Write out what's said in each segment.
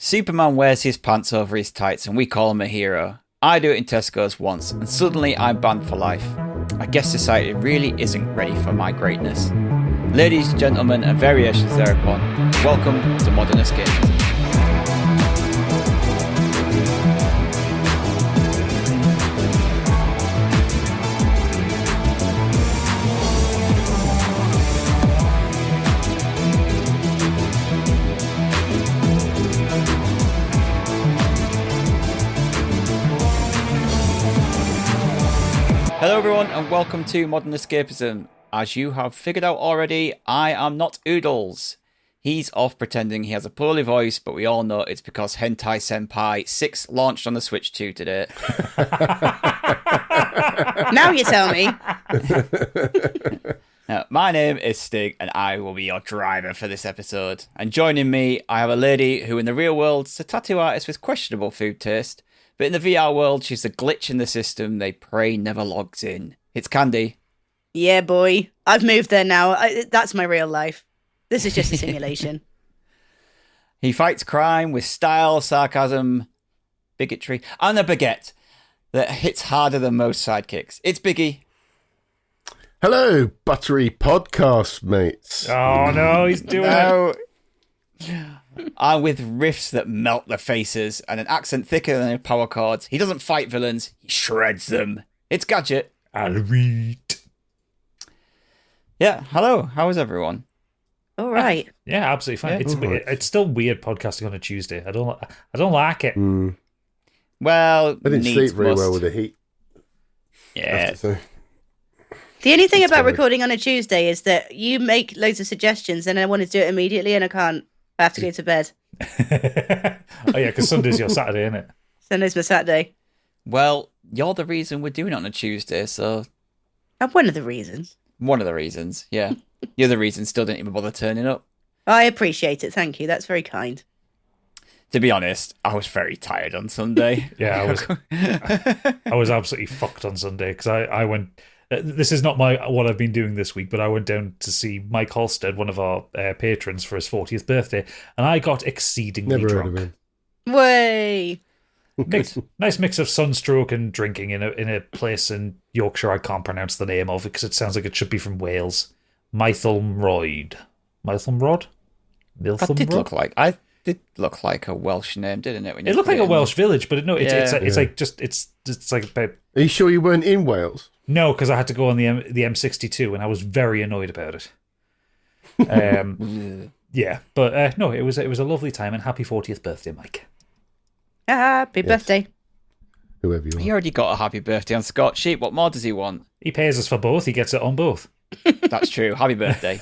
Superman wears his pants over his tights and we call him a hero. I do it in Tesco's once and suddenly I'm banned for life. I guess society really isn't ready for my greatness. Ladies, gentlemen and variations thereupon, welcome to Modern Escapism. Hello everyone and welcome to Modern Escapism. As you have figured out already, I am not Oodles. He's off pretending he has a poorly voice, but we all know it's because Hentai Senpai 6 launched on the Switch 2 today. Now you tell me. Now, my name is Stig and I will be your driver for this episode. And joining me, I have a lady who in the real world is a tattoo artist with questionable food taste. But in the VR world, she's a glitch in the system they pray never logs in. It's Candy. Yeah, boy. I've moved there now. That's my real life. This is just a simulation. He fights crime with style, sarcasm, bigotry, and a baguette that hits harder than most sidekicks. It's Biggie. Hello, buttery podcast mates. Oh, no, he's doing it. And with riffs that melt their faces and an accent thicker than a power chords, he doesn't fight villains, he shreds them. It's Gadget. I'll read. Yeah, hello. How is everyone? All right. Yeah, absolutely fine. Yeah. It's weird. It's still weird podcasting on a Tuesday. I don't like it. Well, I didn't sleep very well with the heat. Yeah. So. The only thing It's about fine. recording on a Tuesday is that you make loads of suggestions and I want to do it immediately and I can't. I have to go to bed. Oh, yeah, because Sunday's your Saturday, isn't it? Sunday's my Saturday. Well, you're the reason we're doing it on a Tuesday, so And one of the reasons. one of the reasons, yeah. The other reason still didn't even bother turning up. I appreciate it. Thank you. That's very kind. To be honest, I was very tired on Sunday. Yeah, I was absolutely fucked on Sunday because I went. This is not what I've been doing this week, but I went down to see Mike Halstead, one of our patrons, for his 40th birthday, and I got exceedingly Never drunk. heard of him. Way. Nice mix of sunstroke and drinking in a place in Yorkshire I can't pronounce the name of because it sounds like it should be from Wales. Mythelmroyd. Mythelmrod? That did look like a Welsh name, didn't it? When you It looked put like a in? Welsh village, but it's Yeah. like about. Are you sure you weren't in Wales? No, because I had to go on the M62 and I was very annoyed about it. Yeah, but no, it was a lovely time and happy 40th birthday, Mike. Happy birthday. Whoever you are. He already got a happy birthday on Scott Sheep. What more does he want? He pays us for both. He gets it on both. That's true. Happy birthday.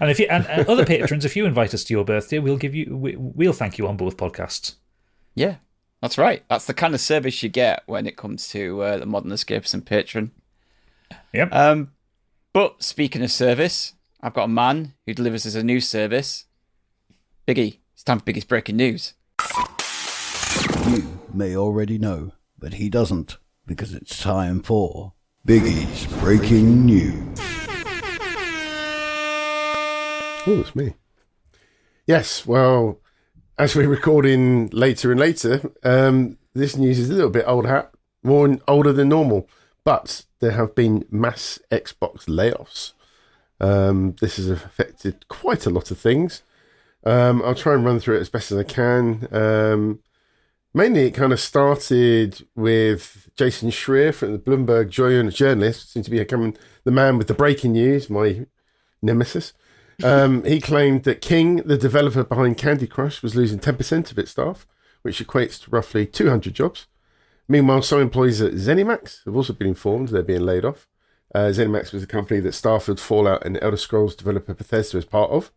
And if you and other patrons, if you invite us to your birthday, we'll thank you on both podcasts. Yeah, that's right. That's the kind of service you get when it comes to the Modern Escapism patron. Yep. But speaking of service, I've got a man who delivers us a news service. Biggie, it's time for Biggie's breaking news. You may already know, but he doesn't, because it's time for Biggie's Breaking News. Oh, it's me. Yes, well, as we're recording later and later, this news is a little bit old hat, older than normal, but there have been mass Xbox layoffs. This has affected quite a lot of things. I'll try and run through it as best as I can. Mainly, it kind of started with Jason Schreier from the Bloomberg journalist, seems to be becoming the man with the breaking news, my nemesis. He claimed that King, the developer behind Candy Crush, was losing 10% of its staff, which equates to roughly 200 jobs. Meanwhile, some employees at ZeniMax have also been informed they're being laid off. ZeniMax was a company that Starfield, Fallout and Elder Scrolls developer Bethesda is part of.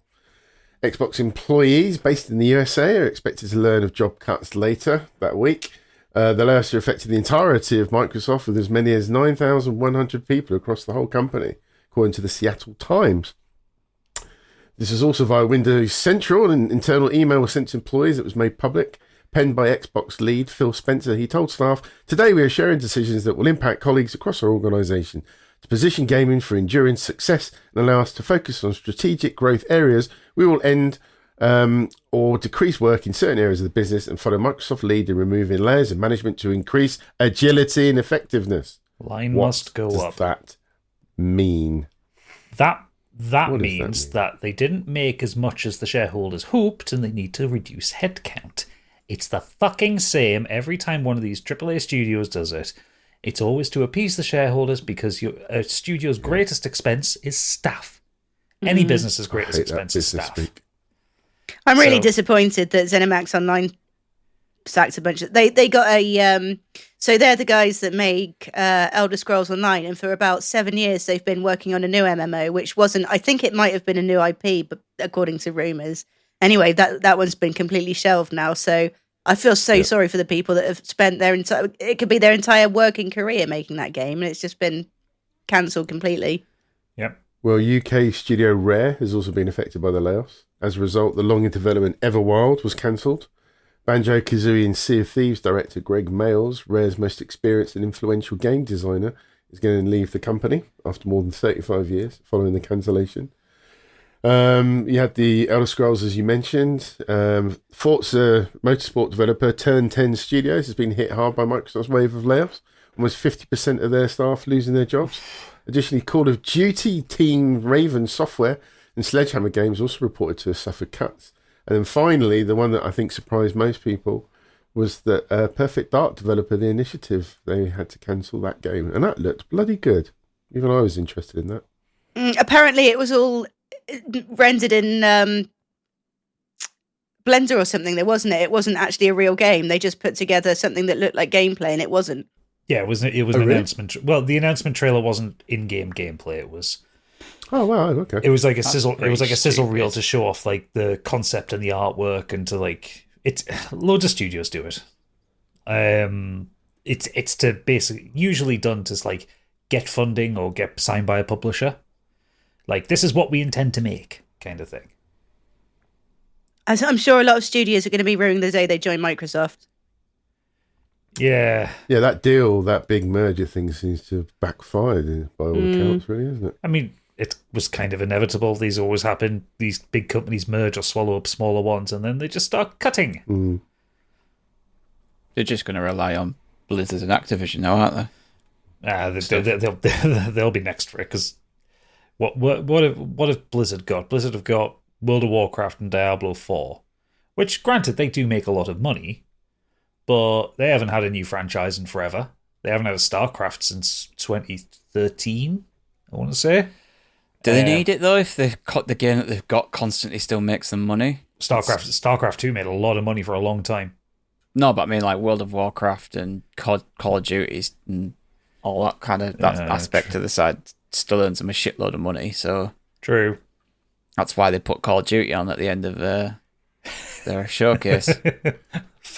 Xbox employees based in the USA are expected to learn of job cuts later that week. The layoffs are affecting the entirety of Microsoft, with as many as 9,100 people across the whole company, according to the Seattle Times. This is also via Windows Central. An internal email was sent to employees that was made public, penned by Xbox lead Phil Spencer. He told staff, "Today we are sharing decisions that will impact colleagues across our organisation. To position gaming for enduring success and allow us to focus on strategic growth areas, we will end or decrease work in certain areas of the business and follow Microsoft lead in removing layers of management to increase agility and effectiveness. Line What must go does up. that mean? That What does means that mean? that they didn't make as much as the shareholders hoped, and they need to reduce headcount. It's the fucking same every time one of these AAA studios does it. It's always to appease the shareholders because a studio's greatest expense is staff. Any business's I greatest hate that expense is business staff. speak. I'm really So- disappointed that ZeniMax Online sacked a bunch of. They got a. So they're the guys that make Elder Scrolls Online, and for about 7 years they've been working on a new MMO, which wasn't. I think it might have been a new IP, but according to rumors. Anyway, that one's been completely shelved now. So I feel so sorry for the people that have spent their entire. It could be their entire working career making that game, and it's just been cancelled completely. Yep. Well, UK studio Rare has also been affected by the layoffs. As a result, the long-in-development Everwild was cancelled. Banjo-Kazooie and Sea of Thieves director Greg Mayles, Rare's most experienced and influential game designer, is going to leave the company after more than 35 years following the cancellation. You had the Elder Scrolls, as you mentioned. Forza Motorsport developer Turn 10 Studios has been hit hard by Microsoft's wave of layoffs. Almost 50% of their staff losing their jobs. Additionally, Call of Duty team Raven Software and Sledgehammer Games also reported to have suffered cuts. And then finally, the one that I think surprised most people was that Perfect Dark developer, The Initiative, they had to cancel that game. And that looked bloody good. Even I was interested in that. Apparently, it was all rendered in Blender or something. There wasn't it. It wasn't actually a real game. They just put together something that looked like gameplay, and it wasn't. Yeah, it was an really? announcement. Well, the announcement trailer wasn't in-game gameplay. It was Oh, wow, okay. It was like a sizzle. It pretty was like a sizzle stupid. reel to show off like the concept and the artwork, and to like it's loads of studios do it. It's to basically usually done to like get funding or get signed by a publisher. Like, this is what we intend to make, kind of thing. As I'm sure a lot of studios are going to be ruining the day they join Microsoft. Yeah, Yeah, that deal, that big merger thing seems to have backfired by all accounts, really, isn't it? I mean, it was kind of inevitable. These always happen. These big companies merge or swallow up smaller ones, and then they just start cutting. They're just going to rely on Blizzard and Activision now, aren't they? They'll be next for it, because what have Blizzard got? Blizzard have got World of Warcraft and Diablo 4, which, granted, they do make a lot of money, but they haven't had a new franchise in forever. They haven't had a StarCraft since 2013, I want to say. Do they need it, though, if the game that they've got constantly still makes them money? StarCraft 2 made a lot of money for a long time. No, but I mean, like, World of Warcraft and Call of Duties and all that kind of aspect to the side still earns them a shitload of money, so... True. That's why they put Call of Duty on at the end of their showcase.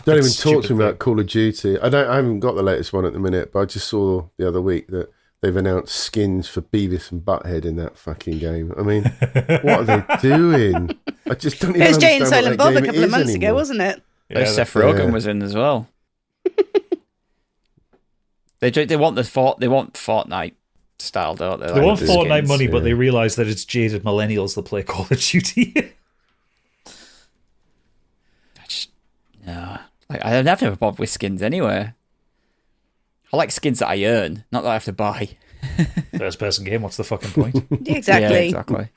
Don't even talk to me about Call of Duty. I haven't got the latest one at the minute, but I just saw the other week that they've announced skins for Beavis and Butthead in that fucking game. I mean, what are they doing? I just don't even It was Jay and understand Silent what Bob that a game couple of is months ago, anymore. wasn't it? Seth Rogen was in as well. They want Fortnite style, don't they? They want the Fortnite skins. money, but they realise that it's jaded millennials that play Call of Duty. No, like, I've never bothered with skins anyway. I like skins that I earn, not that I have to buy. First person game, what's the fucking point? Exactly. Yeah, exactly.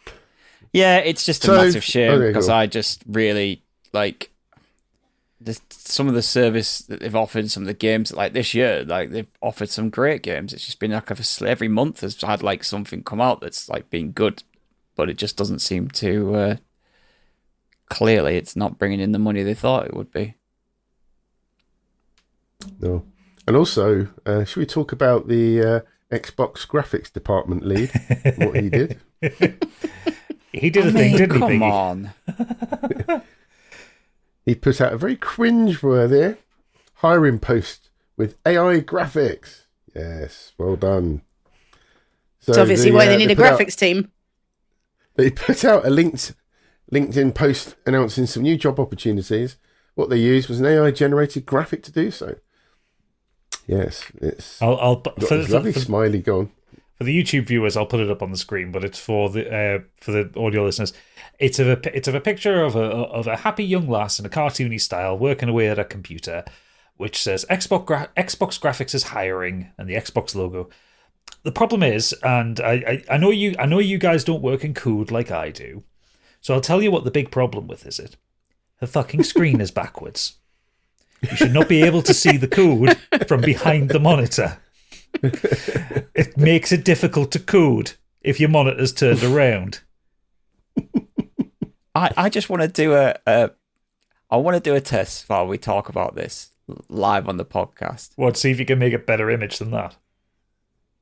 Yeah, it's just a So- massive shame okay, because cool. I just really like some of the service that they've offered, some of the games like this year, like they've offered some great games. It's just been like every month has had like something come out that's like been good, but it just doesn't seem to. Clearly, it's not bringing in the money they thought it would be. No. And also, should we talk about the Xbox graphics department lead? What he did? He did a thing, didn't he, Come Piggy? on. He put out a very cringe-worthy hiring post with AI graphics. Yes, well done. So It's obviously why they need a put out- graphics team. They put out a LinkedIn post announcing some new job opportunities. What they used was an AI-generated graphic to do so. Yes, it's I'll got this lovely smiley gone. For the YouTube viewers, I'll put it up on the screen, but it's for the audio listeners. It's of a picture of a happy young lass in a cartoony style working away at a computer, which says Xbox graphics is hiring and the Xbox logo. The problem is, and I know you guys don't work in Coheed like I do, so I'll tell you what the big problem with is it. Her fucking screen is backwards. You should not be able to see the code from behind the monitor. It makes it difficult to code if your monitor's turned around. I just want to do a test while we talk about this live on the podcast. What? See if you can make a better image than that.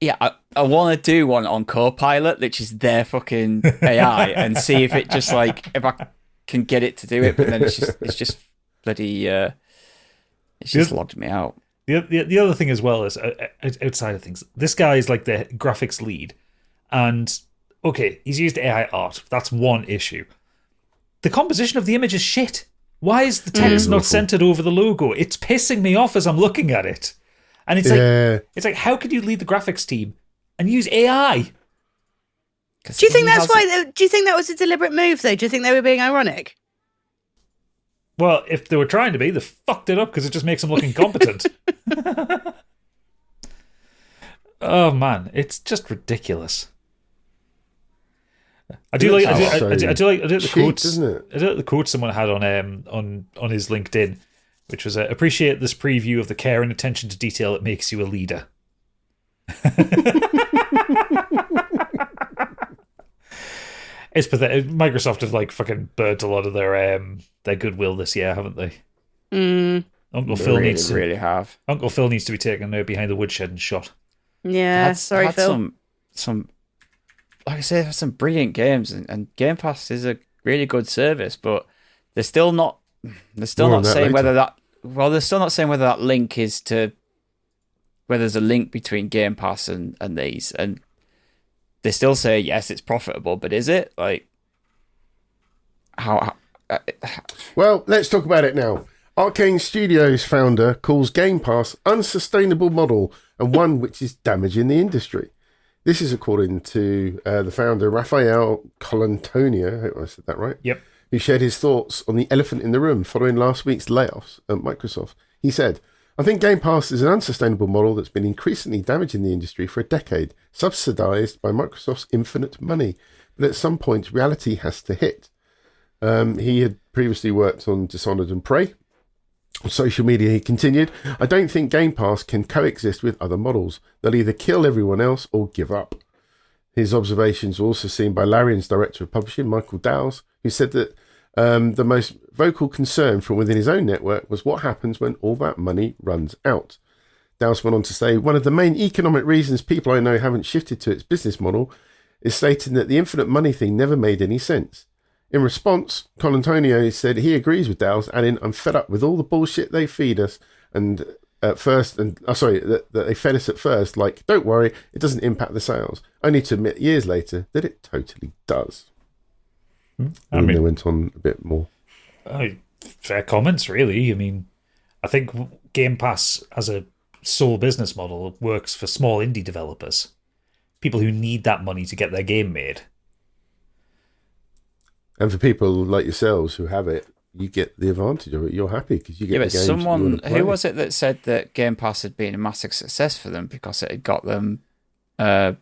Yeah, I want to do one on Copilot, which is their fucking AI, and see if it just if I can get it to do it. But then it's just bloody it's just logged me out. The other thing as well is outside of things, this guy is like the graphics lead, and okay, he's used AI art. That's one issue. The composition of the image is shit. Why is the text not centered over the logo? It's pissing me off as I'm looking at it. And it's like, how could you lead the graphics team and use AI? Do you think that's why? Do you think that was a deliberate move, though? Do you think they were being ironic? Well, if they were trying to be, they fucked it up because it just makes them look incompetent. Oh man, it's just ridiculous. I do like the quotes, isn't it? I do like the quote someone had on his LinkedIn, which was appreciate this preview of the care and attention to detail it makes you a leader. It's pathetic. Microsoft have fucking burnt a lot of their goodwill this year, haven't they? Uncle Phil needs to be taken out behind the woodshed and shot. Yeah, sorry, Phil. Some like I say, some brilliant games, and Game Pass is a really good service, but they're still not saying whether that link is to whether there's a link between Game Pass and these, and they still say yes, it's profitable, but is it how Well, let's talk about it now. Arcane Studios founder calls Game Pass unsustainable model and one which is damaging the industry. This is according to the founder, Raphael Colantonio, I hope I said that right. Yep. Who shared his thoughts on the elephant in the room following last week's layoffs at Microsoft. He said, I think Game Pass is an unsustainable model that's been increasingly damaging the industry for a decade, subsidized by Microsoft's infinite money. But at some point, reality has to hit. He had previously worked on Dishonored and Prey. On social media, he continued, I don't think Game Pass can coexist with other models. They'll either kill everyone else or give up. His observations were also seen by Larian's director of publishing, Michael Dowles, who said that the most vocal concern from within his own network was what happens when all that money runs out. Dowles went on to say, one of the main economic reasons people I know haven't shifted to its business model is stating that the infinite money thing never made any sense. In response, Colantonio said he agrees with Dowles, adding, I'm fed up with all the bullshit they feed us that they fed us at first, like, don't worry, it doesn't impact the sales. Only to admit years later that it totally does. And they went on a bit more. Fair comments, really. I mean, I think Game Pass as a sole business model works for small indie developers, people who need that money to get their game made. And for people like yourselves who have it, you get the advantage of it. You're happy because you get the games someone, you want to play. who was it that said that Game Pass had been a massive success for them because it got them more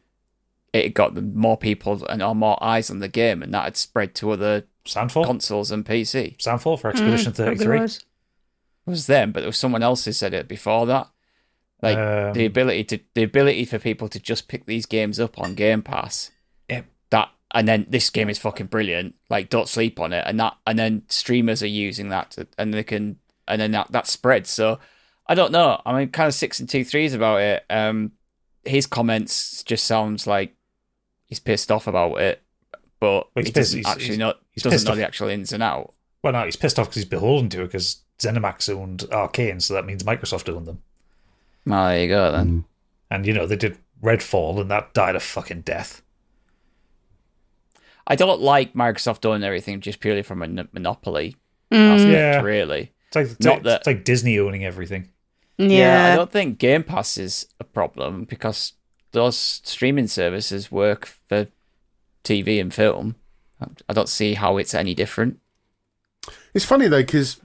people and more eyes on the game, and that had spread to other consoles and PC. Sandfall for Expedition 33. It was them, but there was someone else who said it before that. Like the ability for people to just pick these games up on Game Pass. Yep. And then this game is fucking brilliant. Like, don't sleep on it. And then streamers are using that, and then that spreads. So I don't know. I mean, kind of 6 and 2/3 about it. His comments just sounds like he's pissed off about it, but he doesn't know the actual ins and out. Well, no, he's pissed off because he's beholden to it because ZeniMax owned Arcane, so that means Microsoft owned them. Well, there you go then. And they did Redfall, and that died a fucking death. I don't like Microsoft owning everything just purely from a monopoly aspect, really. It's like Disney owning everything. Yeah, I don't think Game Pass is a problem because those streaming services work for TV and film. I don't see how it's any different. It's funny though, because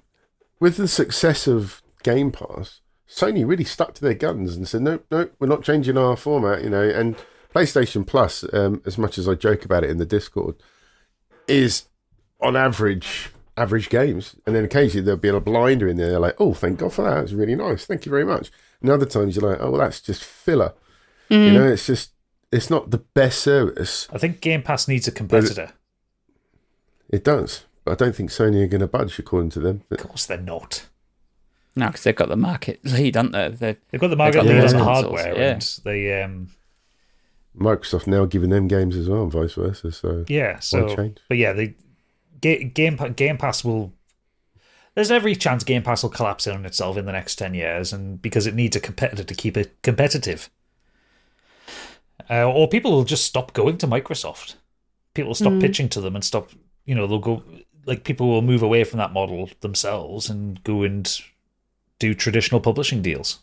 with the success of Game Pass, Sony really stuck to their guns and said, nope, we're not changing our format, and PlayStation Plus, as much as I joke about it in the Discord, is on average games. And then occasionally there'll be a blinder in there. They're like, oh, thank God for that. It's really nice. Thank you very much. And other times you're like, oh, well, that's just filler. It's not the best service. I think Game Pass needs a competitor. It does. But I don't think Sony are going to budge, according to them. Of course they're not. No, because they've got the market lead, haven't they? They've got the market lead on the hardware, and they... Microsoft now giving them games as well, and vice versa. So but yeah, Game Pass will. There's every chance Game Pass will collapse in on itself in the next 10 years, and because it needs a competitor to keep it competitive, or people will just stop going to Microsoft. People will stop pitching to them and stop. They'll go people will move away from that model themselves and go and do traditional publishing deals.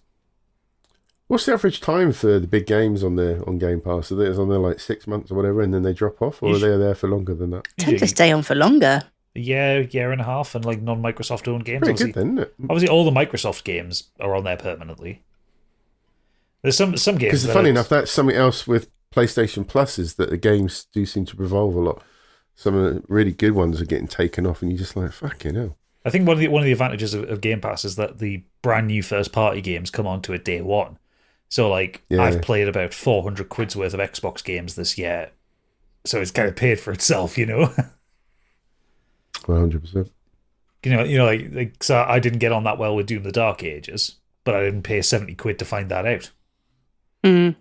What's the average time for the big games on Game Pass? Are they on there like 6 months or whatever, and then they drop off, or are they there for longer than that? Tend to stay on for longer. A year and a half, and non-Microsoft owned games. Pretty good, then, isn't it? Obviously, all the Microsoft games are on there permanently. There's some games. Because funny enough, that's something else with PlayStation Plus, is that the games do seem to revolve a lot. Some of the really good ones are getting taken off, and you're just like, fucking hell. I think one of the advantages of Game Pass is that the brand new first party games come onto it day one. So I've played about 400 quid's worth of Xbox games this year, so it's kind of paid for itself, 100%. So I didn't get on that well with Doom: The Dark Ages, but I didn't pay 70 quid to find that out. Mm.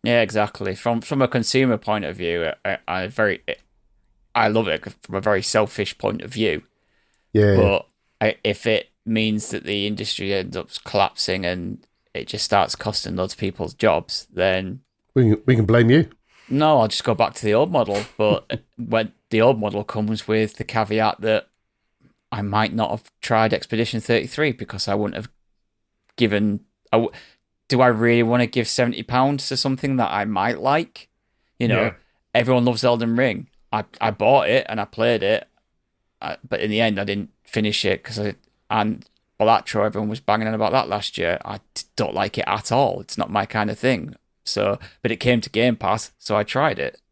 Yeah, exactly. From a consumer point of view, I love it from a very selfish point of view. Yeah. But if it means that the industry ends up collapsing and it just starts costing loads of people's jobs, then we can blame you. No, I'll just go back to the old model. But when the old model comes with the caveat that I might not have tried Expedition 33 because I wouldn't have given... do I really want to give £70 to something that I might like? Everyone loves Elden Ring. I bought it and I played it, but in the end I didn't finish it because Balatro, everyone was banging on about that last year. I don't like it at all. It's not my kind of thing. So, but it came to Game Pass, so I tried it.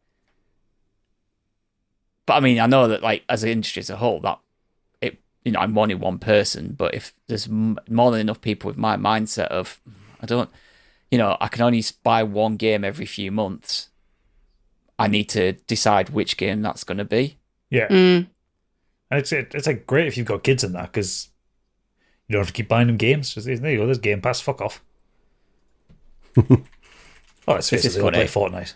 But I mean, I know that as an industry as a whole, that I'm only one person, but if there's more than enough people with my mindset of, I can only buy one game every few months. I need to decide which game that's going to be. Yeah. And it's great if you've got kids in that, because you don't have to keep buying them games. There you go, there's Game Pass, fuck off. Let's face it, they'll play Fortnite.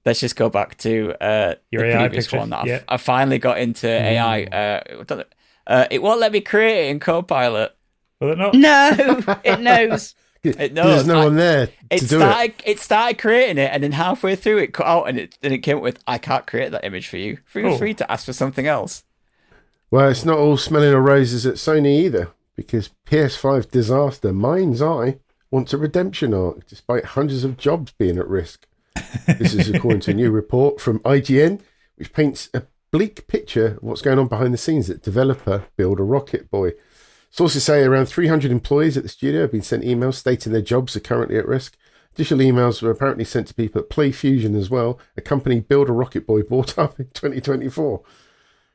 Let's just go back to your the AI previous picture. one that I finally got into AI. It won't let me create it in Copilot. Will it not? No, it knows. It knows. There's no one there to do it. It started creating it, and then halfway through it cut out, and it came up with, I can't create that image for you. Feel free to ask for something else. Well, it's not all smelling of roses at Sony either, because PS5 disaster Mind's Eye wants a redemption arc, despite hundreds of jobs being at risk. This is according to a new report from IGN, which paints a bleak picture of what's going on behind the scenes at developer Build a Rocket Boy. Sources say around 300 employees at the studio have been sent emails stating their jobs are currently at risk. Additional emails were apparently sent to people at PlayFusion as well, a company Build a Rocket Boy bought up in 2024.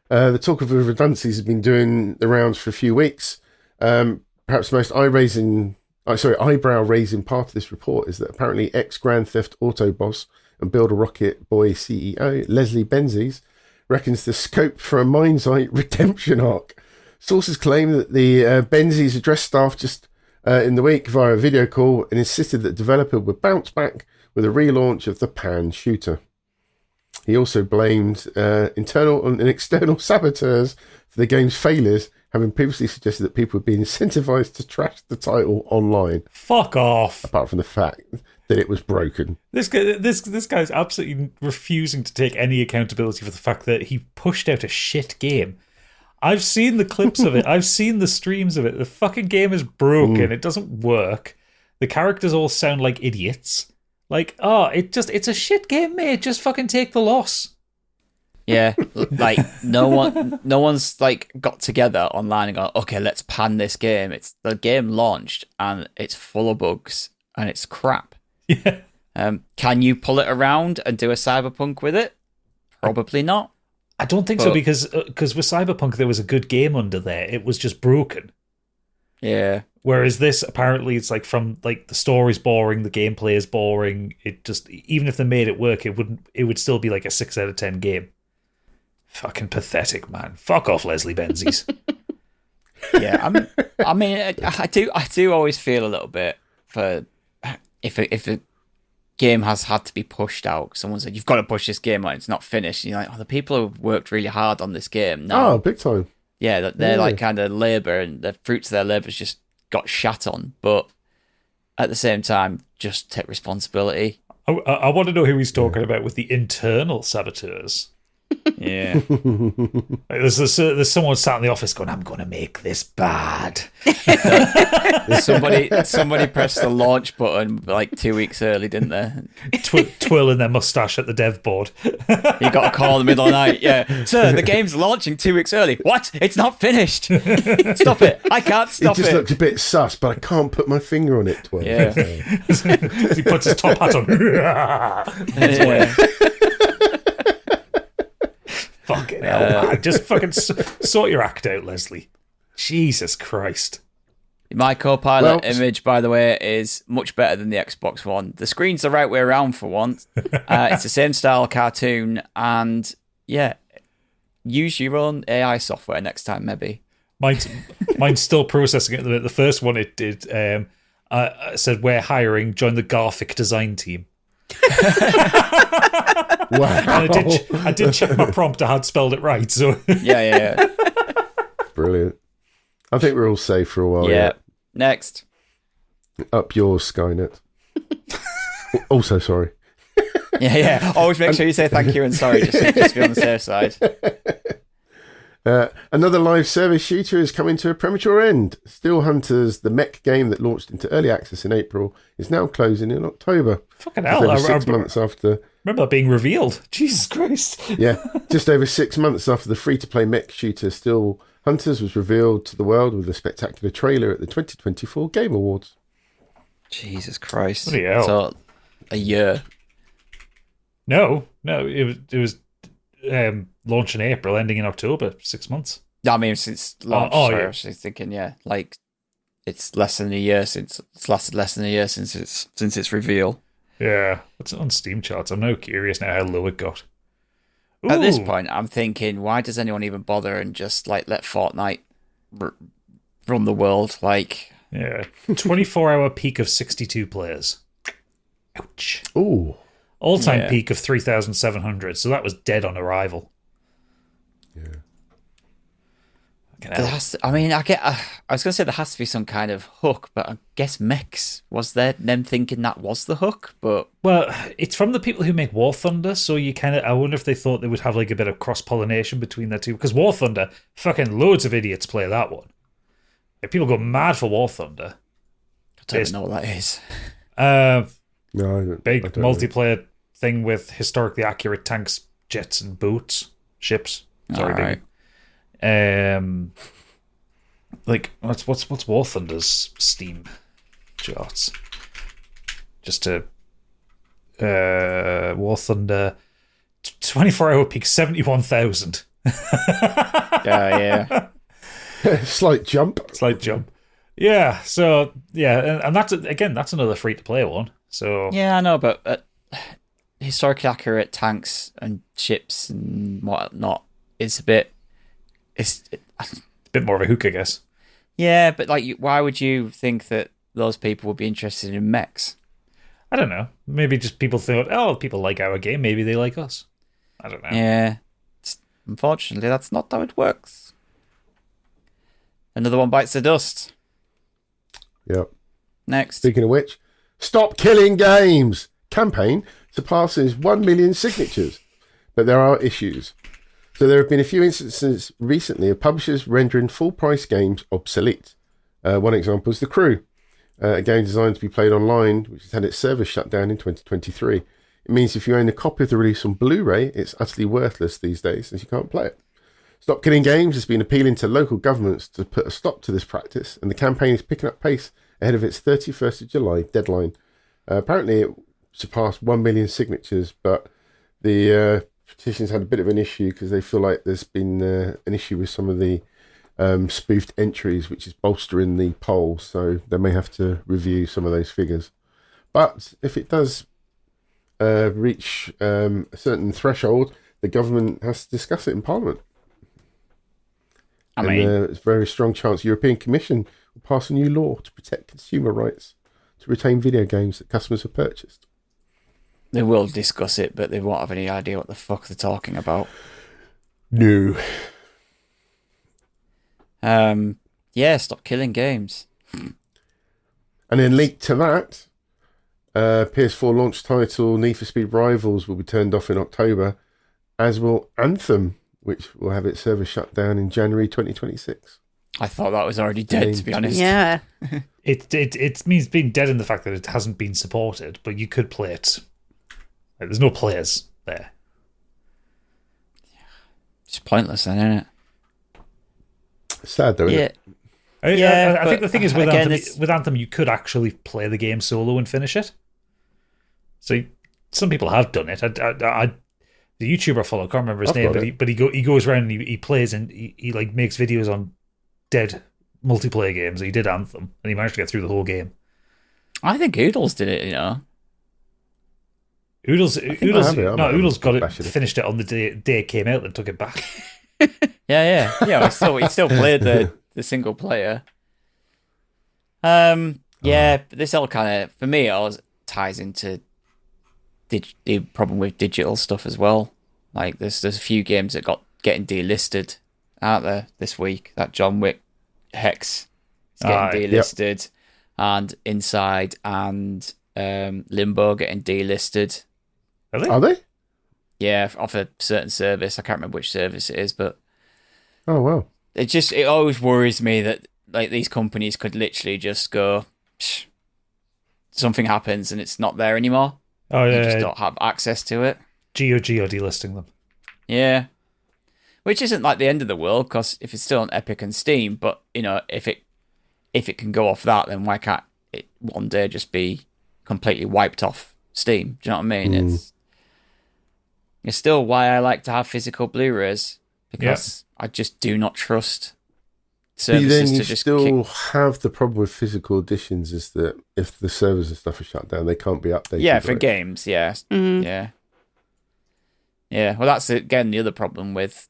The talk of redundancies has been doing the rounds for a few weeks. Perhaps the most eyebrow-raising part of this report is that apparently ex-Grand Theft Auto boss and Build a Rocket Boy CEO Leslie Benzies reckons the scope for a Mind's Eye redemption arc. Sources claim that the Benzies addressed staff just in the week via a video call and insisted that the developer would bounce back with a relaunch of the Pan shooter. He also blamed internal and external saboteurs for the game's failures, having previously suggested that people would be incentivized to trash the title online. Fuck off. Apart from the fact that it was broken. This guy's absolutely refusing to take any accountability for the fact that he pushed out a shit game. I've seen the clips of it. I've seen the streams of it. The fucking game is broken. It doesn't work. The characters all sound like idiots. Like, oh, it's a shit game, mate. Just fucking take the loss. Yeah, like no one's like got together online and gone, okay, let's pan this game. It's the game launched and it's full of bugs and it's crap. Yeah. Can you pull it around and do a Cyberpunk with it? Probably not. I don't think so because with Cyberpunk there was a good game under there. It was just broken. Yeah. Whereas this, apparently, it's like from like the story's boring, the gameplay is boring. It just, even if they made it work, it would still be like a 6 out of 10 game. Fucking pathetic, man. Fuck off, Leslie Benzies. Yeah, I mean, I do always feel a little bit for if a game has had to be pushed out. Someone said you've got to push this game out; it's not finished. And you're like, oh, the people who have worked really hard on this game now. Oh, big time. Yeah, they're like kind of labor, and the fruits of their labor's just got shat on. But at the same time, just take responsibility. I want to know who he's talking about with the internal saboteurs. Yeah. There's someone sat in the office going, I'm going to make this bad. Somebody pressed the launch button like 2 weeks early, didn't they? Twirling their mustache at the dev board. You got a call in the middle of the night. Yeah. Sir, the game's launching 2 weeks early. What? It's not finished. Stop it. I can't stop it. It just looks a bit sus, but I can't put my finger on it. 12. Yeah. He puts his top hat on. Yeah. Fucking hell, man. Just fucking sort your act out, Leslie. Jesus Christ. My co-pilot image, by the way, is much better than the Xbox One. The screen's the right way around for once. It's the same style cartoon, and yeah, use your own AI software next time, maybe. Mine's still processing it. The first one it did said, we're hiring, join the Garphic design team. Wow. And I did check my prompt. I had spelled it right. So Yeah. Brilliant. I think we're all safe for a while. Yeah. Next. Up yours, Skynet. Also, sorry. Yeah. Always make sure you say thank you and sorry, just to be on the safe side. Another live service shooter is coming to a premature end. Steel Hunters, the mech game that launched into early access in April, is now closing in October. Fucking hell. 6 months after. Remember that being revealed. Jesus Christ. Yeah, just over 6 months after the free-to-play mech shooter Steel Hunters was revealed to the world with a spectacular trailer at the 2024 Game Awards. Jesus Christ. Bloody hell. So, a year. No, it was launch in April, ending in October. 6 months. I mean, since launch. Yeah. I was thinking, like it's less than a year since it's lasted less than a year since its reveal. Yeah, it's on Steam charts. I'm now curious now how low it got. Ooh. At this point, I'm thinking, why does anyone even bother and just like let Fortnite run the world? Like, yeah, 24-hour peak of 62 players. Ouch. Ooh. All-time peak of 3,700. So that was dead on arrival. Yeah. I was going to say there has to be some kind of hook, but I guess mechs was there. Them thinking that was the hook, but well, it's from the people who make War Thunder, so you kind of. I wonder if they thought they would have like a bit of cross pollination between the two, because War Thunder, fucking loads of idiots play that one. Like, people go mad for War Thunder. I don't even know what that is. No, big multiplayer thing with historically accurate tanks, jets, and boats, ships. Sorry, right. Like what's War Thunder's Steam charts? Just to War Thunder 24-hour peak 71,000. Yeah. Slight jump. Yeah. So yeah, and that's another free to play one. So Yeah, I know, but historically accurate tanks and ships and whatnot is a bit. It's a bit more of a hook, I guess. Yeah, but like, why would you think that those people would be interested in mechs? I don't know. Maybe just people thought, oh, people like our game. Maybe they like us. I don't know. Yeah. Unfortunately, that's not how it works. Another one bites the dust. Yep. Next. Speaking of which, Stop Killing Games campaign surpasses 1 million signatures, but there are issues. So there have been a few instances recently of publishers rendering full-price games obsolete. One example is The Crew, a game designed to be played online, which has had its server shut down in 2023. It means if you own a copy of the release on Blu-ray, it's utterly worthless these days, as you can't play it. Stop Killing Games has been appealing to local governments to put a stop to this practice, and the campaign is picking up pace ahead of its 31st of July deadline. Apparently, it surpassed 1 million signatures, but the petition's had a bit of an issue because they feel like there's been an issue with some of the spoofed entries, which is bolstering the polls, so they may have to review some of those figures. But if it does reach a certain threshold, the government has to discuss it in Parliament. There's a very strong chance the European Commission will pass a new law to protect consumer rights to retain video games that customers have purchased. They will discuss it, but they won't have any idea what the fuck they're talking about. No. Stop killing games. And then linked to that, PS4 launch title Need for Speed Rivals will be turned off in October, as will Anthem, which will have its server shut down in January 2026. I thought that was already dead, to be honest. Yeah. It means being dead in the fact that it hasn't been supported, but you could play it. Like, there's no players there. It's pointless then, isn't it? Sad though, isn't it? I think the thing is with again, with Anthem, you could actually play the game solo and finish it. So some people have done it. The YouTuber I follow, I can't remember his name, but he goes around and he plays and he like makes videos on dead multiplayer games. He did Anthem and he managed to get through the whole game. I think Oodles did it, you know. Oodles got it, finished it on the day it came out and took it back. Yeah. He still played the single player. But this all kind of, for me, it all ties into the problem with digital stuff as well. Like there's a few games that getting delisted out there this week. That John Wick Hex is getting delisted, and Inside and Limbo getting delisted. Are they? Yeah, off a certain service. I can't remember which service it is, but oh wow, it always worries me that like these companies could literally just go, something happens and it's not there anymore. Oh yeah, you just don't have access to it. GOG are delisting them. Yeah, which isn't like the end of the world because if it's still on Epic and Steam, but you know if it can go off that, then why can't it one day just be completely wiped off Steam? Do you know what I mean? It's still why I like to have physical Blu-rays because I just do not trust services then you to just still have the problem with physical editions is that if the servers and stuff are shut down, they can't be updated. Yeah, for games, yeah. Mm-hmm. Yeah. Well, that's again the other problem with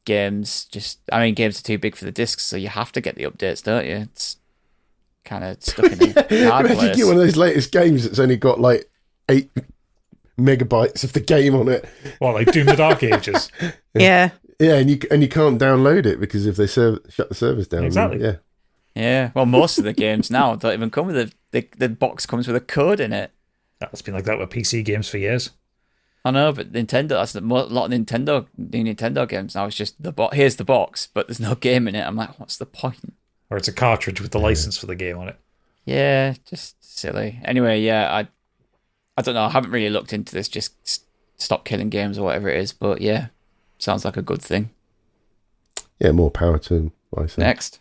games. Games are too big for the discs, so you have to get the updates, don't you? It's kind of stuck in a hard place. You get one of those latest games that's only got like 8 megabytes of the game on it. Well, like Doom the Dark Ages. Yeah. Yeah, and you can't download it because if they shut the servers down. Exactly. Then, yeah. Well, most of the games now don't even come with the box comes with a code in it. That's been like that with PC games for years. I know, but Nintendo, that's a lot of Nintendo games now. It's just here's the box, but there's no game in it. I'm like, what's the point? Or it's a cartridge with the license for the game on it. Yeah, just silly. Anyway, I don't know. I haven't really looked into this. Just stop killing games or whatever it is. But yeah, sounds like a good thing. Yeah, more power to them, I say. Next.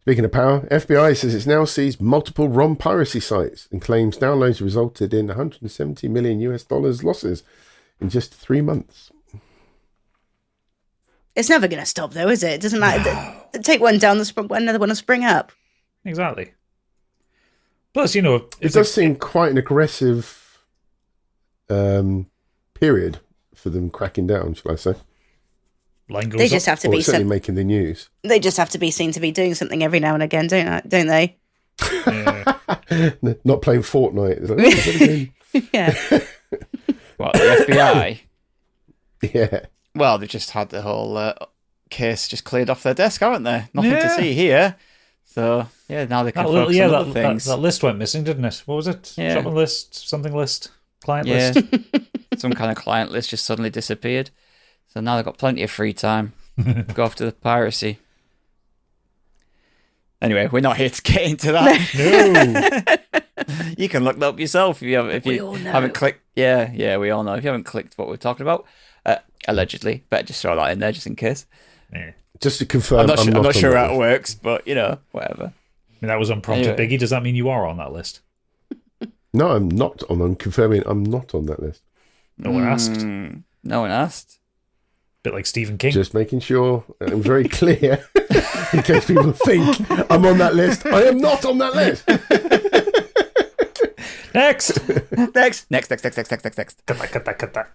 Speaking of power, FBI says it's now seized multiple ROM piracy sites and claims downloads resulted in $170 million losses in just 3 months. It's never going to stop, though, is it? It doesn't matter. Take one down, another one will spring up. Exactly. Plus, you know, it does seem quite an aggressive period for them cracking down, shall I say? They just have to be certainly making the news. They just have to be seen to be doing something every now and again, don't they? Yeah. Not playing Fortnite. It's like, yeah. What, the FBI? Yeah. Well, they've just had the whole case just cleared off their desk, haven't they? Nothing to see here. So, yeah, now they can focus on other things. That list went missing, didn't it? What was it? Yeah. Shopping list, something list, client list. Some kind of client list just suddenly disappeared. So now they've got plenty of free time. Go after the piracy. Anyway, we're not here to get into that. No. You can look that up yourself if you haven't clicked. Yeah, we all know. If you haven't clicked what we're talking about, allegedly, better just throw that in there just in case. Yeah. Just to confirm, I'm not on sure that how it list. works, but whatever. I mean, that was unprompted, Anyway. Biggie. Does that mean you are on that list? No, I'm not on. I'm confirming I'm not on that list. No one asked. No one asked. Bit like Stephen King. Just making sure I'm very clear in case people think I'm on that list. I am not on that list. Next. Next. Cut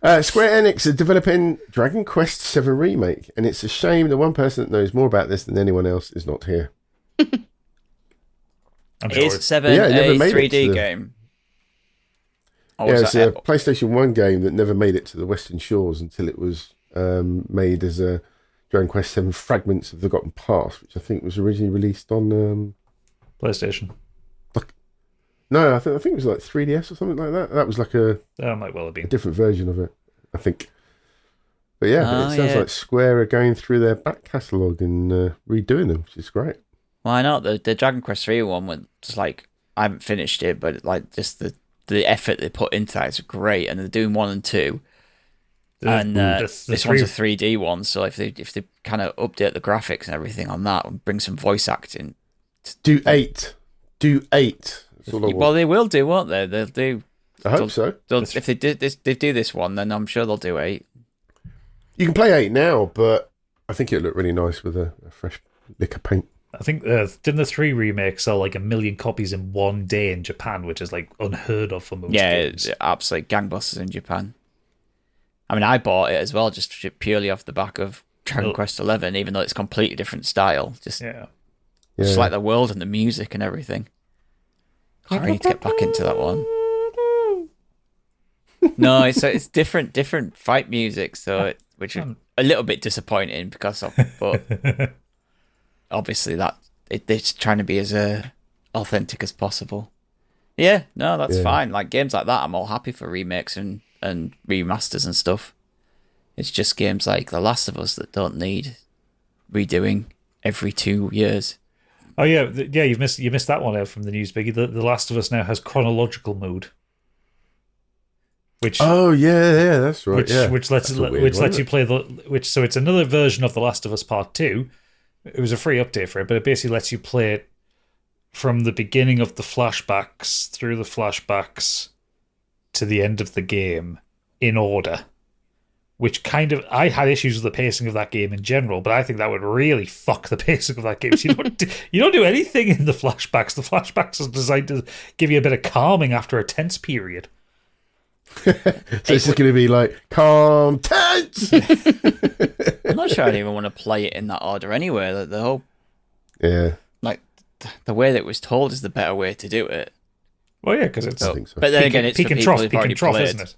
that. Square Enix are developing Dragon Quest VII Remake, and it's a shame the one person that knows more about this than anyone else is not here. I'm sure. Is 7 Yeah, it never a made it 3D to the- game? Or Yeah, was it's that a PlayStation 1 game that never made it to the Western shores until it was made as a Dragon Quest VII Fragments of the Forgotten Past, which I think was originally released on... PlayStation. No, I think it was like 3DS or something like that. That was like a That might well have been. different version of it, I think. But yeah, Oh, it sounds yeah. like Square are going through their back catalogue and redoing them, which is great. Why not? The Dragon Quest 3 one was just like, I haven't finished it, but like just the effort they put into that is great, and they're doing 1 and 2. And this one's a 3D one, so if they kind of update the graphics and everything on that and bring some voice acting, Do 8. That's all I want. well, they will do, won't they? They'll do. I hope so. If they do this one, then I'm sure they'll do 8. You can play 8 now, but I think it'll look really nice with a fresh lick of paint. I think didn't the 3 remake sell like 1 million copies in one day in Japan, which is like unheard of for most games. It's absolute gangbusters in Japan. I mean, I bought it as well, just purely off the back of Dragon Quest 11, even though it's completely different style. Just like the world and the music and everything. I need to get back into that one. No, it's different fight music, which is a little bit disappointing because of, but obviously it's trying to be as authentic as possible. Yeah, no, that's fine. Like games like that, I'm all happy for remakes and remasters and stuff. It's just games like The Last of Us that don't need redoing every 2 years. Oh yeah, you missed that one out from the news, Biggie. The Last of Us now has chronological mode, which that's right. which lets you play so it's another version of The Last of Us Part 2. It was a free update for it, but it basically lets you play it from the beginning of the flashbacks through the flashbacks to the end of the game in order. Which I had issues with the pacing of that game in general, but I think that would really fuck the pacing of that game. So you don't do anything in the flashbacks. The flashbacks are designed to give you a bit of calming after a tense period. So it's just going to be like, calm, tense! I'm not sure I'd even want to play it in that order anyway. The whole like the way that it was told is the better way to do it. Well, yeah, because it's. I think so. But then again, it's for people who've already played. Isn't it?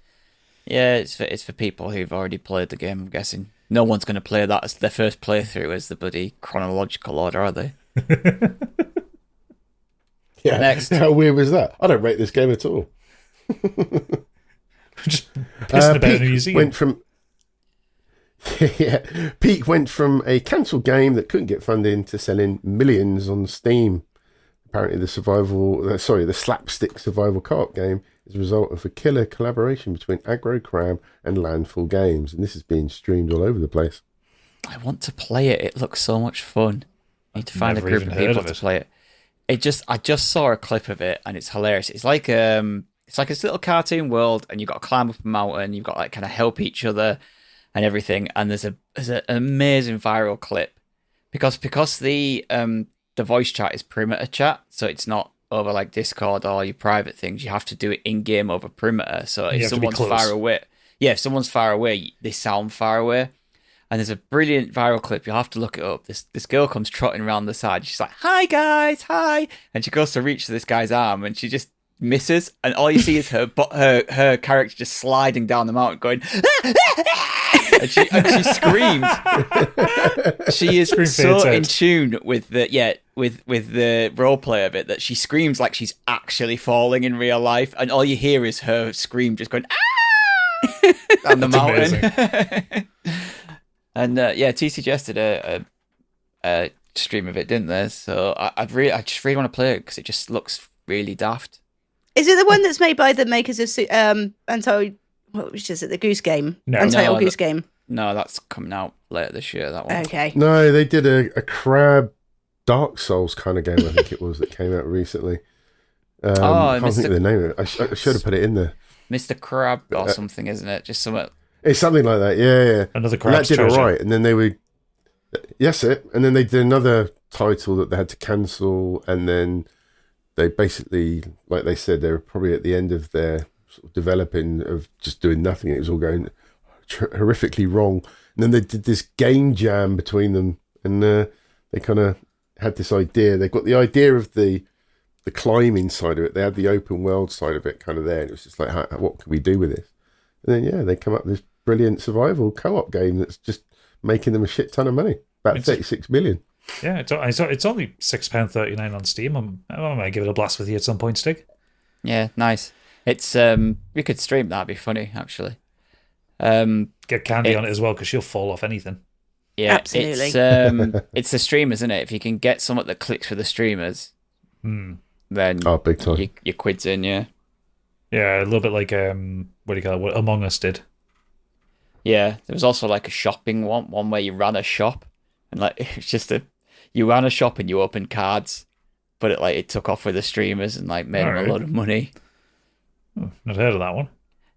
Yeah, it's for people who've already played the game, I'm guessing. No one's going to play that as their first playthrough as the bloody chronological order, are they? Yeah. Next. How weird was that? I don't rate this game at all. Just pissing about in a Peak museum. Peak went from a cancelled game that couldn't get funding to selling millions on Steam. Apparently, the slapstick survival co-op game is a result of a killer collaboration between Aggro Crab and Landfall Games, and this is being streamed all over the place. I want to play it. It looks so much fun. I need to find a Never group even of heard people of to it. play it. I just saw a clip of it and it's hilarious. It's like this little cartoon world, and you've got to climb up a mountain. You've got to like kind of help each other and everything. And there's an amazing viral clip because the voice chat is perimeter chat, so it's not over like Discord or your private things. You have to do it in game over perimeter. So if someone's far away, if someone's far away, they sound far away. And there's a brilliant viral clip. You'll have to look it up. This girl comes trotting around the side. She's like, "Hi guys, hi!" And she goes to reach this guy's arm, and she just misses. And all you see is her character just sliding down the mountain, going, and she screams. She is so in tune with the role play of it that she screams like she's actually falling in real life, and all you hear is her scream just going "Ah!" down the mountain. And TC Jess did a stream of it, didn't they? So I just really want to play it because it just looks really daft. Is it the one that's made by the makers of which is it? The Goose Game? No. Untitled Goose Game. No, that's coming out later this year. That one. Okay. No, they did a Crab Dark Souls kind of game, I think it was, that came out recently. I can't think of the name of it. I should have put it in there. Mr. Crab or something, isn't it? Just something. It's something like that, yeah. Another And Crab's that did Treasure. all right, and then they were... Yes, it. And then they did another title that they had to cancel, and then they basically, like they said, they were probably at the end of their sort of developing of just doing nothing. It was all going horrifically wrong. And then they did this game jam between them, and they kind of had this idea. They got the idea of the climbing side of it. They had the open world side of it kind of there. And it was just like, what can we do with this? And then, they come up with this brilliant survival co-op game that's just making them a shit ton of money. About 36 million. Yeah, it's only £6.39 on Steam. I might give it a blast with you at some point, Stig. Yeah, nice. It's we could stream that. It'd be funny, actually. Get Candy on it as well, because she'll fall off anything. Yeah, Absolutely. It's the streamers, isn't it? If you can get someone that clicks for the streamers, then big time. your quid's in, yeah. Yeah, a little bit like what do you call it? What Among Us did. Yeah, there was also like a shopping one where you ran a shop, and like it's just you ran a shop and you opened cards, but it took off with the streamers and like made them a lot of money. Not heard of that one.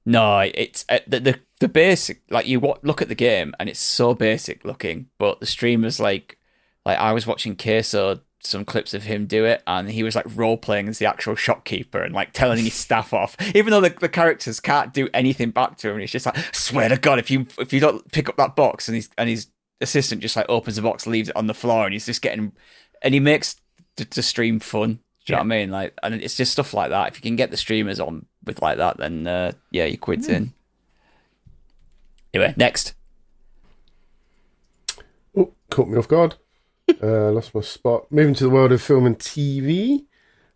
No, it's the basic. Like look at the game and it's so basic looking, but the streamers like I was watching Queso, some clips of him do it, and he was like role playing as the actual shopkeeper and like telling his staff off, even though the characters can't do anything back to him. And he's just like, swear to God, if you don't pick up that box, and his assistant just like opens the box, leaves it on the floor, and he's just getting, and he makes the stream fun. Do you know what I mean? Like, and it's just stuff like that. If you can get the streamers on with like that, then your quid's in. Anyway, next. Oh, caught me off guard. Lost my spot. Moving to the world of film and TV.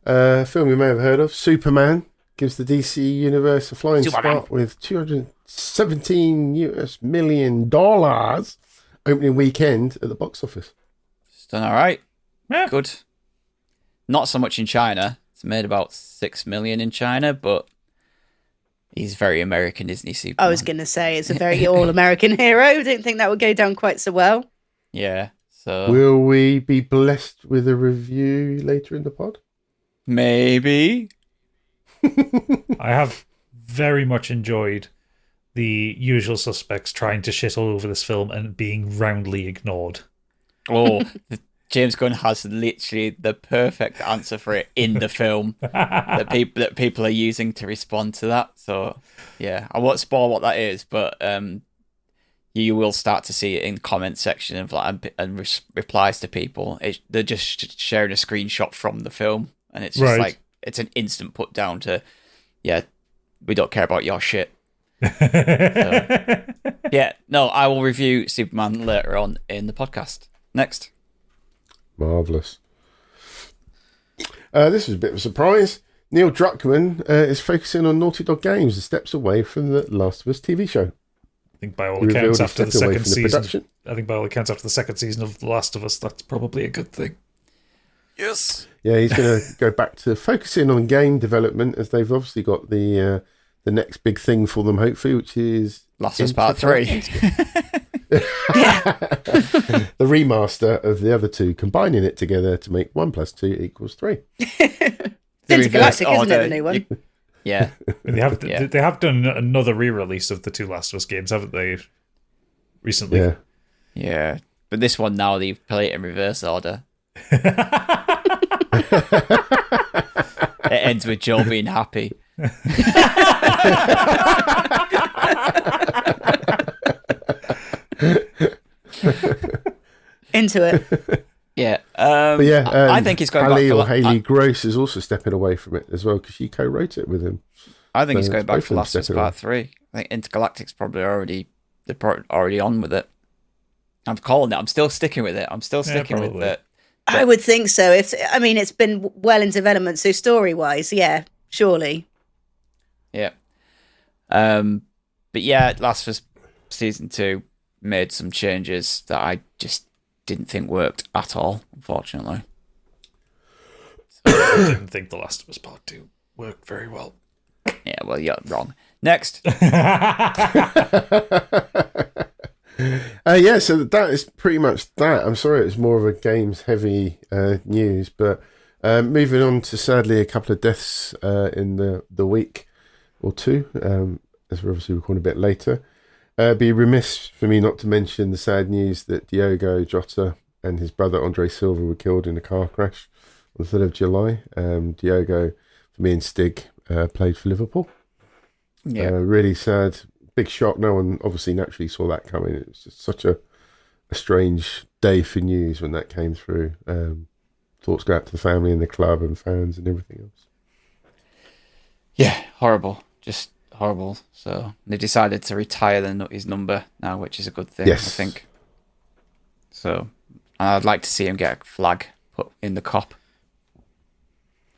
Film you may have heard of. Superman gives the DC universe a flying start with $217 million opening weekend at the box office. It's done all right. Yeah. Good. Not so much in China. It's made about 6 million in China, but he's very American, isn't he, Superman? I was going to say, it's a very all-American hero. I didn't think that would go down quite so well. Yeah. So will we be blessed with a review later in the pod? maybe. I have very much enjoyed the usual suspects trying to shit all over this film and being roundly ignored. Oh, James Gunn has literally the perfect answer for it in the film that people are using to respond to that. So, yeah, I won't spoil what that is, but you will start to see it in comment section of like and replies to people. They're just sharing a screenshot from the film, and it's just like it's an instant put down to, yeah, we don't care about your shit. So, yeah, no, I will review Superman later on in the podcast. Next. Marvellous. This was a bit of a surprise. Neil Druckmann is focusing on Naughty Dog games and steps away from the Last of Us TV show. I think by all He accounts revealed he after the stepped away second from the season. production. I think by all accounts after the second season of The Last of Us, that's probably a good thing. Yes. Yeah, he's going to go back to focusing on game development, as they've obviously got the next big thing for them, hopefully, which is Last of Us Part 3. The remaster of the other two, combining it together to make 1 + 2 = 3. Intergalactic, isn't it, the new one? Yeah. They have done another re-release of the two Last of Us games, haven't they? Recently. Yeah. Yeah. But this one now, they play it in reverse order. It ends with Joel being happy. Into it. Yeah. But yeah, I think he's going Haley back or for Haley Gross is also stepping away from it as well, because she co-wrote it with him. I think he's So going back both for of them Last of Us stepping Part 3. I think Intergalactic's probably already on with it. I'm calling it. I'm still sticking with it. With it. I would think so. It's been well in development, so story-wise, yeah, surely. Yeah. But yeah, Last of Us Season 2 made some changes that I just didn't think worked at all. unfortunately. I didn't think The Last of Us Part 2 worked very well. Yeah, well, you're wrong. Next. So that is pretty much that. I'm sorry it was more of a games-heavy news, but moving on to, sadly, a couple of deaths in the week or two, as we're obviously recording a bit later. Be remiss for me not to mention the sad news that Diogo Jota and his brother Andre Silva were killed in a car crash on the 3rd of July. Diogo, for me and Stig, played for Liverpool. Yeah. Really sad. Big shock. No one obviously naturally saw that coming. It was just such a strange day for news when that came through. Thoughts go out to the family and the club and fans and everything else. Yeah, horrible. Just horrible. So they decided to retire his number now, which is a good thing, Yes. I think. So I'd like to see him get a flag put in the cop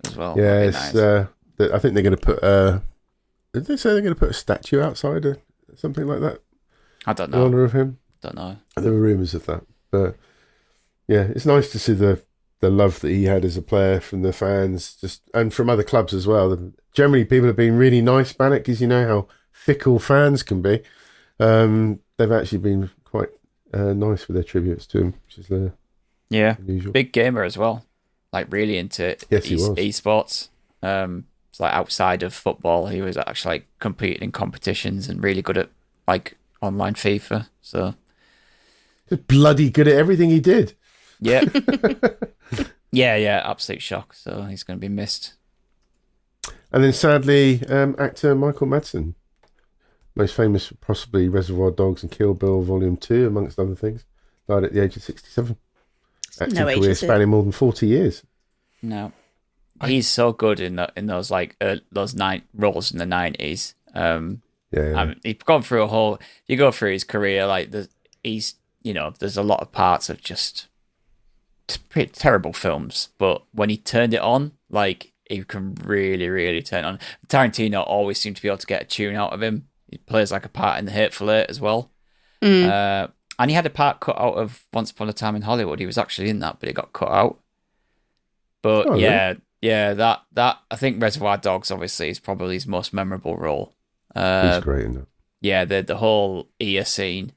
as well. Yeah, That'd be nice. I think they're going to put. Did they say they're going to put a statue outside or something like that I don't in know. honour of him? Don't know. There were rumours of that, but yeah, it's nice to see the love that he had as a player from the fans, and from other clubs as well. Generally, people have been really nice about it because you know how fickle fans can be. They've actually been quite nice with their tributes to him, which is unusual. Big gamer as well. Like really into Yes, he was. esports. It's like outside of football, he was actually like competing in competitions and really good at like online FIFA. So Just bloody good at everything he did. yeah, yeah, absolute shock. So he's going to be missed. And then sadly, actor Michael Madsen, most famous for possibly Reservoir Dogs and Kill Bill Volume 2, amongst other things, died at the age of 67. Acting No age, career is it? spanning more than 40 years. No, he's so good in those like those roles in the 90s. Yeah. He's gone through a whole. You go through his career, like there's a lot of parts of just pretty terrible films, but when he turned it on, like he can really, really turn it on. Tarantino always seemed to be able to get a tune out of him. He plays like a part in The Hateful Eight as well. And he had a part cut out of Once Upon a Time in Hollywood. He was actually in that, but it got cut out. But Oh, yeah, that I think Reservoir Dogs obviously is probably his most memorable role. He's great in that. Yeah, the whole ear scene.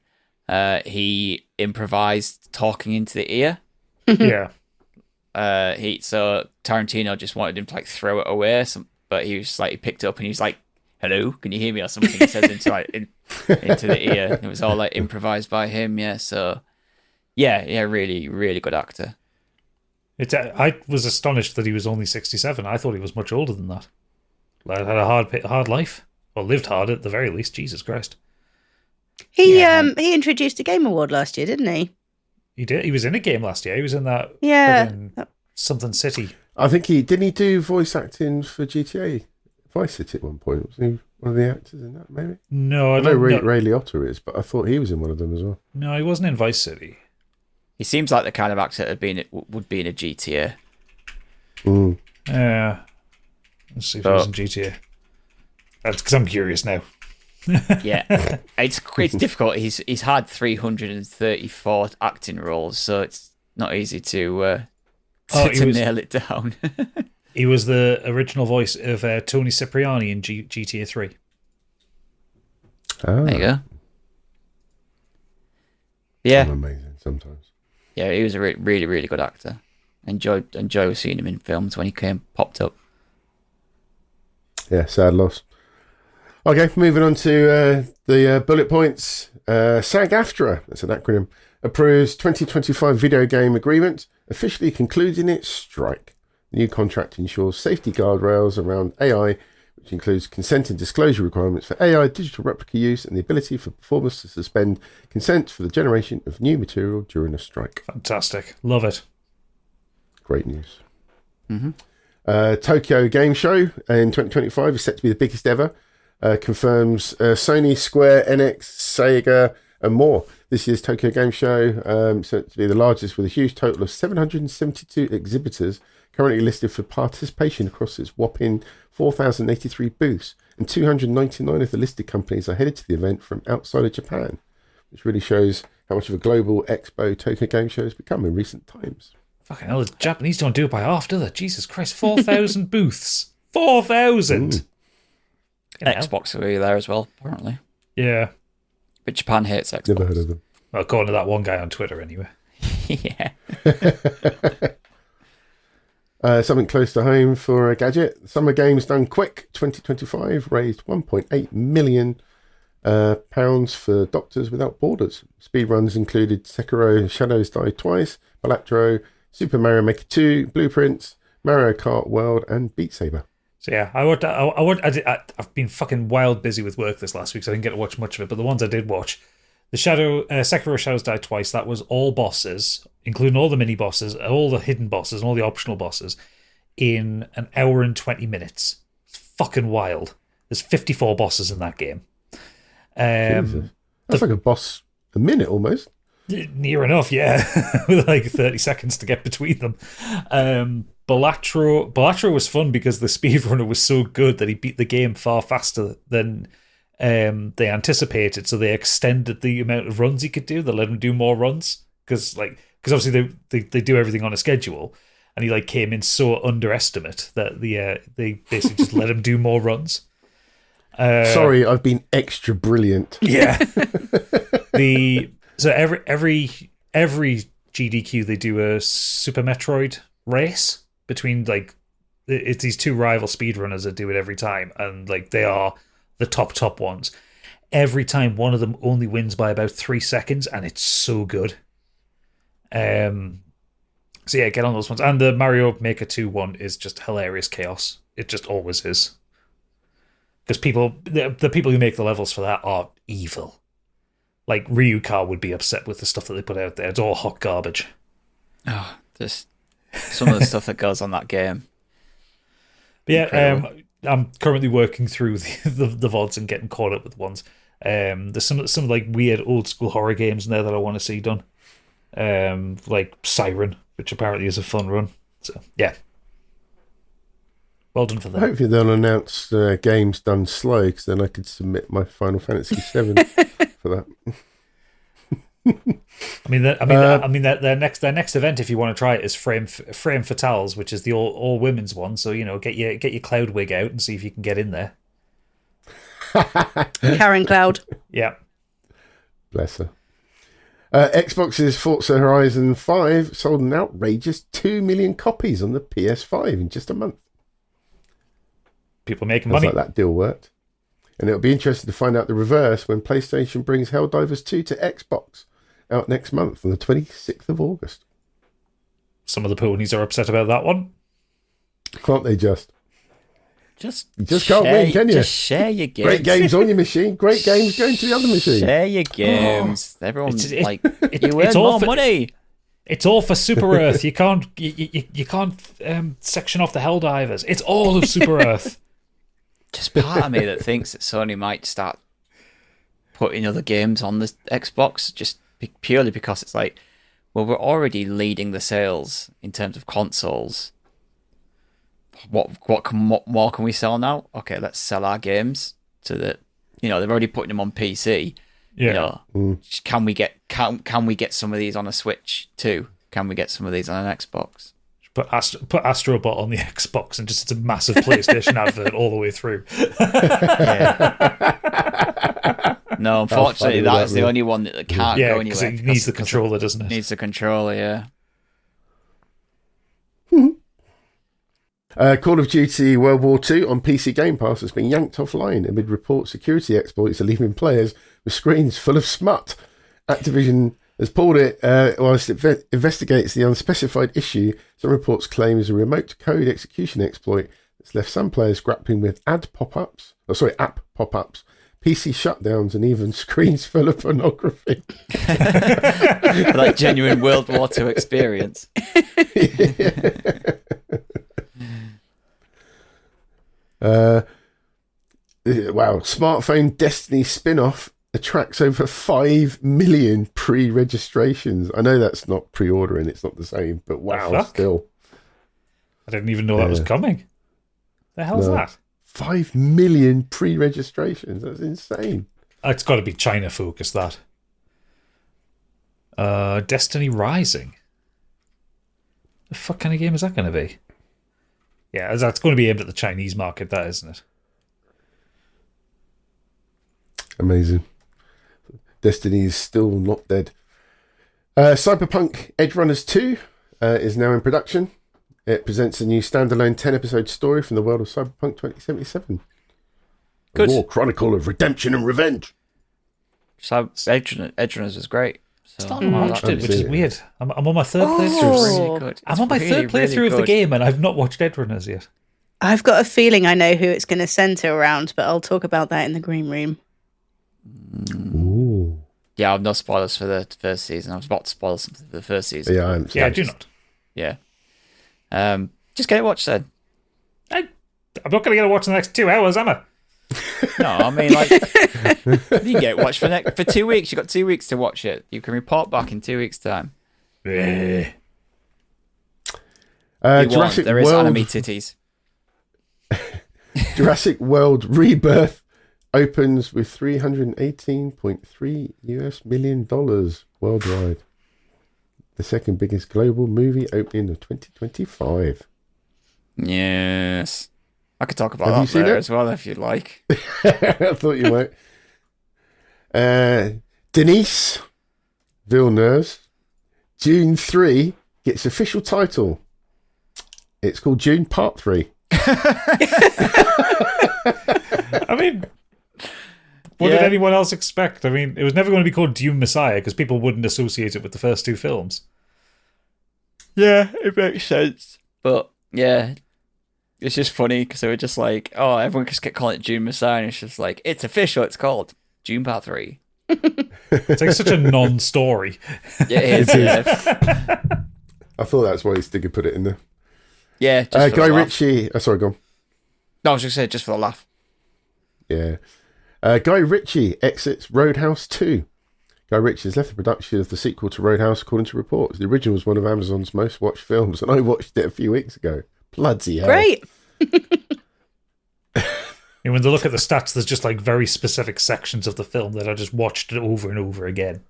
He improvised talking into the ear. Yeah. So Tarantino just wanted him to like throw it away, but he was like he picked it up and he was like, "Hello, can you hear me?" or something. He says into the ear. It was all like improvised by him. Yeah, so yeah, really, really good actor. I was astonished that he was only 67. I thought he was much older than that. Like, had a hard life. Well, lived hard at the very least. Jesus Christ. He introduced a Game Award last year, didn't he? He did. He was in a game last year. He was in that Yeah. friggin' something city. I think didn't he do voice acting for GTA Vice City at one point? Was he one of the actors in that, maybe? No, I I know don't know. Ray Liotta is, but I thought he was in one of them as well. No, he wasn't in Vice City. He seems like the kind of actor that would be in a GTA. Mm. Yeah. Let's see if he was in GTA. That's because I'm curious now. Yeah, it's difficult. He's had 334 acting roles, so it's not easy to nail it down. He was the original voice of Tony Cipriani in GTA 3. Ah, There you go. Yeah, I'm amazing sometimes. yeah, he was a really, really good actor. Enjoy seeing him in films when he popped up. Yeah, sad loss. Okay, moving on to the bullet points. SAG-AFTRA, that's an acronym, approves 2025 video game agreement, officially concluding its strike. The new contract ensures safety guardrails around AI, which includes consent and disclosure requirements for AI digital replica use and the ability for performers to suspend consent for the generation of new material during a strike. Fantastic. Love it. Great news. Mm-hmm. Tokyo Game Show in 2025 is set to be the biggest ever. Confirms Sony, Square, Enix, Sega, and more. This year's Tokyo Game Show set to be the largest with a huge total of 772 exhibitors currently listed for participation across its whopping 4,083 booths, and 299 of the listed companies are headed to the event from outside of Japan, which really shows how much of a global expo Tokyo Game Show has become in recent times. Fucking hell, the Japanese don't do it by half, do they? Jesus Christ, 4,000 booths. 4,000! Xbox are there as well, apparently. Yeah. But Japan hates Xbox. Never heard of them. Well, according to that one guy on Twitter, anyway. Yeah. Something close to home for a Gadget. Summer Games Done Quick 2025 raised £1.8 million for Doctors Without Borders. Speedruns included Sekiro Shadows Die Twice, Balatro, Super Mario Maker 2, Blueprints, Mario Kart World, and Beat Saber. So yeah, I've been fucking wild busy with work this last week, so I didn't get to watch much of it. But the ones I did watch, the Sekiro Shadows Die Twice, that was all bosses, including all the mini bosses, all the hidden bosses, and all the optional bosses, in an hour and 20 minutes. It's fucking wild. There's 54 bosses in that game. Jesus. That's like a boss a minute almost. Near enough, yeah. With like 30 seconds to get between them. Balatro was fun because the speedrunner was so good that he beat the game far faster than they anticipated. So they extended the amount of runs he could do. They let him do more runs because obviously they do everything on a schedule, and he like came in so underestimate that they basically just let him do more runs. Sorry, I've been extra brilliant. Yeah. So every GDQ they do a Super Metroid race between like it's these two rival speedrunners that do it every time, and like they are the top ones. Every time one of them only wins by about 3 seconds, and it's so good. So yeah, get on those ones. And the Mario Maker 2 one is just hilarious chaos. It just always is. Because the people who make the levels for that are evil. Like, Ryuka would be upset with the stuff that they put out there. It's all hot garbage. Oh, just some of the stuff that goes on that game. But yeah, I'm currently working through the VODs and getting caught up with ones. There's some like weird old school horror games in there that I want to see done. Like Siren, which apparently is a fun run. So, yeah. Well done for that. Hopefully they'll announce games done slow, because then I could submit my Final Fantasy VII for that. I mean, their next event, if you want to try it, is Frame Fatales, which is the all women's one. So get your Cloud wig out and see if you can get in there. Karen Cloud. Yeah. Bless her. Xbox's Forza Horizon 5 sold an outrageous 2 million copies on the PS5 in just a month. People making money. money. Like that deal worked. And it'll be interesting to find out the reverse when PlayStation brings Helldivers 2 to Xbox out next month on the 26th of August. Some of the ponies are upset about that one. Can't they just? You just can't win, can you? Just share your games. Great games on your machine. Great games going to the other machine. Share your games. Everyone's you earn it's all more money. It's all for Super Earth. You can't section off the Helldivers. It's all of Super Earth. Just part of me that thinks that Sony might start putting other games on the Xbox just purely because it's like, well, we're already leading the sales in terms of consoles. What more can we sell now? Okay, let's sell our games to the. They're already putting them on PC. Yeah. Can we get some of these on a Switch too? Can we get some of these on an Xbox? Put Astrobot on the Xbox and just it's a massive PlayStation advert all the way through. Yeah. No, unfortunately, that's the only one that can't go anywhere. Yeah, because it needs the controller, doesn't it? Needs the controller, yeah. Call of Duty World War II on PC Game Pass has been yanked offline amid reports security exploits are leaving players with screens full of smut. Activision has pulled it whilst it investigates the unspecified issue. Some reports claim is a remote code execution exploit that's left some players grappling with app pop-ups, PC shutdowns, and even screens full of pornography. Like genuine World War II experience. Wow, smartphone Destiny spin-off attracts over 5 million pre-registrations. I know that's not pre-ordering, it's not the same, but wow, still. I didn't even know that was coming. The hell's that? 5 million pre-registrations, that's insane. It's got to be China focused, that. Destiny Rising. The fuck kind of game is that going to be? Yeah, that's going to be aimed at the Chinese market, that, isn't it? Amazing. Destiny is still not dead. Cyberpunk Edge Runners 2 is now in production. It presents a new standalone 10-episode story from the world of Cyberpunk 2077. Good. A war chronicle of redemption and revenge. So Edge Runners was great. So, Still haven't watched it, which is weird. I'm on my third Oh. playthrough. It's really good. I'm on my third playthrough of the game, and I've not watched Edge Runners yet. I've got a feeling I know who it's going to centre around, but I'll talk about that in the green room. Ooh. Yeah, I've no spoilers for the first season. I was about to spoil something for the first season. Yeah, I'm Yeah, I do not. Yeah. Just get it watched then. I'm not going to get to watch the next 2 hours, am I? No, I mean, like, you can get it watched for 2 weeks. You've got 2 weeks to watch it. You can report back in 2 weeks' time. Jurassic There is World. anime titties. Jurassic World Rebirth opens with $318.3 million worldwide. The second biggest global movie opening of 2025. Yes. I could talk about Have you that seen later it? as well if you'd like. I thought you might. Denise Villeneuve's Dune 3 gets official title. It's called Dune Part 3. I mean, what did anyone else expect? I mean, it was never going to be called Dune Messiah because people wouldn't associate it with the first 2 films. Yeah, it makes sense. But, yeah, it's just funny because they were just like, oh, everyone just kept calling it Dune Messiah, and it's just like, it's official, it's called Dune Part 3. It's like such a non-story. Yeah, it is. Yeah, I thought that's why Stigger put it in there. yeah just for Guy the laugh. Ritchie. Sorry, go on. No, I was just saying, just for the laugh. Yeah. Guy Ritchie exits Roadhouse 2. Guy Ritchie has left the production of the sequel to Roadhouse, according to reports. The original was one of Amazon's most watched films, and I watched it a few weeks ago. Bloody hell. Great. And when they look at the stats, there's just like very specific sections of the film that I just watched it over and over again.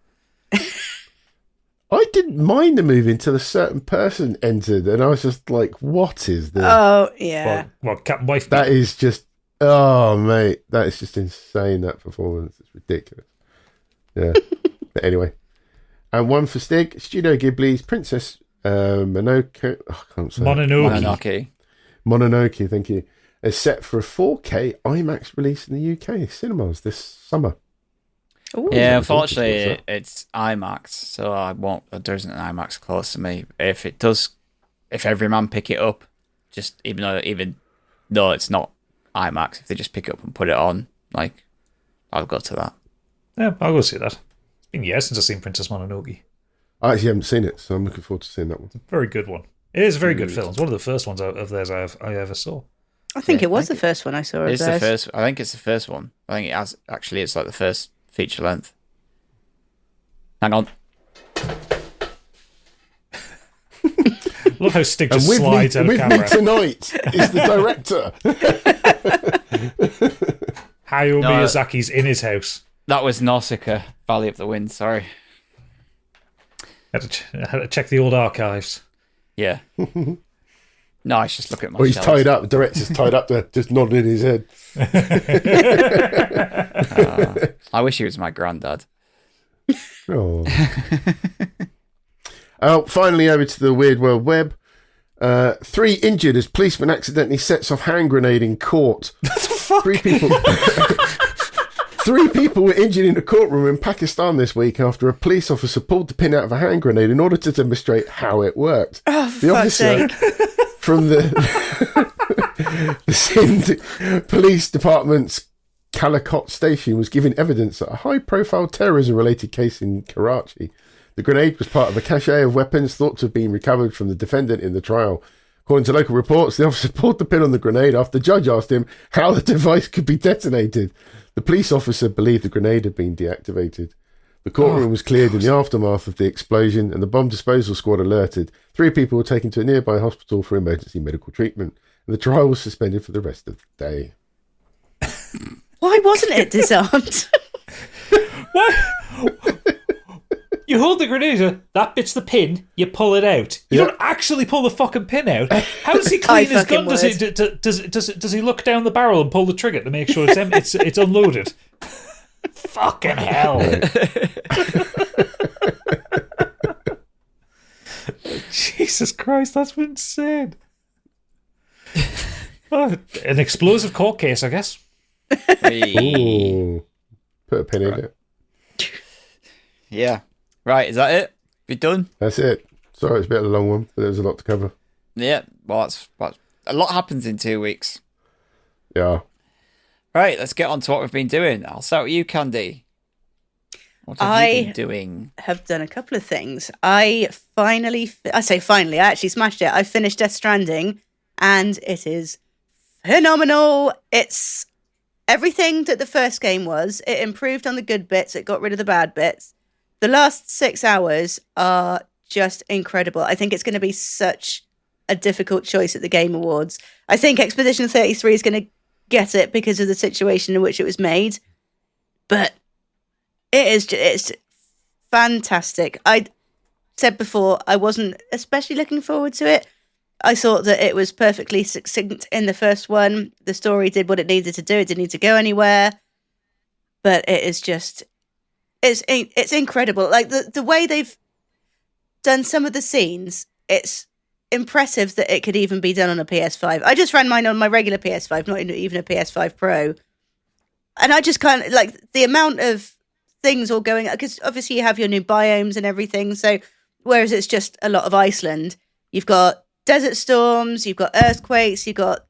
I didn't mind the movie until a certain person entered, and I was just like, what is this? Oh, yeah. Well, Captain Wife. That is just, oh, mate, that is just insane, that performance. It's ridiculous. Yeah. But anyway. And one for Stig, Studio Ghibli's Princess Mononoke. Oh, I can't say it. Mononoke. Mononoke, thank you. Is set for a 4K IMAX release in the UK cinemas this summer. Ooh. Yeah, What's unfortunately, that? it's IMAX, so I won't. There isn't an IMAX close to me. If it does, if Everyman pick it up, just even though it's not IMAX, if they just pick it up and put it on, like, I'll go to that. Yeah, I'll go see that. It's been years since I've seen Princess Mononoke. I actually haven't seen it, so I'm looking forward to seeing that one. Very good one. It is a very good film. It's one of the first ones of theirs I ever saw. I think Yeah, it was thank the first one I saw of It's the theirs. first. I think it's the first one. I think it has. Actually, it's like the first feature length. Hang on. Love how Stig And just with slides out of me camera. tonight is the director. Hayao No, Miyazaki's in his house. That was Nausicaa, Valley of the Wind. Sorry. I had to check the old archives. Yeah. No, I was just looking at my Oh, he's shelves. tied up. The director's tied up there, just nodding his head. I wish he was my granddad. Oh. Finally, over to the Weird World Web. 3 injured as policeman accidentally sets off hand grenade in court. What the fuck? 3 people. 3 people were injured in a courtroom in Pakistan this week after a police officer pulled the pin out of a hand grenade in order to demonstrate how it worked. Oh, The for fuck's officer sake. from the Sindh Police Department's Calicut station was giving evidence at a high-profile terrorism-related case in Karachi. The grenade was part of a cache of weapons thought to have been recovered from the defendant in the trial. According to local reports, the officer pulled the pin on the grenade after the judge asked him how the device could be detonated. The police officer believed the grenade had been deactivated. The courtroom was cleared in the aftermath of the explosion and the bomb disposal squad alerted. 3 people were taken to a nearby hospital for emergency medical treatment, and the trial was suspended for the rest of the day. Why wasn't it disarmed? What? You hold the grenade, that bit's the pin, you pull it out. You don't actually pull the fucking pin out. How does he clean his gun? Does he look down the barrel and pull the trigger to make sure it's unloaded? Fucking hell. Jesus Christ, that's insane. Oh, an explosive court case, I guess. Ooh. Put a pin in it. Yeah. Right, is that it? We done? That's it. Sorry, it's a bit of a long one, but there's a lot to cover. Yeah, well, that's a lot happens in 2 weeks. Yeah. Right, let's get on to what we've been doing. I'll start with you, Candy. What have you been doing? Have done a couple of things. I actually smashed it. I finished Death Stranding, and it is phenomenal. It's everything that the first game was. It improved on the good bits. It got rid of the bad bits. The last 6 hours are just incredible. I think it's going to be such a difficult choice at the Game Awards. I think Expedition 33 is going to get it because of the situation in which it was made. But it's fantastic. I said before, I wasn't especially looking forward to it. I thought that it was perfectly succinct in the first one. The story did what it needed to do. It didn't need to go anywhere. But it is just... It's incredible. Like, the way they've done some of the scenes, it's impressive that it could even be done on a PS5. I just ran mine on my regular PS5, not even a PS5 Pro. And I just kind of, like, the amount of things all going... Because obviously you have your new biomes and everything, so whereas it's just a lot of Iceland, you've got desert storms, you've got earthquakes, you've got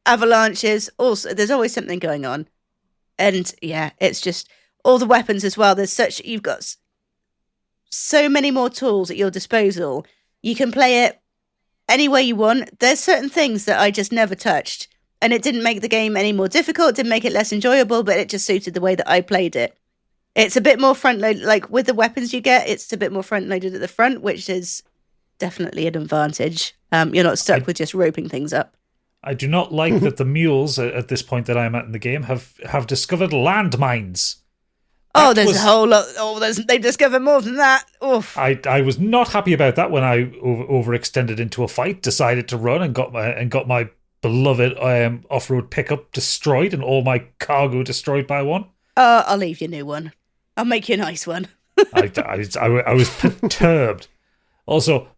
avalanches. Also, there's always something going on. And yeah, it's just all the weapons as well. You've got so many more tools at your disposal. You can play it any way you want. There's certain things that I just never touched, and it didn't make the game any more difficult. Didn't make it less enjoyable, but it just suited the way that I played it. It's a bit more front loaded, like with the weapons you get. It's a bit more front loaded at the front, which is definitely an advantage. You're not stuck with just roping things up. I do not like that the mules at this point that I'm at in the game have discovered landmines. There's a whole lot. They discovered more than that. Oof. I was not happy about that when I overextended into a fight, decided to run and got my beloved off-road pickup destroyed and all my cargo destroyed by one. I'll leave you a new one. I'll make you a nice one. I was perturbed. Also,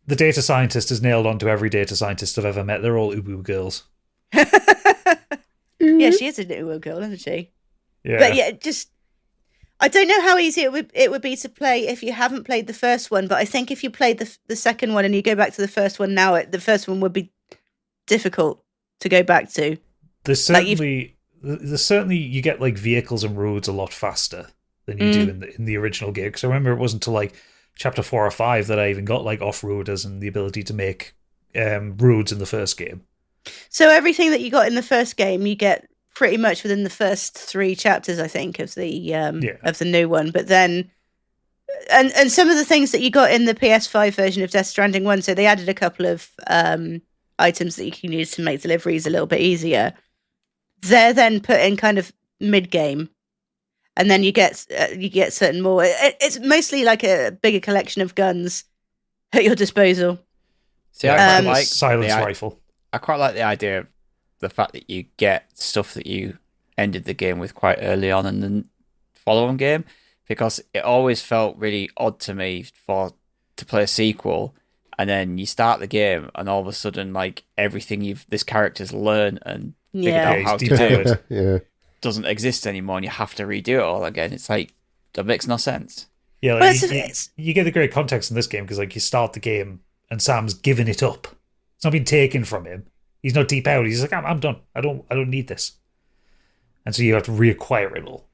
the data scientist has nailed onto every data scientist I've ever met. They're all uwu girls. Yeah, she is an uwu girl, isn't she? Yeah. But yeah, I don't know how easy it would be to play if you haven't played the first one, but I think if you played the second one and you go back to the first one now, the first one would be difficult to go back to. There's certainly you get like vehicles and roads a lot faster than you do in the original game. Because I remember it wasn't until like chapter 4 or 5 that I even got like off-roaders and the ability to make roads in the first game. So everything that you got in the first game, you get pretty much within the first 3 chapters, I think, of the new one. But then, and some of the things that you got in the PS5 version of Death Stranding 1, so they added a couple of items that you can use to make deliveries a little bit easier. They're then put in kind of mid-game. And then you get certain more. It's mostly like a bigger collection of guns at your disposal. See, I quite like silence rifle. I quite like the idea of the fact that you get stuff that you ended the game with quite early on in the following game, because it always felt really odd to me to play a sequel and then you start the game and all of a sudden like everything this character's learned and figured out how to do it. Yeah. Doesn't exist anymore and you have to redo it all again. It's like, that makes no sense. Yeah, like you get the great context in this game because like you start the game and Sam's given it up. It's not been taken from him. He's not deep out. He's like, I'm done. I don't need this. And so you have to reacquire it all.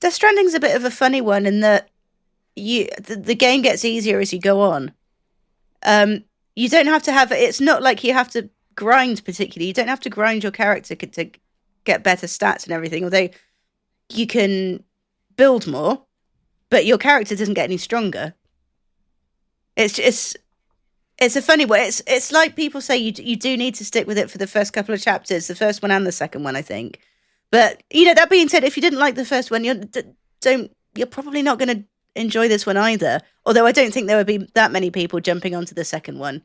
Death Stranding's a bit of a funny one in that the game gets easier as you go on. You don't have to have it. It's not like you have to grind particularly. You don't have to grind your character to get better stats and everything, although you can build more, but your character doesn't get any stronger. It's a funny way. It's like people say you do need to stick with it for the first couple of chapters, the first one and the second one, I think. But, that being said, if you didn't like the first one, don't you're probably not going to enjoy this one either. Although I don't think there would be that many people jumping onto the second one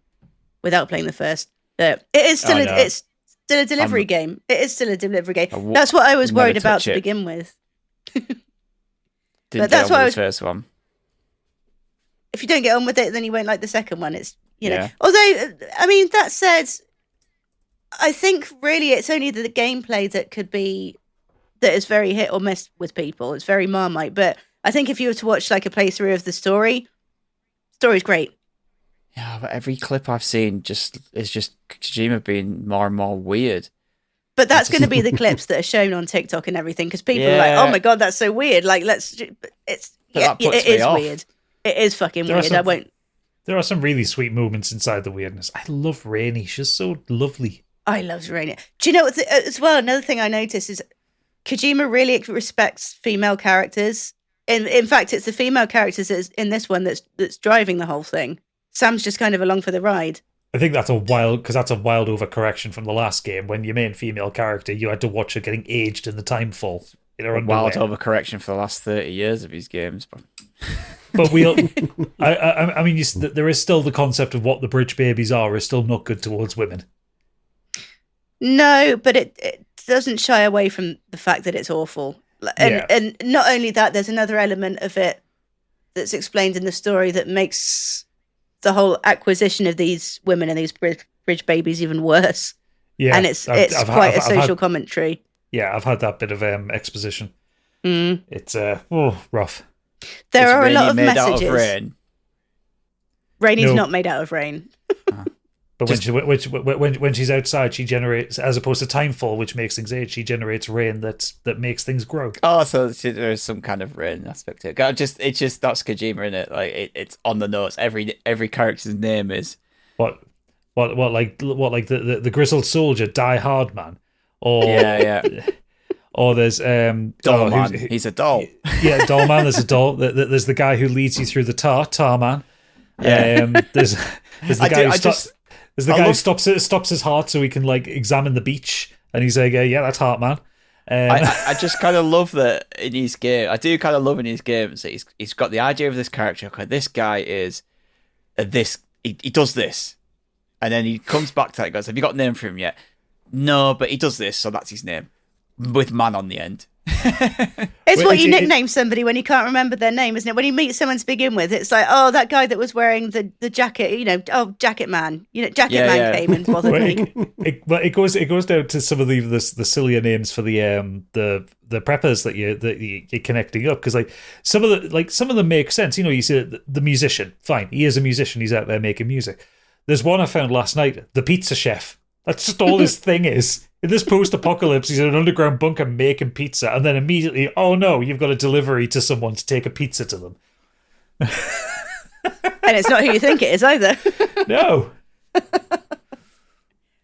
without playing the first. But it is still it's still a delivery game. It is still a delivery game. That's what I was worried about to begin with. But that's why I was the first one. If you don't get on with it, then you won't like the second one. It's know. Although, I mean, that said, I think really it's only the gameplay that is very hit or miss with people. It's very Marmite. But I think if you were to watch like a playthrough of the story's great. Yeah, but every clip I've seen is just Kojima being more and more weird. But that's going to be the clips that are shown on TikTok and everything, because people are like, "Oh my god, that's so weird!" Like, it is weird. It is fucking weird. There are some really sweet moments inside the weirdness. I love Rainy. She's so lovely. I love Rainy. Do you know what? As well, another thing I noticed is Kojima really respects female characters. In fact, it's the female characters in this one that's driving the whole thing. Sam's just kind of along for the ride. I think that's a wild overcorrection from the last game when your main female character, you had to watch her getting aged in the time fall. Wild overcorrection for the last 30 years of his games. But I mean, there is still the concept of what the bridge babies are is still not good towards women. No, but it doesn't shy away from the fact that it's awful. And not only that, there's another element of it that's explained in the story that makes the whole acquisition of these women and these bridge babies even worse. Yeah, and it's quite a social commentary. Yeah, I've had that bit of exposition. Mm. It's rough. There are a lot of made messages. Out of rain? Rainy's not made out of rain. But when she's outside, she generates, as opposed to Timefall, which makes things age, she generates rain that makes things grow. Oh, so there's some kind of rain aspect to it. It's just that's Kojima, in it. Like it's on the notes. Every character's name is what like the grizzled soldier, Die Hard Man, or or there's Doll Man. He's a doll. Yeah, Doll Man. There's a doll. There's the guy who leads you through the Tar Man. Yeah. There's the guy who stops his heart so he can like examine the beach, and he's like, yeah, that's Heart Man. I just kind of love that in his game. I do kind of love in his games that he's got the idea of this character. Okay, this guy is this. He does this, and then he comes back to it and goes, "Have you got a name for him yet?" No, but he does this, so that's his name with man on the end. It's what you nickname somebody when you can't remember their name, isn't it? When you meet someone to begin with, it's like, oh, that guy that was wearing the jacket, Jacket Man. Jacket Man came and bothered me. It goes down to some of the sillier names for the preppers that you're connecting up, because like some of them make sense. You see the musician, fine, he is a musician, he's out there making music. There's one I found last night, the pizza chef. That's just all his thing is. In this post-apocalypse, he's in an underground bunker making pizza, and then immediately, oh no, you've got a delivery to someone to take a pizza to them. And it's not who you think it is either. No.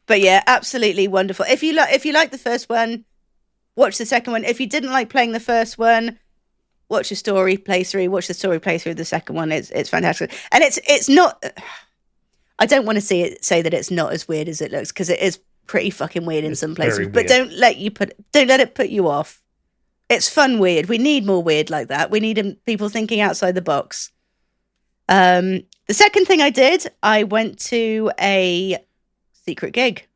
But yeah, absolutely wonderful. If you like the first one, watch the second one. If you didn't like playing the first one, watch the story playthrough. Watch the story playthrough of the second one. It's fantastic, and it's not. I don't want to say that it's not as weird as it looks, because it is pretty fucking weird in some places. But don't let it put you off. It's fun weird. We need more weird like that. We need people thinking outside the box. The second thing I did, I went to a secret gig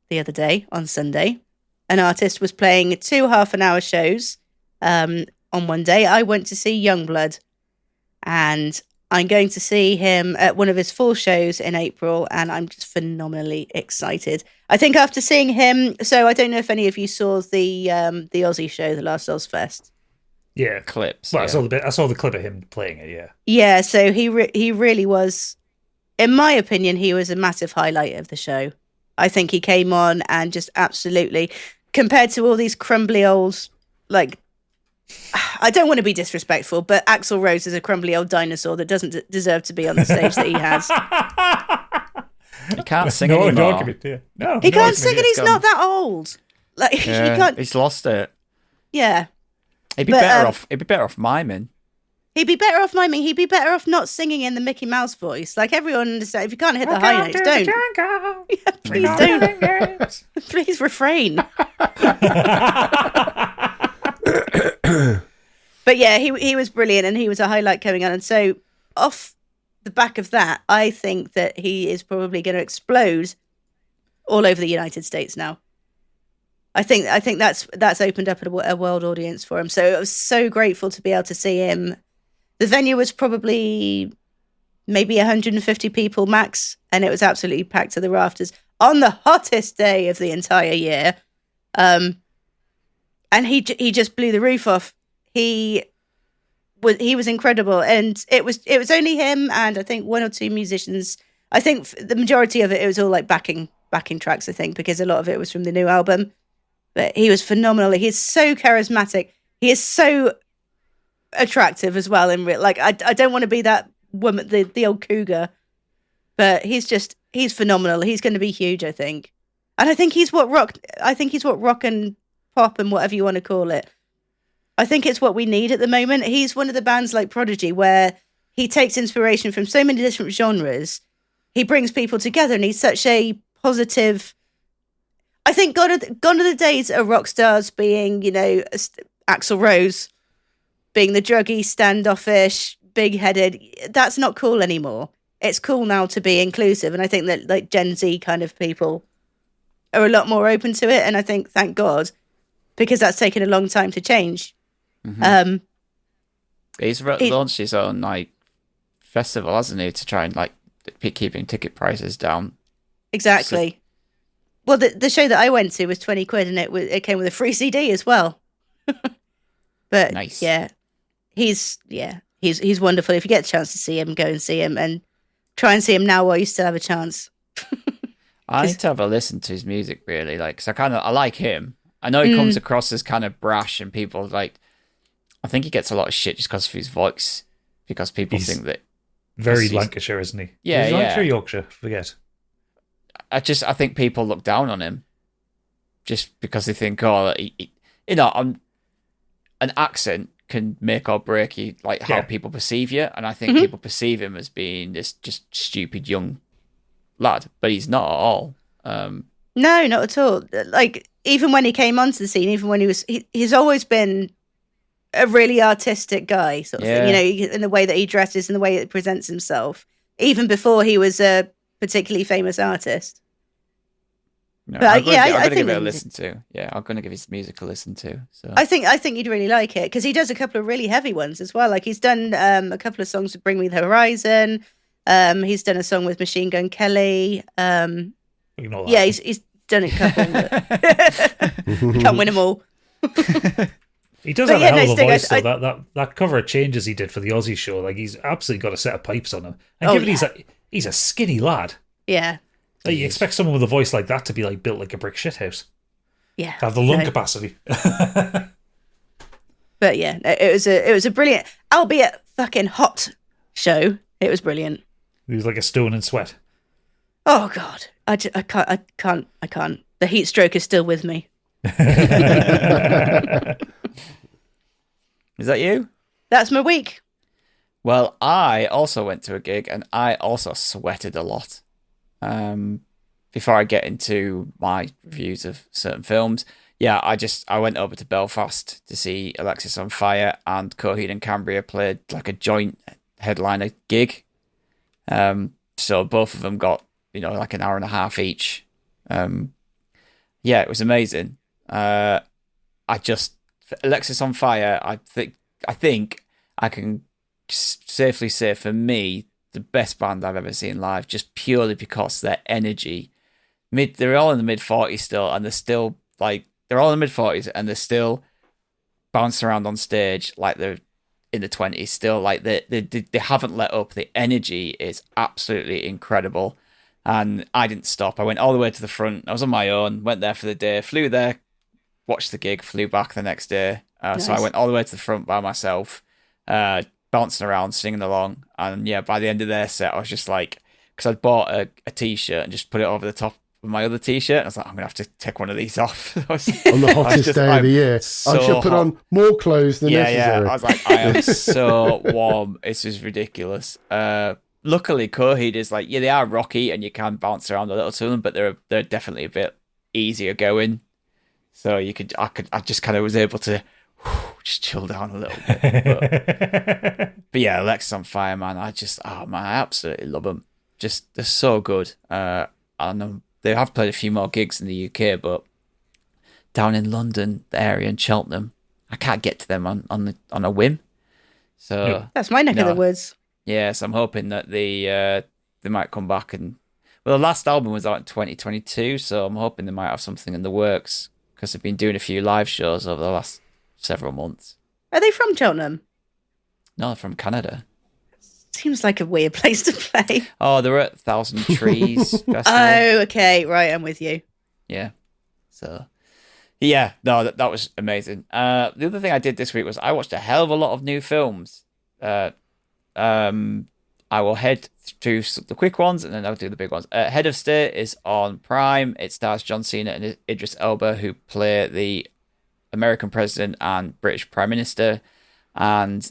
the other day on Sunday. An artist was playing 2 half-an-hour shows on one day. I went to see Yungblud, and I'm going to see him at one of his full shows in April, and I'm just phenomenally excited. I think after seeing him, so I don't know if any of you saw the Aussie show, the last Ozfest. Yeah, clips. Well, yeah. I saw the clip of him playing it. Yeah. Yeah, so he really was, in my opinion, he was a massive highlight of the show. I think he came on and just absolutely, compared to all these crumbly old, like, I don't want to be disrespectful, but Axl Rose is a crumbly old dinosaur that doesn't deserve to be on the stage that he has. He can't sing anymore. No, he can't sing, and he's not that old. Like he can't. He's lost it. Yeah, he'd be better off. He'd be better off miming. He'd be better off miming. He'd be better off not singing in the Mickey Mouse voice. Like everyone understands. If you can't hit the high notes, don't. Yeah, please don't. Please refrain. But yeah, he was brilliant, and he was a highlight coming on. And so off the back of that, I think that he is probably going to explode all over the United States now. I think that's opened up a world audience for him. So I was so grateful to be able to see him. The venue was probably maybe 150 people max, and it was absolutely packed to the rafters on the hottest day of the entire year. And he just blew the roof off. He was incredible, and it was only him and I think one or two musicians. I think the majority of it was all like backing tracks, I think, because a lot of it was from the new album. But he was phenomenal. He is so charismatic. He is so attractive as well. Like I don't want to be that woman, the old cougar, but he's phenomenal. He's going to be huge, I think. And I think he's what rock and pop and whatever you want to call it. I think it's what we need at the moment. He's one of the bands like Prodigy where he takes inspiration from so many different genres. He brings people together, and he's such a positive. I think gone are the days of rock stars being, Axl Rose, being the druggy, standoffish, big-headed. That's not cool anymore. It's cool now to be inclusive, and I think that like Gen Z kind of people are a lot more open to it, and I think, thank God, because that's taken a long time to change. Mm-hmm. He's launched his own like festival, hasn't he, to try and like keeping ticket prices down. Exactly. Well, the show that I went to was 20 quid, and it came with a free CD as well. But nice. Yeah, he's wonderful. If you get a chance to see him, go and see him, and try and see him now while you still have a chance. I need to have a listen to his music, really, like, because I like him. I know he comes across as kind of brash, and people like. I think he gets a lot of shit just because of his voice, because people think that very Lancashire, isn't he? Yeah, he's Lancashire, Yorkshire, forget. I think people look down on him just because they think, an accent can make or break you, like how people perceive you, and I think people perceive him as being this just stupid young lad, but he's not at all. No, not at all. Like, even when he came onto the scene, even when he's always been a really artistic guy, sort of thing, in the way that he dresses and the way that he presents himself, even before he was a particularly famous artist. No, but I'm going to give it a listen to. Yeah, I'm going to give his music a listen to. So I think you'd really like it, because he does a couple of really heavy ones as well. Like, he's done a couple of songs with Bring Me the Horizon. He's done a song with Machine Gun Kelly. He's done a couple. Can't win them all. He does have a hell of a voice, though. That cover of Changes he did for the Aussie show, like, he's absolutely got a set of pipes on him. And he's a skinny lad. Yeah. Like, you expect someone with a voice like that to be like built like a brick shithouse. Yeah. To have the lung capacity. But yeah, it was a brilliant, albeit fucking hot show. It was brilliant. He was like a stone in sweat. Oh God, I can't. The heat stroke is still with me. Is that you? That's my week. Well, I also went to a gig, and I also sweated a lot. Before I get into my reviews of certain films, I went over to Belfast to see Alexisonfire, and Coheed and Cambria played like a joint headliner gig. So both of them got, like an hour and a half each. It was amazing. Alexisonfire, I think I can safely say, for me, the best band I've ever seen live, just purely because their energy. They're all in the mid-40s still, and they're all in the mid-40s, and they're still bouncing around on stage like they're in the 20s still. Like, they haven't let up. The energy is absolutely incredible. And I didn't stop. I went all the way to the front. I was on my own, went there for the day, flew there, watched the gig, flew back the next day. Nice. So I went all the way to the front by myself, bouncing around, singing along. And by the end of their set, I was just like, because I'd bought a t-shirt and just put it over the top of my other t-shirt. I was like, I'm going to have to take one of these off. On the hottest day of the year. I should put on more clothes than necessary. Yeah. I was like, I am so warm. This is ridiculous. Luckily, Coheed is like, they are rocky and you can bounce around a little to them, but they're definitely a bit easier going. So I just kind of was able to just chill down a little bit. But yeah, Alexisonfire, man, I absolutely love them. Just, they're so good. I know they have played a few more gigs in the UK, but down in London, the area in Cheltenham, I can't get to them on a whim. So that's my neck of the woods. Yes, I'm hoping that they might come back and. Well, the last album was out in 2022, so I'm hoping they might have something in the works because they've been doing a few live shows over the last several months. Are they from Cheltenham? No, they're from Canada. Seems like a weird place to play. Oh, they're at Thousand Trees Festival. Oh, okay, right, I'm with you. Yeah. So, yeah, no, that was amazing. The other thing I did this week was I watched a hell of a lot of new films. I will head through the quick ones and then I'll do the big ones. Head of State is on Prime. It stars John Cena and Idris Elba, who play the American president and British Prime Minister. And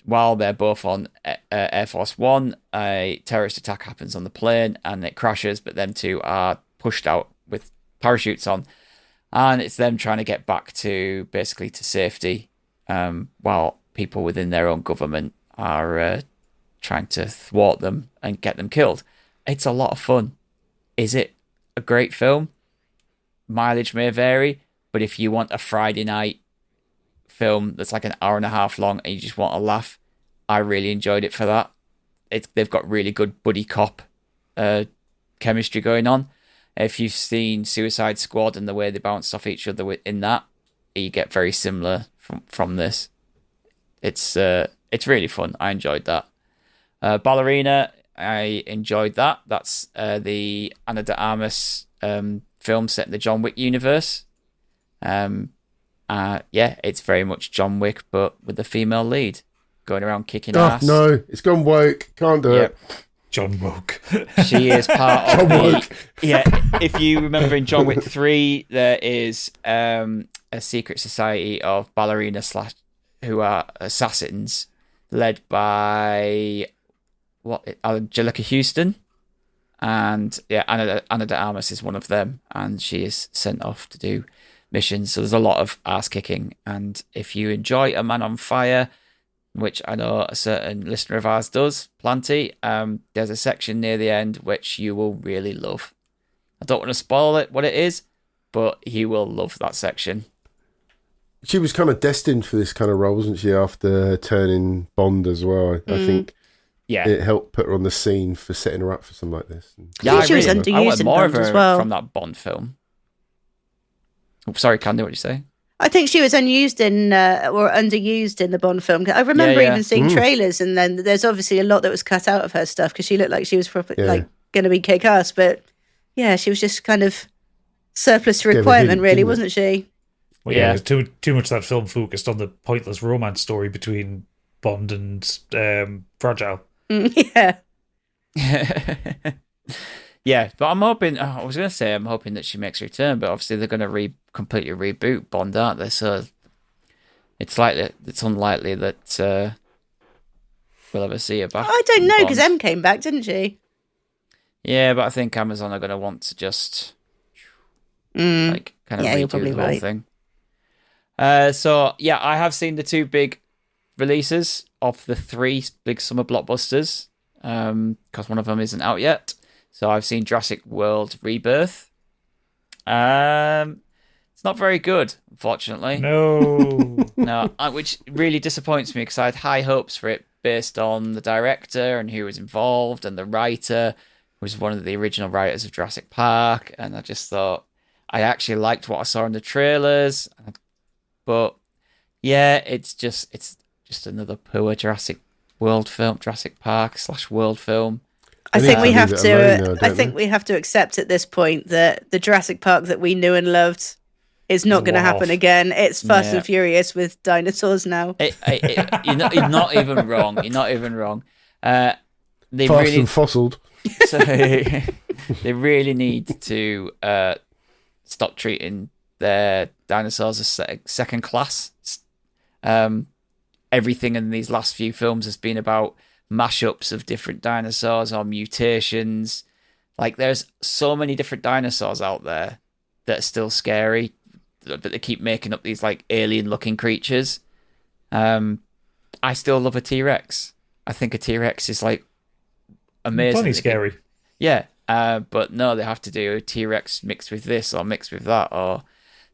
while they're both on Air Force One, a terrorist attack happens on the plane and it crashes, but them two are pushed out with parachutes on. And it's them trying to get back to safety while people within their own government are trying to thwart them and get them killed. It's a lot of fun. Is it a great film? Mileage may vary, but if you want a Friday night film that's like an hour and a half long and you just want a laugh, I really enjoyed it for that. They've got really good buddy cop chemistry going on. If you've seen Suicide Squad and the way they bounce off each other in that, you get very similar from this. It's really fun. I enjoyed that. Ballerina, I enjoyed that. That's the Ana de Armas film set in the John Wick universe. Yeah, it's very much John Wick, but with the female lead going around kicking ass. No, it's gone woke. Can't do it. John Woke. She is part of the... Yeah, if you remember in John Wick 3, there is a secret society of ballerina who are assassins led by Angelica Houston. And yeah, Ana de Armas is one of them, and she is sent off to do missions. So there's a lot of ass kicking. And if you enjoy A Man on Fire, which I know a certain listener of ours does plenty, there's a section near the end which you will really love. I don't want to spoil what it is, but you will love that section. She was kind of destined for this kind of role, wasn't she, after turning Bond as well? I think it helped put her on the scene for setting her up for something like this. Yeah, she was underused I want in more Bond of her as well. from that Bond film. Oh, sorry, Candy, what did you say? I think she was unused or underused in the Bond film. I remember even seeing trailers, and then there's obviously a lot that was cut out of her stuff because she looked like she was like going to be kick-ass. But yeah, she was just kind of surplus to requirement, really, wasn't she? Well, yeah, too much of that film focused on the pointless romance story between Bond and Fragile. Yeah. Yeah, but I'm hoping. I'm hoping that she makes a return, but obviously they're going to completely reboot Bond, aren't they? So it's unlikely that we'll ever see her back. I don't know, because M came back, didn't she? Yeah, but I think Amazon are going to want to just redo the whole thing. So yeah, I have seen the two big releases of the three big summer blockbusters, because one of them isn't out yet. So I've seen Jurassic World Rebirth. It's not very good, unfortunately. No, which really disappoints me because I had high hopes for it based on the director and who was involved, and the writer was one of the original writers of Jurassic Park, and I just thought I actually liked what I saw in the trailers, but yeah, it's just another poor Jurassic Park / World film. I think we have to. I think we have to accept at this point that the Jurassic Park that we knew and loved is not going to happen again. It's Fast and Furious with dinosaurs now. You're not even wrong. You're not even wrong. And fossiled. So they really need to stop treating their dinosaurs as second class. Everything in these last few films has been about mashups of different dinosaurs or mutations. Like, there's so many different dinosaurs out there that are still scary, but they keep making up these like alien looking creatures. I still love a T-Rex. I think a T-Rex is like amazing. Plenty scary. Yeah, but no, they have to do a T-Rex mixed with this or mixed with that or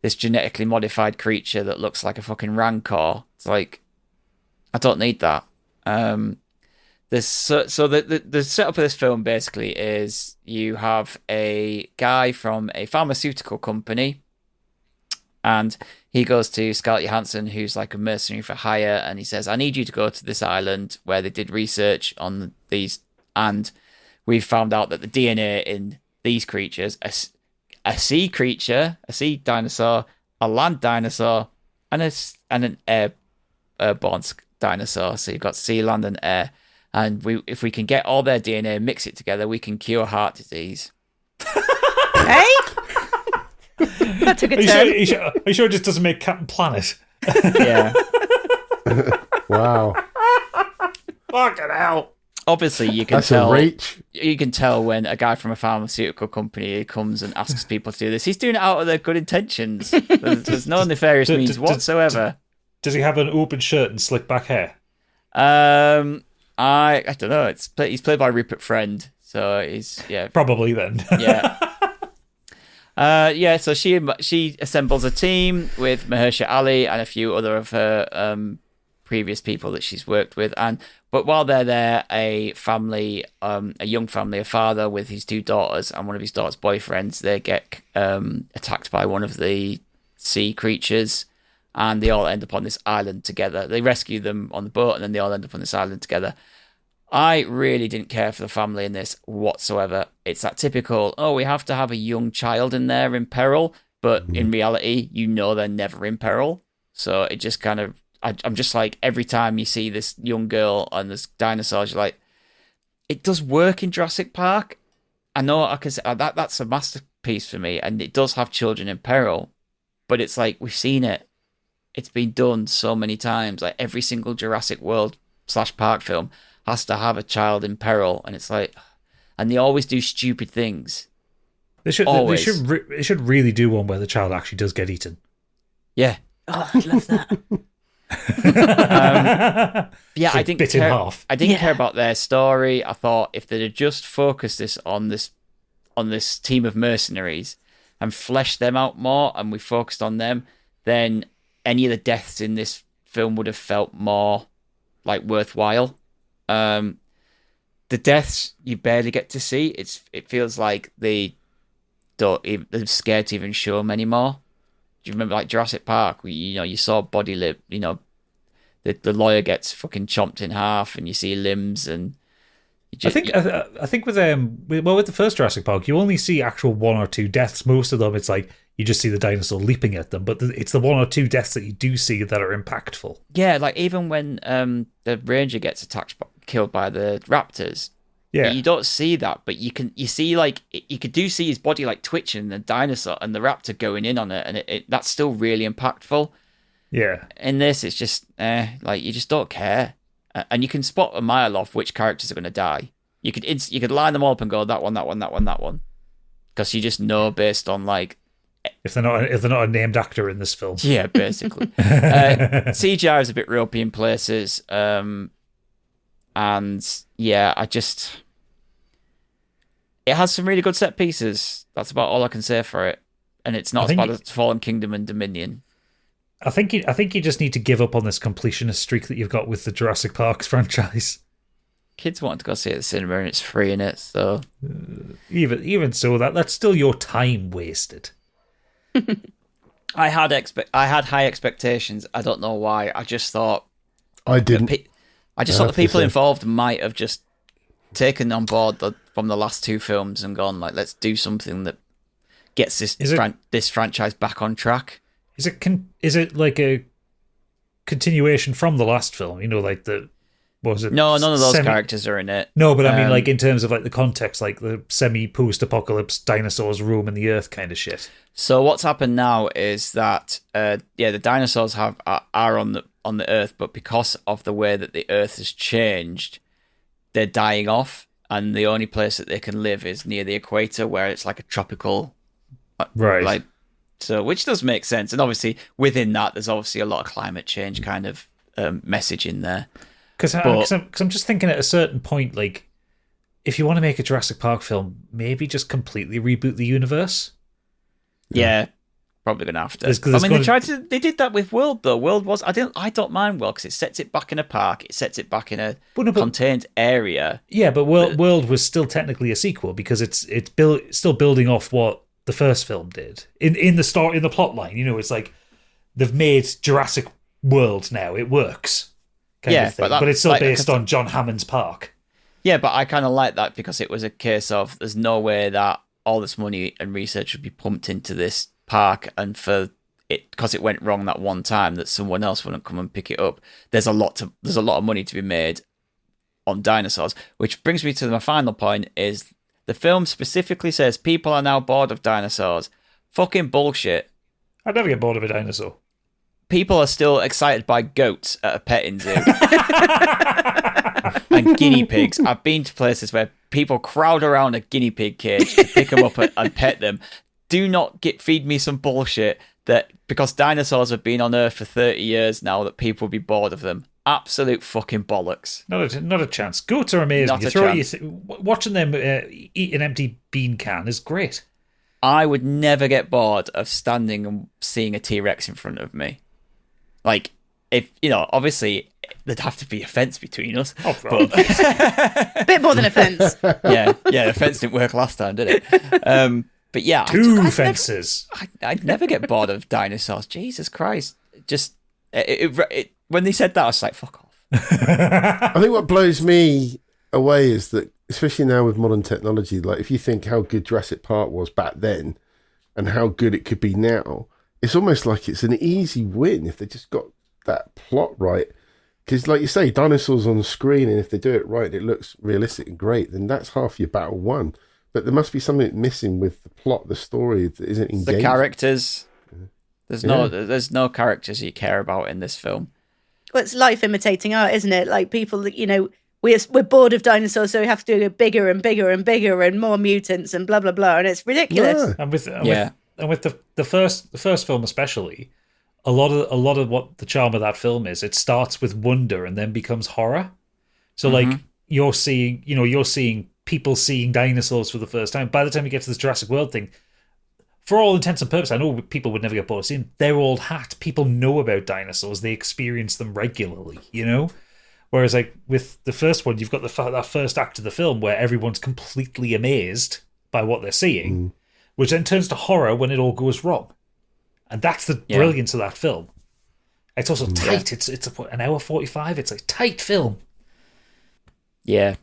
this genetically modified creature that looks like a fucking rancor. It's like, I don't need that. The setup of this film basically is you have a guy from a pharmaceutical company, and he goes to Scarlett Johansson, who's like a mercenary for hire, and he says, I need you to go to this island where they did research on these, and we've found out that the DNA in these creatures, a sea creature, a sea dinosaur, a land dinosaur, and an airborne dinosaur. So you've got sea, land, and air. And if we can get all their DNA, mix it together, we can cure heart disease. Hey? That took a turn. Are you sure it just doesn't make Captain Planet? Yeah. Wow. Fucking hell. Obviously, you can That's tell. a reach. You can tell when a guy from a pharmaceutical company comes and asks people to do this. He's doing it out of their good intentions. There's no nefarious means whatsoever. Does he have an open shirt and slick back hair? I don't know. He's played by Rupert Friend, so he's Probably then. Yeah. So she assembles a team with Mahershala Ali and a few other of her previous people that she's worked with, but while they're there, a young family, a father with his two daughters and one of his daughter's boyfriends, they get attacked by one of the sea creatures, and they all end up on this island together. They rescue them on the boat, and then they all end up on this island together. I really didn't care for the family in this whatsoever. It's that typical, we have to have a young child in there in peril, but in reality, they're never in peril. So it just kind of, I'm just like, every time you see this young girl and this dinosaurs, you're like, it does work in Jurassic Park. I know I can say that's a masterpiece for me, and it does have children in peril, but it's like, we've seen it. It's been done so many times. Like every single Jurassic World / Park film has to have a child in peril, and it's like, and they always do stupid things. They should really do one where the child actually does get eaten. Yeah. Oh, I love that. Yeah, I didn't bit in care. half. I didn't care about their story. I thought if they'd have just focused this on this team of mercenaries and fleshed them out more, and we focused on them, then any of the deaths in this film would have felt more like worthwhile. The deaths you barely get to see. It feels like they're scared to even show them anymore. Do you remember like Jurassic Park? You saw body lip. The lawyer gets fucking chomped in half, and you see limbs. And I think with the first Jurassic Park, you only see actual one or two deaths. Most of them, it's like you just see the dinosaur leaping at them. But it's the one or two deaths that you do see that are impactful. Yeah, like even when the ranger gets killed by the raptors. Yeah, you don't see that, but you could see his body like twitching, the dinosaur and the raptor going in on it, and that's still really impactful. Yeah. In this, it's just like you just don't care, and you can spot a mile off which characters are going to die. You could line them all up and go that one, because you just know based on like if they're not a named actor in this film. Yeah, basically. CGI is a bit ropey in places. And yeah, it has some really good set pieces. That's about all I can say for it. And it's not as bad as Fallen Kingdom and Dominion. I think you just need to give up on this completionist streak that you've got with the Jurassic Parks franchise. Kids want to go see it at the cinema, and it's free in it, so even so, that's still your time wasted. I had high expectations. I don't know why. I just thought I didn't. I just thought the people involved might have just taken on board from the last two films and gone like, let's do something that gets this franchise back on track. Is it like a continuation from the last film? Like what was it? No, none of those characters are in it. No, but I mean, like in terms of like the context, like the semi-post-apocalypse dinosaurs roaming the earth kind of shit. So what's happened now is that the dinosaurs are on the earth, but because of the way that the earth has changed, they're dying off, and the only place that they can live is near the equator, where it's like a tropical, right? So which does make sense, and obviously within that, there's obviously a lot of climate change kind of message in there. Because I'm just thinking at a certain point, like, if you want to make a Jurassic Park film, maybe just completely reboot the universe. Yeah, probably gonna have to. They did that with World though. World was I don't mind World because it sets it back in a park. It sets it back in a contained area. Yeah, but World was still technically a sequel because it's still building off what the first film did in the plot line. You know, it's like they've made Jurassic World now. It works. Kind of thing. But it's still based on John Hammond's park. Yeah, but I kind of like that because it was a case of there's no way that all this money and research would be pumped into this park, and for it because it went wrong that one time that someone else wouldn't come and pick it up. There's a lot of money to be made on dinosaurs, which brings me to my final point: is the film specifically says people are now bored of dinosaurs. Fucking bullshit. I'd never get bored of a dinosaur. People are still excited by goats at a petting zoo. And guinea pigs. I've been to places where people crowd around a guinea pig cage to pick them up and pet them. Do not feed me some bullshit that because dinosaurs have been on Earth for 30 years now that people will be bored of them. Absolute fucking bollocks. Not a chance. Goats are amazing. Watching them eat an empty bean can is great. I would never get bored of standing and seeing a T-Rex in front of me. Like, if, obviously there'd have to be a fence between us. Oh, but... a bit more than a fence. Yeah, the fence didn't work last time, did it? But yeah, two fences. I'd never get bored of dinosaurs. Jesus Christ! Just when they said that, I was like, "Fuck off." I think what blows me away is that, especially now with modern technology, like if you think how good Jurassic Park was back then, and how good it could be now, it's almost like it's an easy win if they just got that plot right. Because, like you say, dinosaurs on the screen, and if they do it right, it looks realistic and great. Then that's half your battle won. But there must be something missing with the plot, the story that isn't engaging. The characters. There's no characters you care about in this film. Well, it's life imitating art, isn't it? Like people, we're bored of dinosaurs, so we have to do bigger and bigger and bigger and more mutants and blah blah blah, and it's ridiculous. Yeah. And with the first film especially, a lot of what the charm of that film is, it starts with wonder and then becomes horror. So like you're seeing people seeing dinosaurs for the first time. By the time you get to this Jurassic World thing, for all intents and purposes, I know people would never get bored of seeing them. They're old hat. People know about dinosaurs. They experience them regularly, Whereas like with the first one, you've got that first act of the film where everyone's completely amazed by what they're seeing, which then turns to horror when it all goes wrong. And that's the brilliance of that film. It's also tight. It's an hour 45. It's a tight film. Yeah.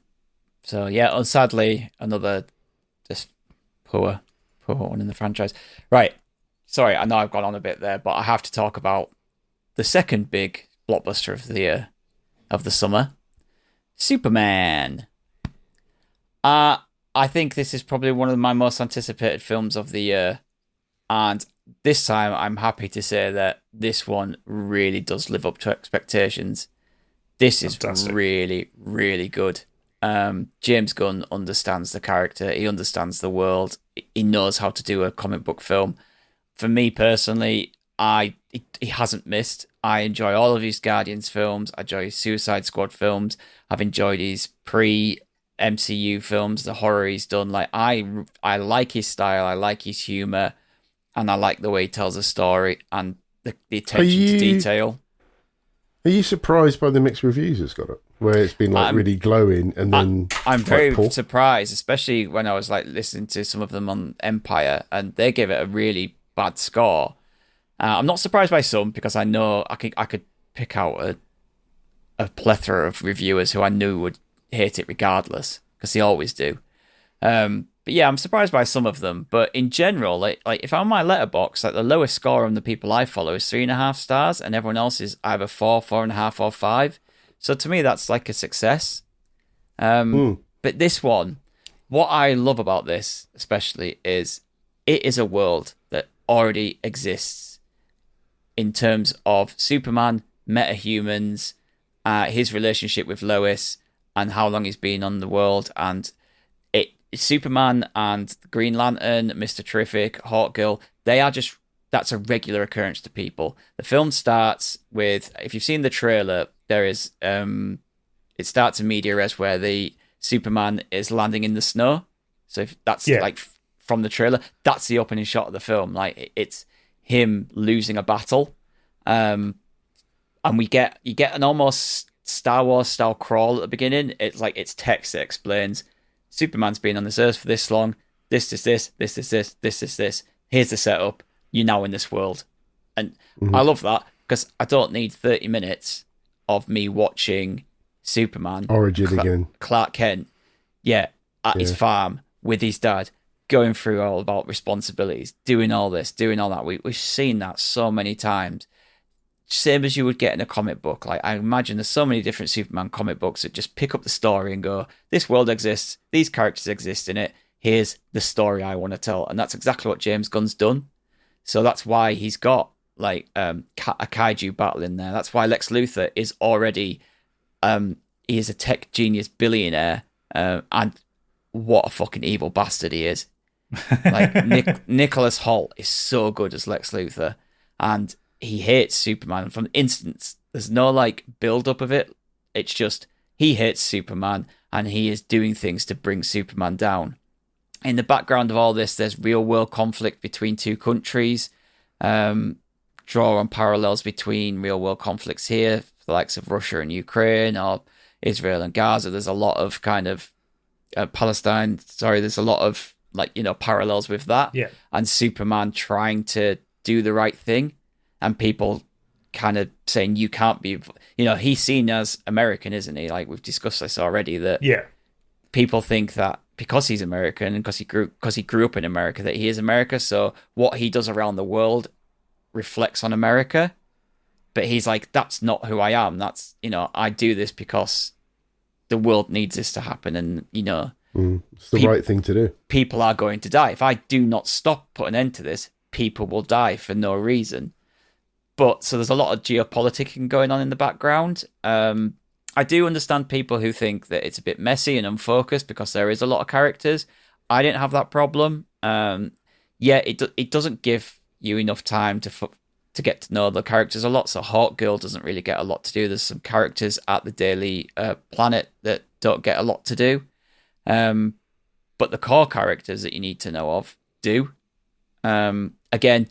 So yeah, sadly, another just poor one in the franchise. Right. Sorry, I know I've gone on a bit there, but I have to talk about the second big blockbuster of the summer, Superman. I think this is probably one of my most anticipated films of the year, and this time I'm happy to say that this one really does live up to expectations. This is really, really good. James Gunn understands the character. He understands the world. He knows how to do a comic book film. For me personally, he hasn't missed. I enjoy all of his Guardians films. I enjoy his Suicide Squad films. I've enjoyed his pre-MCU films, the horror he's done. Like I like his style. I like his humor, and I like the way he tells a story and the attention to detail. Are you surprised by the mixed reviews it's got it? Where it's been really glowing, and then I'm very surprised, especially when I was like listening to some of them on Empire, and they gave it a really bad score. I'm not surprised by some because I know I could pick out a plethora of reviewers who I knew would hate it regardless because they always do. But yeah, I'm surprised by some of them. But in general, like if I'm on my letterbox, like the lowest score on the people I follow is 3.5 stars, and everyone else is either 4, 4.5, or 5. So to me, that's like a success. But this one, what I love about this especially is it is a world that already exists in terms of Superman, metahumans, his relationship with Lois, and how long he's been on the world. And Superman and Green Lantern, Mr. Terrific, Hawkgirl, they are just that's a regular occurrence to people. The film starts with, if you've seen the trailer, there is it starts in media res where the Superman is landing in the snow. So if that's like from the trailer, that's the opening shot of the film. Like it's him losing a battle, and you get an almost Star Wars style crawl at the beginning. It's like it's text that explains Superman's been on this earth for this long. This is this. This is this. This is this. Here's the setup. You're now in this world, and I love that because I don't need 30 minutes of me watching Superman origin again. Clark Kent, at his farm with his dad, going through all about responsibilities, doing all this, doing all that. We've seen that so many times. Same as you would get in a comic book. Like I imagine there's so many different Superman comic books that just pick up the story and go, this world exists, these characters exist in it, here's the story I want to tell. And that's exactly what James Gunn's done. So that's why he's got like a kaiju battle in there. That's why Lex Luthor is already he is a tech genius billionaire, and what a fucking evil bastard he is. Like Nicholas Hoult is so good as Lex Luthor, and he hates Superman from the instant. There's no like build up of it. It's just he hates Superman and he is doing things to bring Superman down. In the background of all this, there's real world conflict between two countries. Draw on parallels between real world conflicts here, the likes of Russia and Ukraine, or Israel and Gaza. There's a lot of kind of Palestine. Sorry, there's a lot of parallels with that. Yeah. And Superman trying to do the right thing, and people kind of saying you can't be. He's seen as American, isn't he? Like we've discussed this already. That people think that because he's American and because he grew up in America that he is America. So what he does around the world reflects on America. But he's like, that's not who I am. That's, I do this because the world needs this to happen. And, it's the right thing to do. People are going to die. If I do not stop, put an end to this, people will die for no reason. But so there's a lot of geopoliticking going on in the background. I do understand people who think that it's a bit messy and unfocused because there is a lot of characters. I didn't have that problem. It doesn't give you enough time to get to know the characters a lot. So Hawkgirl doesn't really get a lot to do. There's some characters at the Daily Planet that don't get a lot to do. But the core characters that you need to know of do. Again,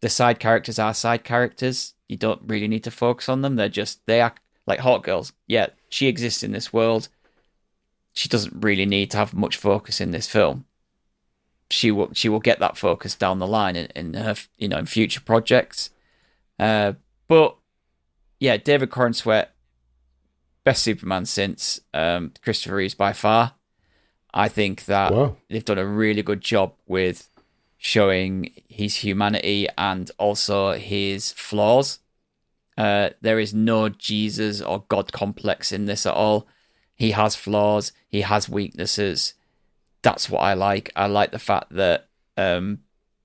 the side characters are side characters. You don't really need to focus on them. They are like Hawkgirl. Yeah, she exists in this world. She doesn't really need to have much focus in this film. She will get that focus down the line in her in future projects. But yeah, David Corenswet, best Superman since Christopher Reeves by far. I think that they've done a really good job with showing his humanity and also his flaws. There is no Jesus or God complex in this at all. He has flaws. He has weaknesses. That's what I like. I like the fact that there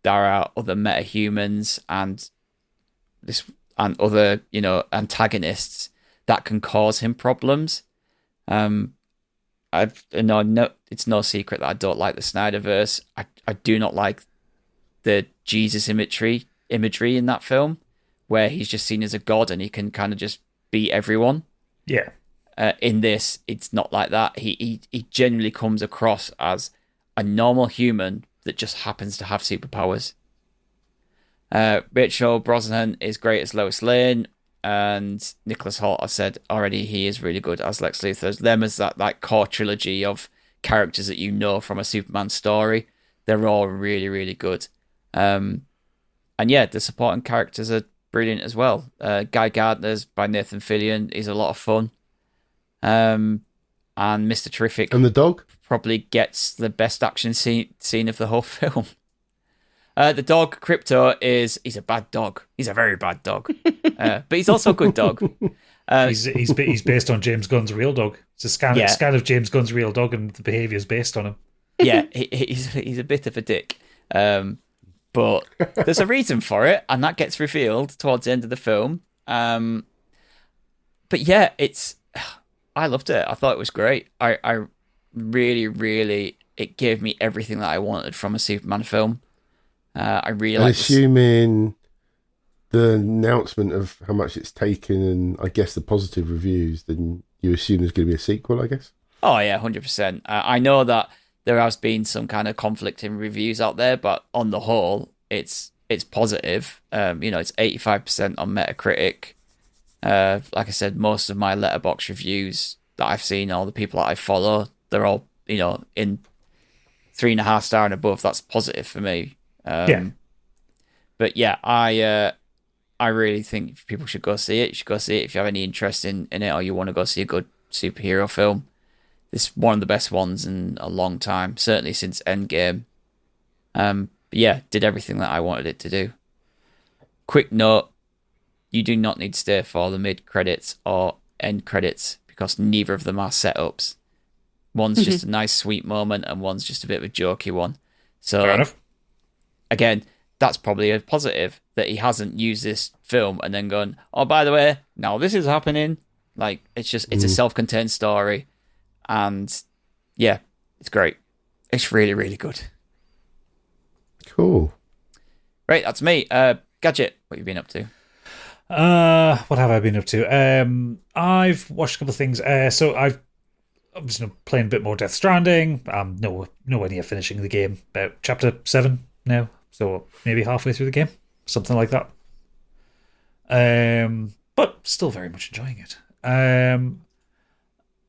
are other metahumans and other antagonists that can cause him problems. It's no secret that I don't like the Snyderverse. I do not like the Jesus imagery in that film, where he's just seen as a god and he can kind of just beat everyone. Yeah. In this, it's not like that. He genuinely comes across as a normal human that just happens to have superpowers. Rachel Brosnahan is great as Lois Lane, and Nicholas Hoult, I've said already, he is really good as Lex Luthor. Them as that core trilogy of characters that from a Superman story, they're all really, really good. And yeah, the supporting characters are brilliant as well. Guy Gardner's by Nathan Fillion is a lot of fun. And Mr. Terrific and the dog probably gets the best action scene of the whole film. The dog Crypto he's a bad dog. He's a very bad dog, but he's also a good dog. He's based on James Gunn's real dog. It's a scan of James Gunn's real dog, and the behaviour is based on him. Yeah, he's a bit of a dick, but there's a reason for it, and that gets revealed towards the end of the film. But yeah, I loved it. I thought it was great. I really, really, it gave me everything that I wanted from a Superman film. I really And like assuming the announcement of how much it's taken and I guess the positive reviews, then you assume there's going to be a sequel, I guess? Oh, yeah, 100%. I know that there has been some kind of conflict in reviews out there, but on the whole, it's positive. It's 85% on Metacritic. Like I said, most of my Letterboxd reviews that I've seen, all the people that I follow, they're all, in 3.5 star and above. That's positive for me. But yeah, I really think people should go see it. You should go see it if you have any interest in it, or you want to go see a good superhero film. This is one of the best ones in a long time, certainly since Endgame. But yeah, did everything that I wanted it to do. Quick note, you do not need to stay for the mid-credits or end credits because neither of them are setups. One's just a nice, sweet moment, and one's just a bit of a jokey one. So, Fair enough. Again, that's probably a positive that he hasn't used this film and then gone, oh, by the way, now this is happening. Like, it's a self-contained story. And yeah, it's great. It's really, really good. Cool. Right, that's me. Gadget, what have you been up to? What have I been up to? I've watched a couple of things. So I'm just playing a bit more Death Stranding. I'm nowhere near finishing the game. About chapter 7 now, so maybe halfway through the game, something like that. But still very much enjoying it.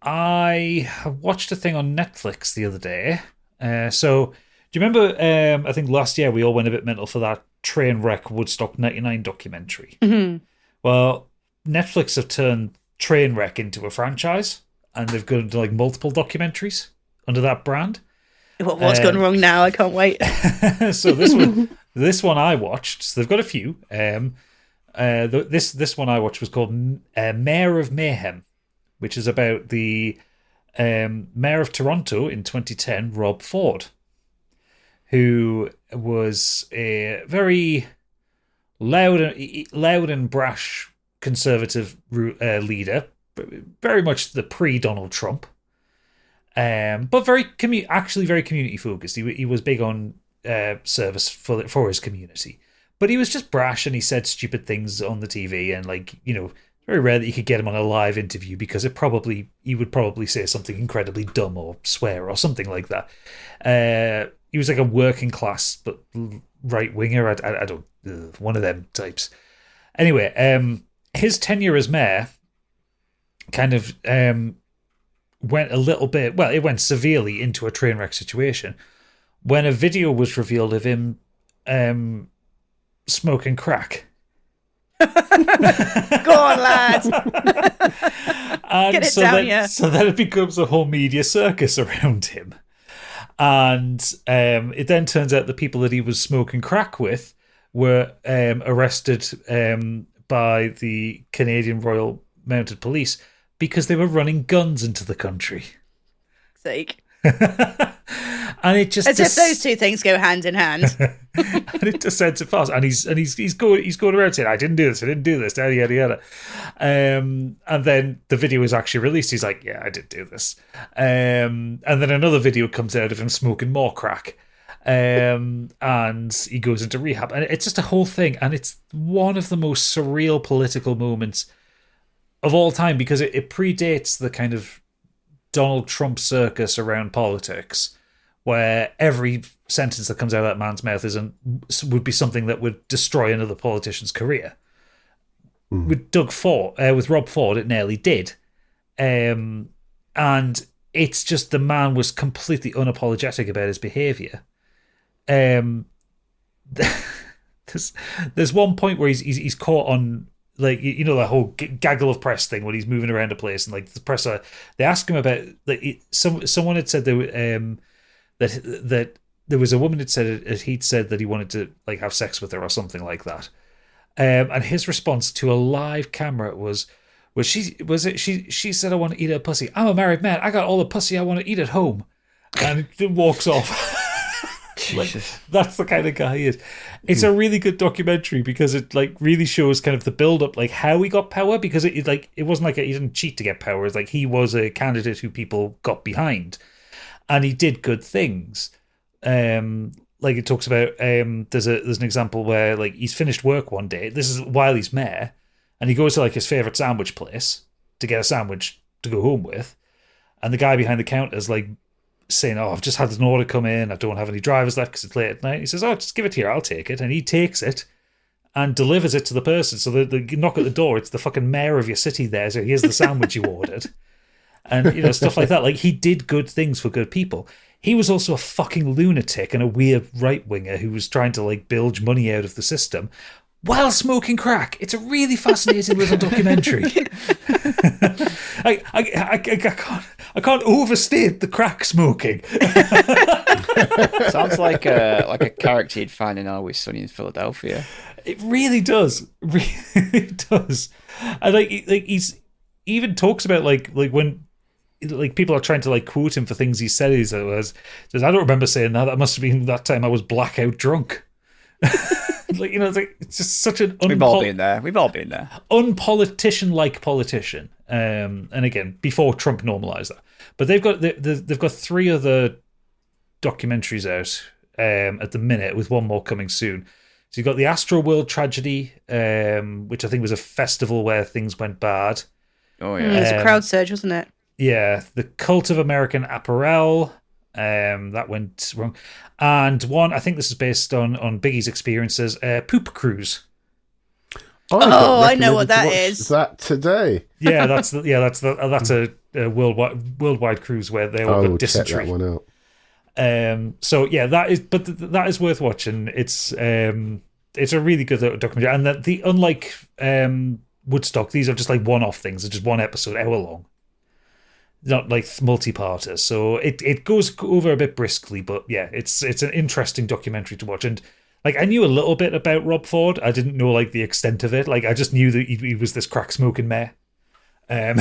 I watched a thing on Netflix the other day. So do you remember? I think last year we all went a bit mental for that Trainwreck Woodstock '99 documentary. Mm-hmm. Well, Netflix have turned Trainwreck into a franchise, and they've gone to like multiple documentaries under that brand. What's gone wrong now? I can't wait. So this one I watched. So they've got a few. This one I watched was called Mayor of Mayhem, which is about the mayor of Toronto in 2010, Rob Ford, who was a very loud and brash conservative leader, very much the pre-Donald Trump, but very community focused. He was big on service for his community, but he was just brash and he said stupid things on the TV, and very rare that you could get him on a live interview because he would probably say something incredibly dumb or swear or something like that. He was like a working class but right winger. I don't one of them types. Anyway, his tenure as mayor kind of went a little bit. Well, it went severely into a train wreck situation when a video was revealed of him smoking crack. Go on, lads. And Get it down here. So then it becomes a whole media circus around him. And it then turns out the people that he was smoking crack with were arrested by the Canadian Royal Mounted Police because they were running guns into the country. Sake. And it just as if those two things go hand in hand. And it just sends it fast. And he's going around saying, I didn't do this, yada yada yada. And then the video is actually released. He's like, yeah, I did do this. And then another video comes out of him smoking more crack. And he goes into rehab. And it's just a whole thing. And it's one of the most surreal political moments of all time because it predates the kind of Donald Trump circus around politics, where every sentence that comes out of that man's mouth would be something that would destroy another politician's career. With Rob Ford, it nearly did. And it's just the man was completely unapologetic about his behaviour. There's one point where he's caught on, like, that whole gaggle of press thing when he's moving around a place, and like the press they ask him about, like, someone had said that there was a woman that said he'd said that he wanted to like have sex with her or something like that, and his response to a live camera was she said, I want to eat her pussy. I'm a married man. I got all the pussy I want to eat at home, and it walks off. Like, that's the kind of guy he is. It's a really good documentary because it like really shows kind of the build up, like how he got power, because it wasn't like he didn't cheat to get power. It's like he was a candidate who people got behind, and he did good things. like it talks about there's an example where like he's finished work one day. This is while he's mayor, and he goes to like his favorite sandwich place to get a sandwich to go home with, and the guy behind the counter is like saying, "Oh, I've just had an order come in. I don't have any drivers left because it's late at night." He says, "Oh, just give it here. I'll take it," and he takes it and delivers it to the person. So they knock at the door. It's the fucking mayor of your city there. So here's the sandwich you ordered, and stuff like that. Like he did good things for good people. He was also a fucking lunatic and a weird right winger who was trying to like bilge money out of the system while smoking crack. It's a really fascinating little documentary. I can't overstate the crack smoking. Sounds like a character you'd find in Always Sunny in Philadelphia. It really does. Really does. And he even talks about like when like people are trying to like quote him for things he said. He says, "I don't remember saying that. That must have been that time I was blackout drunk." It's just such an We've all been there. Unpolitician-like politician. And again, before Trump normalized that. But they've got 3 other documentaries out at the minute, with one more coming soon. So you've got the Astroworld tragedy, which I think was a festival where things went bad. Oh yeah, it was a crowd surge, wasn't it? Yeah, the Cult of American Apparel. That went wrong. And one, I think this is based on Biggie's experiences, Poop Cruise. I know what that is. That today. Yeah, that's a worldwide cruise where they all got dysentery. Check that one out. So yeah, that is worth watching. It's a really good documentary, and that unlike Woodstock, these are just like one-off things. They're just one episode, hour long. Not like multi-parters, so it goes over a bit briskly, but yeah, it's an interesting documentary to watch. And like I knew a little bit about Rob Ford, I didn't know like the extent of it. Like I just knew that he was this crack smoking mayor. The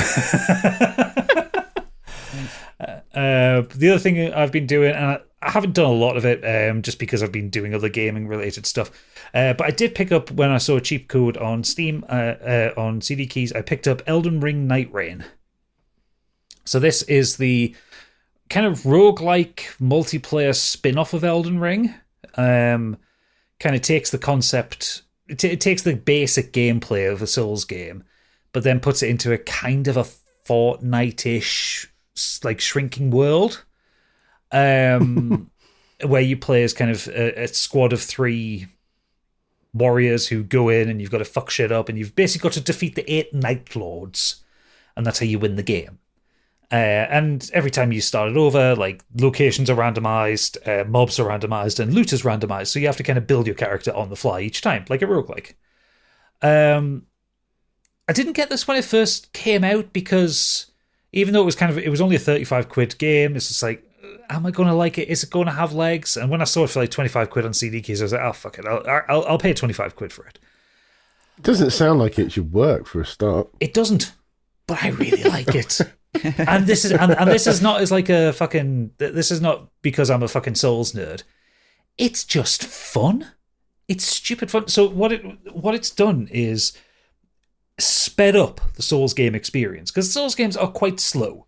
other thing I've been doing, and I haven't done a lot of it, just because I've been doing other gaming related stuff. But I did pick up when I saw a cheap code on Steam on CD keys. I picked up Elden Ring Nightreign. So this is the kind of roguelike multiplayer spin-off of Elden Ring. Kind of takes the concept, it takes the basic gameplay of a Souls game, but then puts it into a kind of a Fortnite-ish, like shrinking world, where you play as kind of a squad of 3 warriors who go in and you've got to fuck shit up, and you've basically got to defeat the 8 Night Lords, and that's how you win the game. And every time you start it over, like locations are randomized, mobs are randomized, and loot is randomized. So you have to kind of build your character on the fly each time, like a roguelike. I didn't get this when it first came out because even though it was only a 35 quid game, it's just like, am I going to like it? Is it going to have legs? And when I saw it for like 25 quid on CD keys, I was like, oh, fuck it. I'll pay 25 quid for it. It doesn't sound like it should work for a start. It doesn't, but I really like it. And this is not as like a fucking, this is not because I'm a fucking Souls nerd. It's just fun. It's stupid fun. So what it's done is sped up the Souls game experience, because Souls games are quite slow.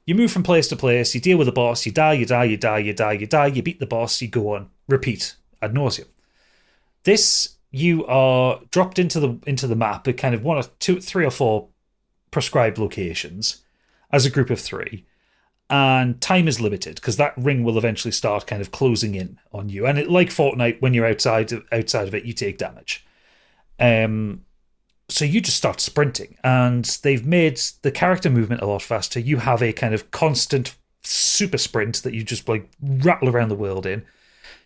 You move from place to place, you deal with a boss, you die, you beat the boss, you go on, repeat ad nauseum. This, you are dropped into the map at kind of 1 or 2, 3 or 4 prescribed locations as a group of 3, and time is limited because that ring will eventually start kind of closing in on you. And like Fortnite, when you're outside of it, you take damage. So you just start sprinting, and they've made the character movement a lot faster. You have a kind of constant super sprint that you just like rattle around the world in.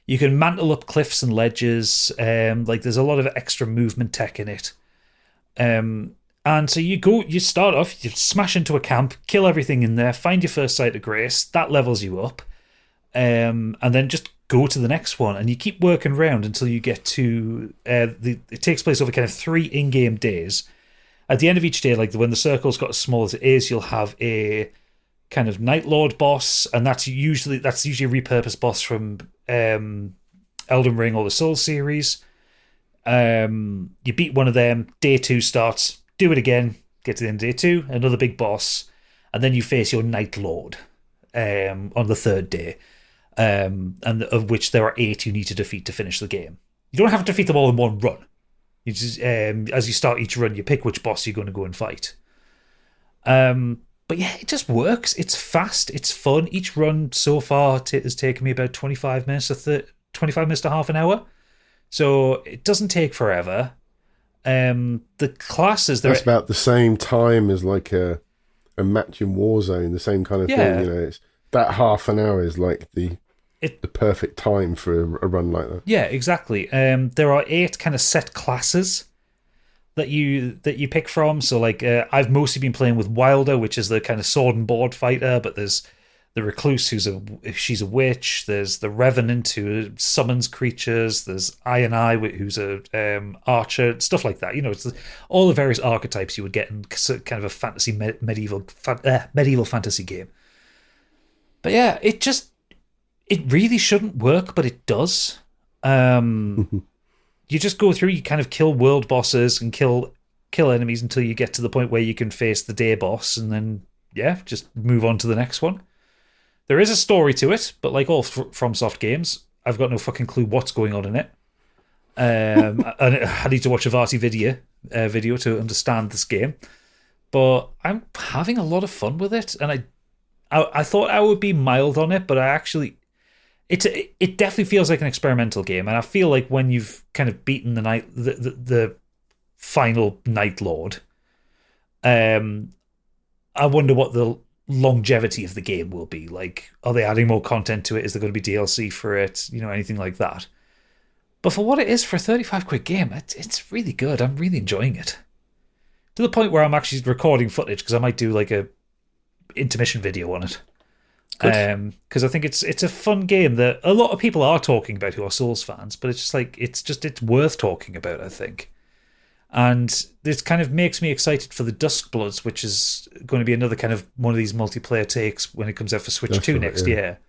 You can mantle up cliffs and ledges. Like there's a lot of extra movement tech in it. And so you start off, you smash into a camp, kill everything in there, find your first site of grace, that levels you up, and then just go to the next one, and you keep working around until you get to, it takes place over kind of 3 in-game days. At the end of each day, like when the circle's got as small as it is, you'll have a kind of Night Lord boss, and that's usually a repurposed boss from Elden Ring or the Souls series. You beat one of them, day 2 starts, do it again, get to the end of day 2, another big boss, and then you face your Night Lord on the 3rd day. and of which there are 8 you need to defeat to finish the game. You don't have to defeat them all in one run. You just, as you start each run, you pick which boss you're going to go and fight. But yeah, it just works. It's fast. It's fun. Each run so far has taken me about 25 minutes to half an hour. So it doesn't take forever. The classes... That's about the same time as like a match in Warzone, the same kind of thing. You know, it's that half an hour is like the perfect time for a run like that. Yeah, exactly. There are 8 kind of set classes that you pick from. So like I've mostly been playing with Wilder, which is the kind of sword and board fighter, but there's the Recluse she's a witch, there's the Revenant who summons creatures, there's I who's a archer, stuff like that. You know, it's all the various archetypes you would get in kind of a fantasy medieval fantasy game. But yeah, it really shouldn't work, but it does. You just go through, you kind of kill world bosses and kill enemies until you get to the point where you can face the day boss, and then, just move on to the next one. There is a story to it, but like all FromSoft games, I've got no fucking clue what's going on in it. And I need to watch a Varty video to understand this game. But I'm having a lot of fun with it, and I thought I would be mild on it, but it definitely feels like an experimental game, and I feel like when you've kind of beaten the final Night Lord, I wonder what the longevity of the game will be. Like, are they adding more content to it? Is there going to be DLC for it? You know, anything like that. But for what it is for a 35 quid game, it's really good. I'm really enjoying it. To the point where I'm actually recording footage because I might do like a intermission video on it. Because I think it's a fun game that a lot of people are talking about who are Souls fans, but it's just like it's worth talking about, I think. And this kind of makes me excited for the Duskbloods, which is going to be another kind of one of these multiplayer takes when it comes out for Switch 2 next year.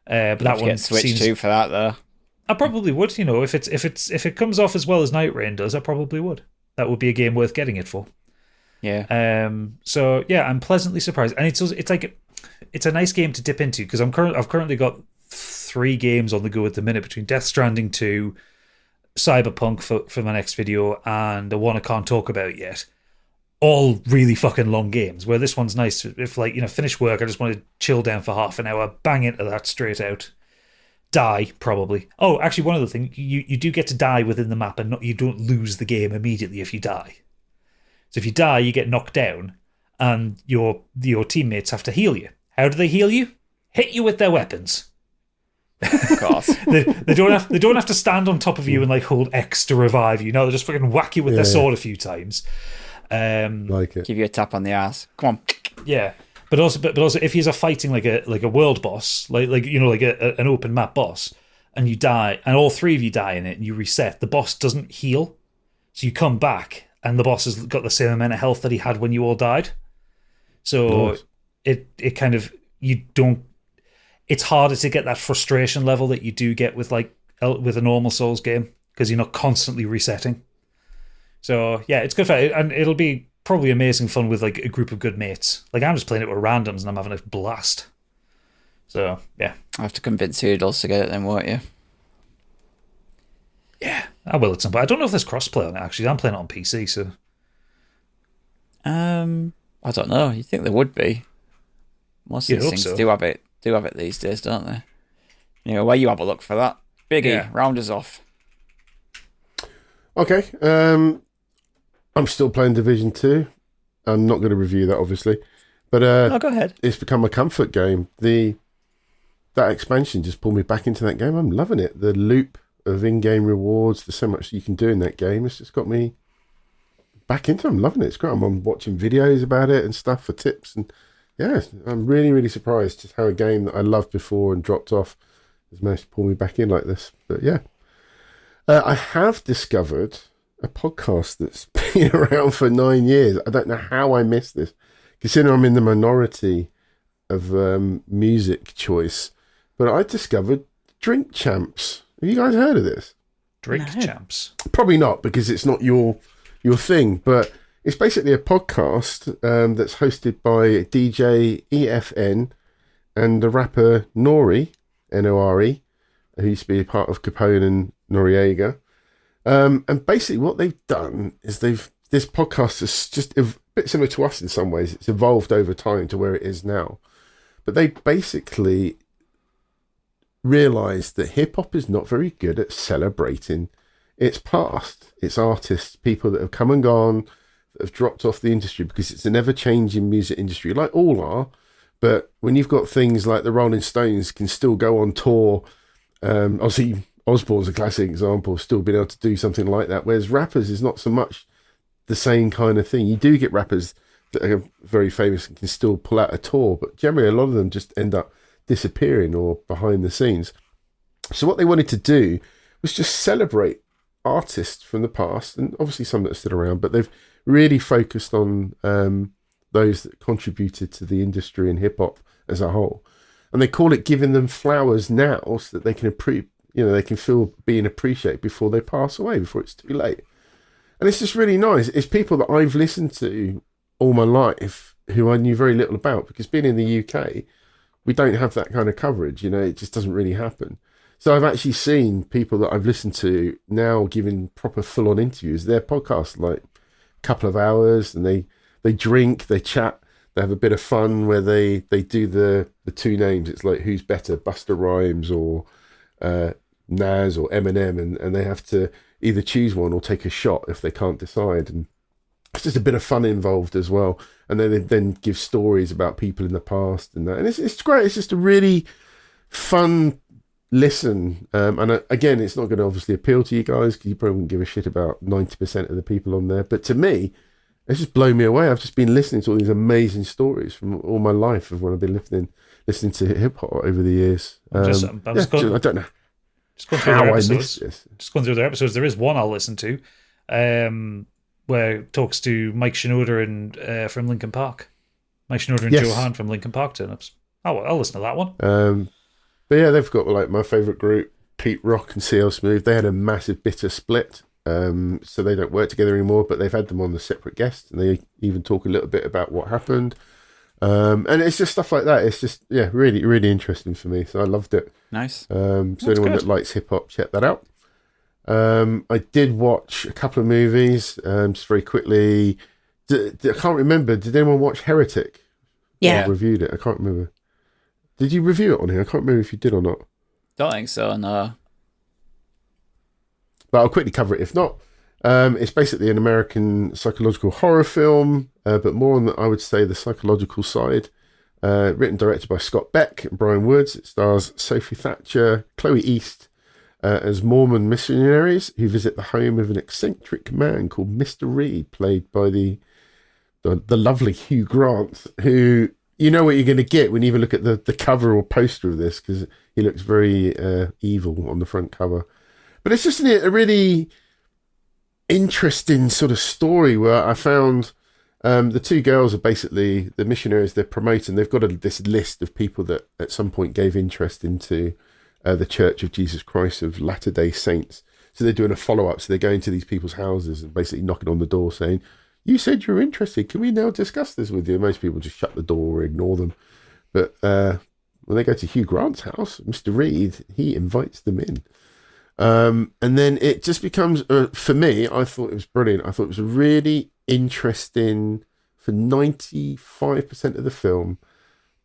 But that one Switch 2 for that though. I probably would, you know, if it comes off as well as Nightreign does, I probably would. That would be a game worth getting it for. Yeah. So yeah, I'm pleasantly surprised, and it's a nice game to dip into because I've currently got 3 games on the go at the minute between Death Stranding 2, Cyberpunk for my next video, and the one I can't talk about yet. All really fucking long games. Where this one's nice if, like, you know, finish work, I just want to chill down for half an hour, bang into that straight out. Die probably. Oh, actually, one other thing, you do get to die within the map, and you don't lose the game immediately if you die. So if you die, you get knocked down, and your teammates have to heal you. How do they heal you? Hit you with their weapons. Of course. they don't have to stand on top of you and like hold X to revive you. No, they just fucking whack you with their sword a few times. Like it. Give you a tap on the ass. Come on. Yeah. But also if you're fighting like a world boss, like you know, like an open map boss, and you die, and all 3 of you die in it, and you reset, the boss doesn't heal. So you come back and the boss has got the same amount of health that he had when you all died. So nice. it kind of, it's harder to get that frustration level that you do get with a normal Souls game because you're not constantly resetting. So yeah, it's good for it, and it'll be probably amazing fun with like a group of good mates. Like, I'm just playing it with randoms and I'm having a blast. So yeah, I have to convince Oodles to get it then, won't you? Yeah, I will at some point. I don't know if there's crossplay on it actually. I'm playing it on PC, so I don't know. You think there would be? Most of these things do have it these days, don't they? Anyway, where you have a look for that. Biggie, round us off. Okay. I'm still playing Division 2. I'm not going to review that, obviously. But go ahead. It's become a comfort game. That expansion just pulled me back into that game. I'm loving it. The loop of in-game rewards, there's so much you can do in that game. It's just got me back into it. I'm loving it. It's great. I'm watching videos about it and stuff for tips. And yeah, I'm really, really surprised just how a game that I loved before and dropped off has managed to pull me back in like this. But yeah. I have discovered a podcast that's been around for 9 years. I don't know how I missed this, considering I'm in the minority of music choice. But I discovered Drink Champs. Have you guys heard of this? Drink Champs? Probably not, because it's not your thing. But it's basically a podcast that's hosted by DJ EFN and the rapper Nori, Nore, who used to be a part of Capone and Noriega. And basically what they've done is this podcast is just a bit similar to us in some ways. It's evolved over time to where it is now. But they basically realised that hip-hop is not very good at celebrating its past, its artists, people that have come and gone, that have dropped off the industry, because it's an ever-changing music industry, like all are. But when you've got things like the Rolling Stones can still go on tour, obviously Osbourne's a classic example of still being able to do something like that, whereas rappers is not so much the same kind of thing. You do get rappers that are very famous and can still pull out a tour, but generally a lot of them just end up disappearing or behind the scenes. So what they wanted to do was just celebrate artists from the past, and obviously some that are still around, but they've really focused on those that contributed to the industry and hip-hop as a whole. And they call it giving them flowers now, so that they can they can feel being appreciated before they pass away, before it's too late. And it's just really nice. It's people that I've listened to all my life who I knew very little about, because being in the UK, we don't have that kind of coverage. It just doesn't really happen. So I've actually seen people that I've listened to now giving proper full-on interviews. Their podcast, like a couple of hours, and they drink, they chat, they have a bit of fun where they do the two names. It's like, who's better, Busta Rhymes or Nas or Eminem, and they have to either choose one or take a shot if they can't decide. And it's just a bit of fun involved as well. And then they then give stories about people in the past and that. And it's great. It's just a really fun listen. And again, it's not going to obviously appeal to you guys, because you probably wouldn't give a shit about 90% of the people on there. But to me, it's just blown me away. I've just been listening to all these amazing stories from all my life of when I've been listening to hip hop over the years. I don't know. Just going through their episodes. There is one I'll listen to, where it talks to Mike Shinoda and from Linkin Park. Mike Shinoda and Joe Hahn from Linkin Park turn-ups. I'll listen to that one. But yeah, they've got like my favourite group, Pete Rock and CL Smooth. They had a massive bitter split, so they don't work together anymore. But they've had them on the separate guests, and they even talk a little bit about what happened. And it's just stuff like that. It's just, really, really interesting for me. So I loved it. Nice. So anyone that likes hip hop, check that out. I did watch a couple of movies, just very quickly. I can't remember. Did anyone watch Heretic? Yeah. I reviewed it. I can't remember. Did you review it on here? I can't remember if you did or not. Don't think so, no. But I'll quickly cover it if not. It's basically an American psychological horror film, but more on, I would say, the psychological side. Written and directed by Scott Beck and Brian Woods. It stars Sophie Thatcher, Chloe East as Mormon missionaries who visit the home of an eccentric man called Mr. Reed, played by the lovely Hugh Grant, who you know what you're going to get when you even look at the cover or poster of this, because he looks very evil on the front cover. But it's just a really interesting sort of story where I found the two girls are basically the missionaries they're promoting. They've got this list of people that at some point gave interest into the Church of Jesus Christ of Latter-day Saints. So they're doing a follow-up. So they're going to these people's houses and basically knocking on the door saying, you said you're interested. Can we now discuss this with you? Most people just shut the door or ignore them. But when they go to Hugh Grant's house, Mr. Reed, he invites them in. And then it just becomes, for me, I thought it was brilliant. I thought it was a really interesting, for 95% of the film,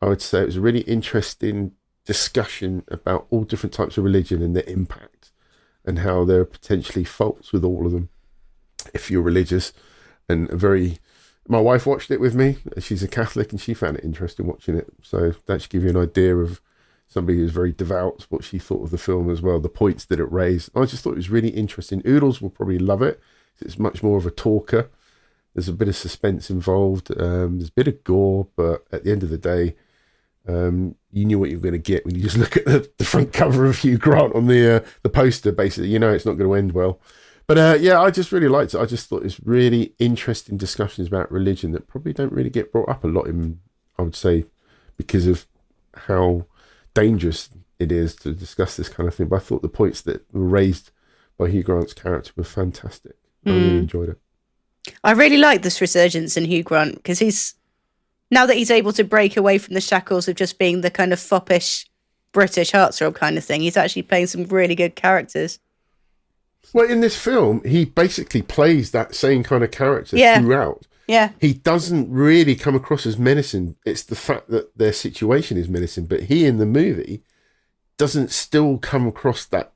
I would say it was a really interesting discussion about all different types of religion and their impact and how there are potentially faults with all of them if you're religious. And my wife watched it with me. She's a Catholic and she found it interesting watching it. So that should give you an idea of somebody who's very devout, what she thought of the film as well, the points that it raised. I just thought it was really interesting. Oodles will probably love it. It's much more of a talker. There's a bit of suspense involved. There's a bit of gore, but at the end of the day, you knew what you were going to get when you just look at the front cover of Hugh Grant on the poster. Basically, you know it's not going to end well. But I just really liked it. I just thought it's really interesting discussions about religion that probably don't really get brought up a lot in, I would say, because of how dangerous it is to discuss this kind of thing. But I thought the points that were raised by Hugh Grant's character were fantastic. I really enjoyed it. I really like this resurgence in Hugh Grant, because now that he's able to break away from the shackles of just being the kind of foppish British heartthrob kind of thing. He's actually playing some really good characters. Well, in this film, he basically plays that same kind of character throughout. Yeah. He doesn't really come across as menacing. It's the fact that their situation is menacing, but he in the movie doesn't still come across that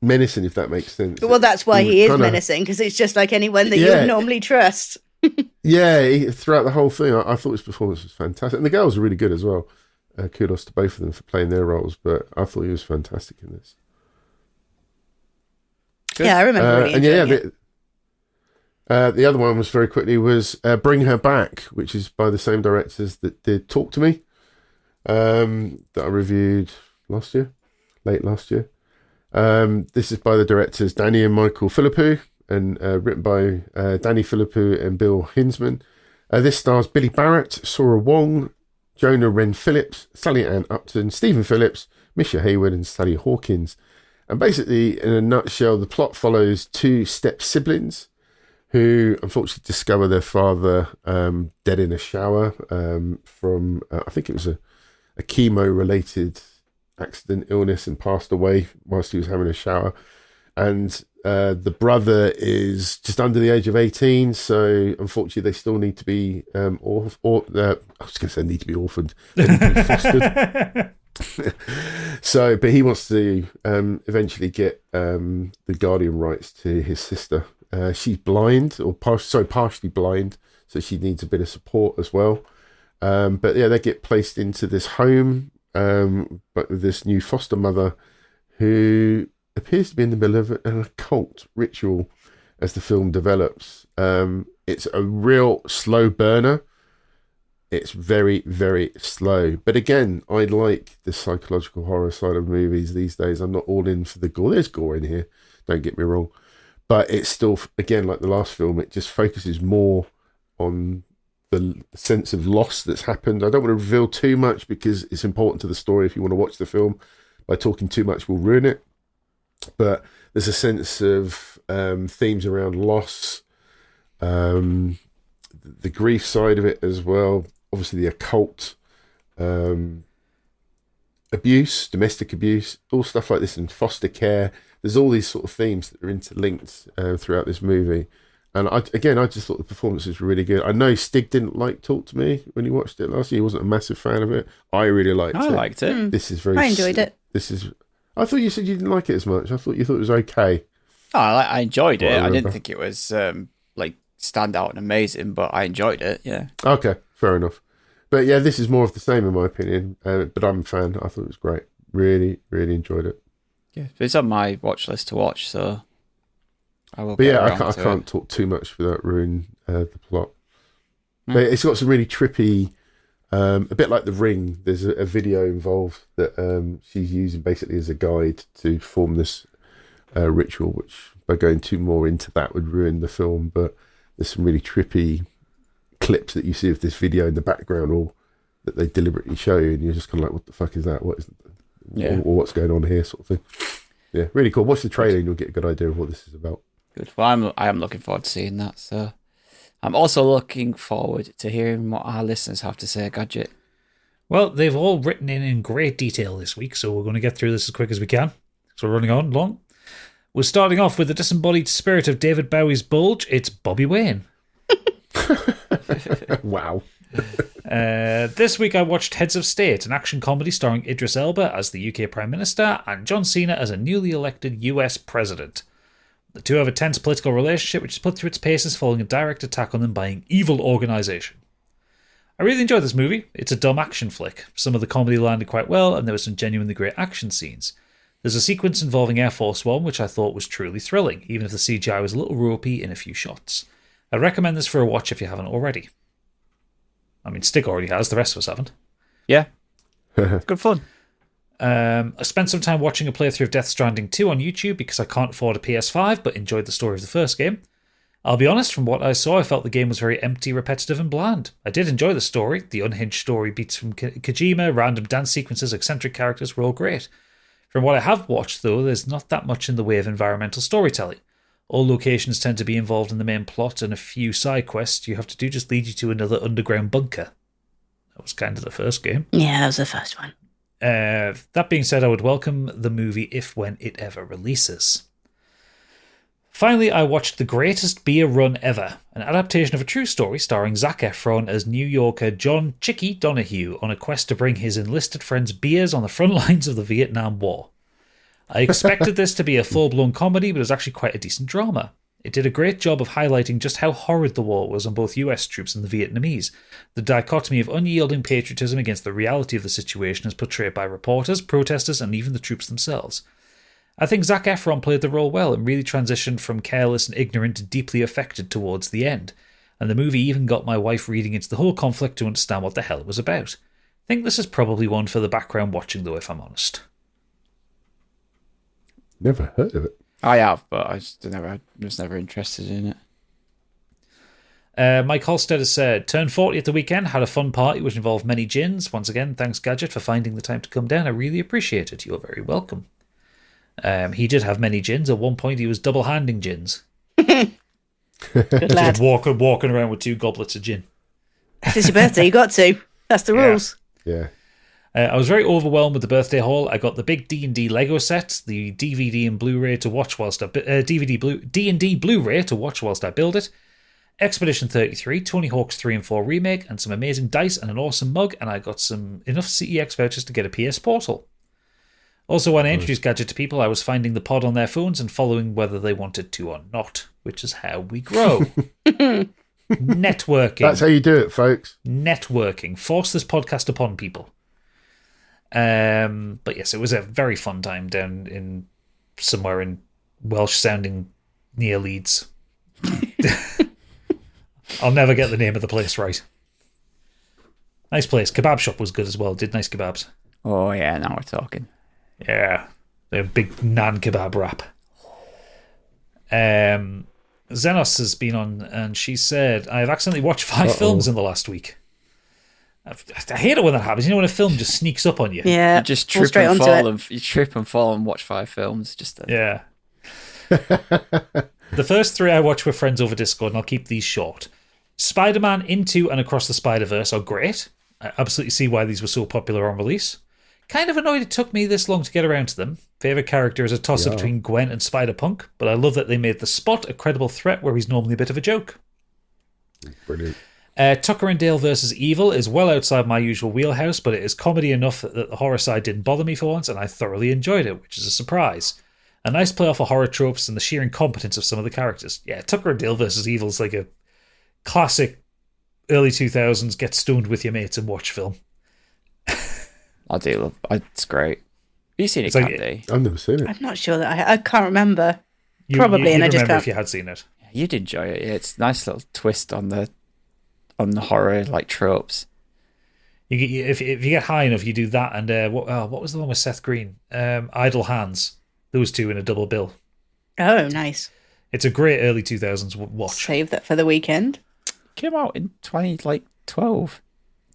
menacing, if that makes sense. Well, that's why he is menacing, because it's just like anyone that you would normally trust. Throughout the whole thing, I thought his performance was fantastic. And the girls are really good as well. Kudos to both of them for playing their roles, but I thought he was fantastic in this. Good. Yeah, I remember really enjoying it. The other one was very quickly was Bring Her Back, which is by the same directors that did Talk to Me, that I reviewed late last year. This is by the directors Danny and Michael Philippou, and written by Danny Philippou and Bill Hinsman. This stars Billy Barrett, Sora Wong, Jonah Wren Phillips, Sally Ann Upton, Stephen Phillips, Misha Hayward, and Sally Hawkins. And basically, in a nutshell, the plot follows two step siblings who unfortunately discover their father dead in a shower from, I think it was a chemo-related accident, illness, and passed away whilst he was having a shower. And the brother is just under the age of 18, so unfortunately they still need to be, I was going to say need to be orphaned, they need to be fostered. So, but he wants to eventually get the guardian rights to his sister. She's blind, or partially blind, so she needs a bit of support as well. But yeah, they get placed into this home, but with this new foster mother who appears to be in the middle of an occult ritual as the film develops. It's a real slow burner. It's very, very slow. But again, I like the psychological horror side of movies these days. I'm not all in for the gore. There's gore in here, don't get me wrong. But it's still, again, like the last film, it just focuses more on the sense of loss that's happened. I don't want to reveal too much because it's important to the story. If you want to watch the film, by talking too much will ruin it. But there's a sense of themes around loss, the grief side of it as well. Obviously, the occult, abuse, domestic abuse, all stuff like this, and foster care. There's all these sort of themes that are interlinked throughout this movie. And I just thought the performance was really good. I know Stig didn't like Talk to Me when he watched it last year. He wasn't a massive fan of it. I really liked it. I liked it. This is very. I enjoyed it. I thought you said you didn't like it as much. I thought you thought it was okay. Oh, I enjoyed it. I didn't think it was like stand out and amazing, but I enjoyed it. Yeah. Okay, fair enough. But yeah, this is more of the same in my opinion. But I'm a fan. I thought it was great. Really, really enjoyed it. Yeah, it's on my watch list to watch, so I will. But yeah, I can't talk too much without ruining the plot. But it's got some really trippy, a bit like The Ring. There's a video involved that she's using basically as a guide to form this ritual, which by going too more into that would ruin the film. But there's some really trippy clips that you see of this video in the background, or that they deliberately show you, and you're just kind of like, what the fuck is that? What is or what's going on here, sort of thing. Yeah, really cool. Watch the trailer and you'll get a good idea of what this is about. Good. Well, I am looking forward to seeing that. So I'm also looking forward to hearing what our listeners have to say, Gadget. Well, they've all written in great detail this week, so we're going to get through this as quick as we can. So we're running on long. We're starting off with the disembodied spirit of David Bowie's bulge. It's Bobby Wayne. Wow. This week I watched Heads of State, an action comedy starring Idris Elba as the UK Prime Minister and John Cena as a newly elected US President. The two have a tense political relationship which is put through its paces following a direct attack on them by an evil organisation. I really enjoyed this movie. It's a dumb action flick. Some of the comedy landed quite well and there were some genuinely great action scenes. There's a sequence involving Air Force One which I thought was truly thrilling, even if the CGI was a little ropey in a few shots. I recommend this for a watch if you haven't already. I mean, Stig already has, the rest of us haven't. Yeah. It's good fun. I spent some time watching a playthrough of Death Stranding 2 on YouTube because I can't afford a PS5, but enjoyed the story of the first game. I'll be honest, from what I saw, I felt the game was very empty, repetitive, and bland. I did enjoy the story. The unhinged story beats from Kojima, random dance sequences, eccentric characters were all great. From what I have watched, though, there's not that much in the way of environmental storytelling. All locations tend to be involved in the main plot, and a few side quests you have to do just lead you to another underground bunker. That was kind of the first game. Yeah, that was the first one. That being said, I would welcome the movie if when it ever releases. Finally, I watched The Greatest Beer Run Ever, an adaptation of a true story starring Zac Efron as New Yorker John Chicky Donahue on a quest to bring his enlisted friends beers on the front lines of the Vietnam War. I expected this to be a full-blown comedy, but it was actually quite a decent drama. It did a great job of highlighting just how horrid the war was on both US troops and the Vietnamese. The dichotomy of unyielding patriotism against the reality of the situation as portrayed by reporters, protesters, and even the troops themselves. I think Zac Efron played the role well and really transitioned from careless and ignorant to deeply affected towards the end. And the movie even got my wife reading into the whole conflict to understand what the hell it was about. I think this is probably one for the background watching though, if I'm honest. Never heard of it. I have, but I was never interested in it. Mike Holstead has said, turned 40 at the weekend, had a fun party which involved many gins. Once again, thanks Gadget for finding the time to come down. I really appreciate it. You're very welcome. He did have many gins. At one point, he was double-handing gins. Good lad. Just walking around with 2 goblets of gin. It's your birthday, you got to. That's the rules. Yeah. I was very overwhelmed with the birthday haul. I got the big D&D Lego set, the DVD and Blu-ray to watch whilst D&D Blu-ray to watch whilst I build it, Expedition 33, Tony Hawk's 3 and 4 remake, and some amazing dice and an awesome mug, and I got enough CEX vouchers to get a PS Portal. Also, when I introduced Gadget to people, I was finding the pod on their phones and following whether they wanted to or not, which is how we grow. Networking. That's how you do it, folks. Networking. Force this podcast upon people. But yes, it was a very fun time down in somewhere in Welsh-sounding near Leeds. I'll never get the name of the place right. Nice place. Kebab shop was good as well. Did nice kebabs. Oh yeah, now we're talking. Yeah, a big naan kebab wrap. Zenos has been on, and she said, I've accidentally watched 5 films in the last week. I hate it when that happens. You know, when a film just sneaks up on you. Yeah. You just trip and fall and watch 5 films. Yeah. The first 3 I watched with friends over Discord, and I'll keep these short. Spider-Man Into and Across the Spider-Verse are great. I absolutely see why these were so popular on release. Kind of annoyed it took me this long to get around to them. Favourite character is a toss-up between Gwen and Spider-Punk, but I love that they made the Spot a credible threat where he's normally a bit of a joke. Brilliant. Tucker and Dale vs. Evil is well outside my usual wheelhouse, but it is comedy enough that the horror side didn't bother me for once, and I thoroughly enjoyed it, which is a surprise. A nice play off of horror tropes and the sheer incompetence of some of the characters. Yeah, Tucker and Dale vs. Evil is like a classic early 2000s get stoned with your mates and watch film. I do love it. It's great. Have you seen it, Candy? I've never seen it. I'm not sure that I can't remember. Probably, and I just remember can't. if you had seen it. You'd enjoy it. Yeah, it's a nice little twist on the horror like tropes. If you get high enough, you do that. And what was the one with Seth Green? Idle Hands. Those 2 in a double bill. Oh, nice. It's a great early 2000s watch. Save that for the weekend. Came out in 2012.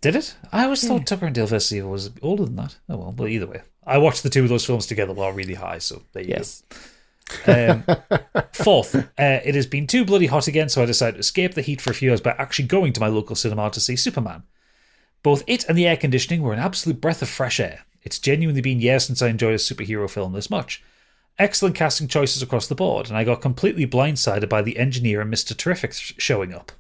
Did it? I always thought Tucker and Dale vs. Evil was older than that. Oh well, but either way. I watched the 2 of those films together while really high, so there you go. Fourth, it has been too bloody hot again, so I decided to escape the heat for a few hours by actually going to my local cinema to see Superman. Both it and the air conditioning were an absolute breath of fresh air. It's genuinely been years since I enjoyed a superhero film this much. Excellent casting choices across the board, and I got completely blindsided by the engineer and Mr. Terrific showing up.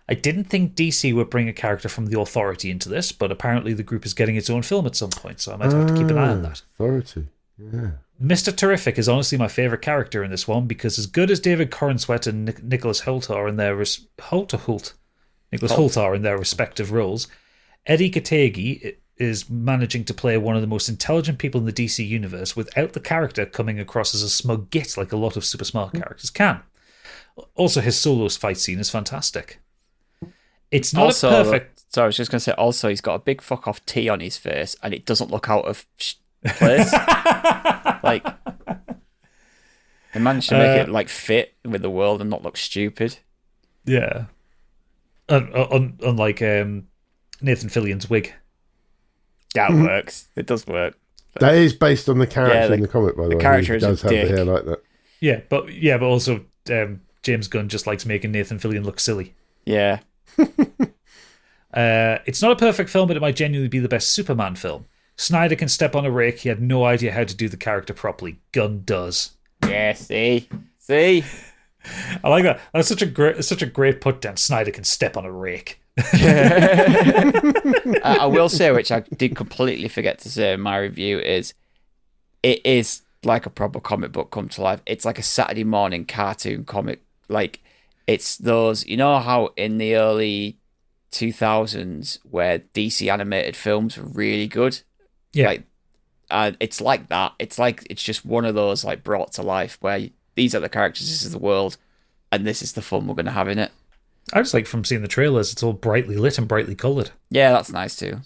I didn't think DC would bring a character from the Authority into this, but apparently the group is getting its own film at some point, so I might have to keep an eye on that. Authority, yeah. Mr. Terrific is honestly my favourite character in this one, because as good as David Corenswet and Nicholas Hoult are in their respective roles, Eddie Kategi is managing to play one of the most intelligent people in the DC universe without the character coming across as a smug git like a lot of super smart characters can. Also, his solo fight scene is fantastic. It's not also, a perfect... Sorry, I was just going to say, also, he's got a big fuck off T on his face, and it doesn't look out of place. Like, they managed to make it, like, fit with the world and not look stupid. Yeah. Unlike Nathan Fillion's wig. That works. It does work. That is based on the character in the comic, by the way. The character he does have dick. the hair like that. Yeah, but also James Gunn just likes making Nathan Fillion look silly. Yeah. It's not a perfect film, but it might genuinely be the best Superman film. Snyder can step on a rake. He had no idea how to do the character properly. Gunn does. Yeah, see? See? I like that. That's such a great put down. Snyder can step on a rake. I will say, which I did completely forget to say in my review, is it is like a proper comic book come to life. It's like a Saturday morning cartoon comic. Like, it's those, you know how in the early 2000s where DC animated films were really good? Yeah. Like, it's like that. It's just one of those like brought to life where these are the characters, this is the world, and this is the fun we're going to have in it. I just like from seeing the trailers, it's all brightly lit and brightly coloured. Yeah, that's nice too.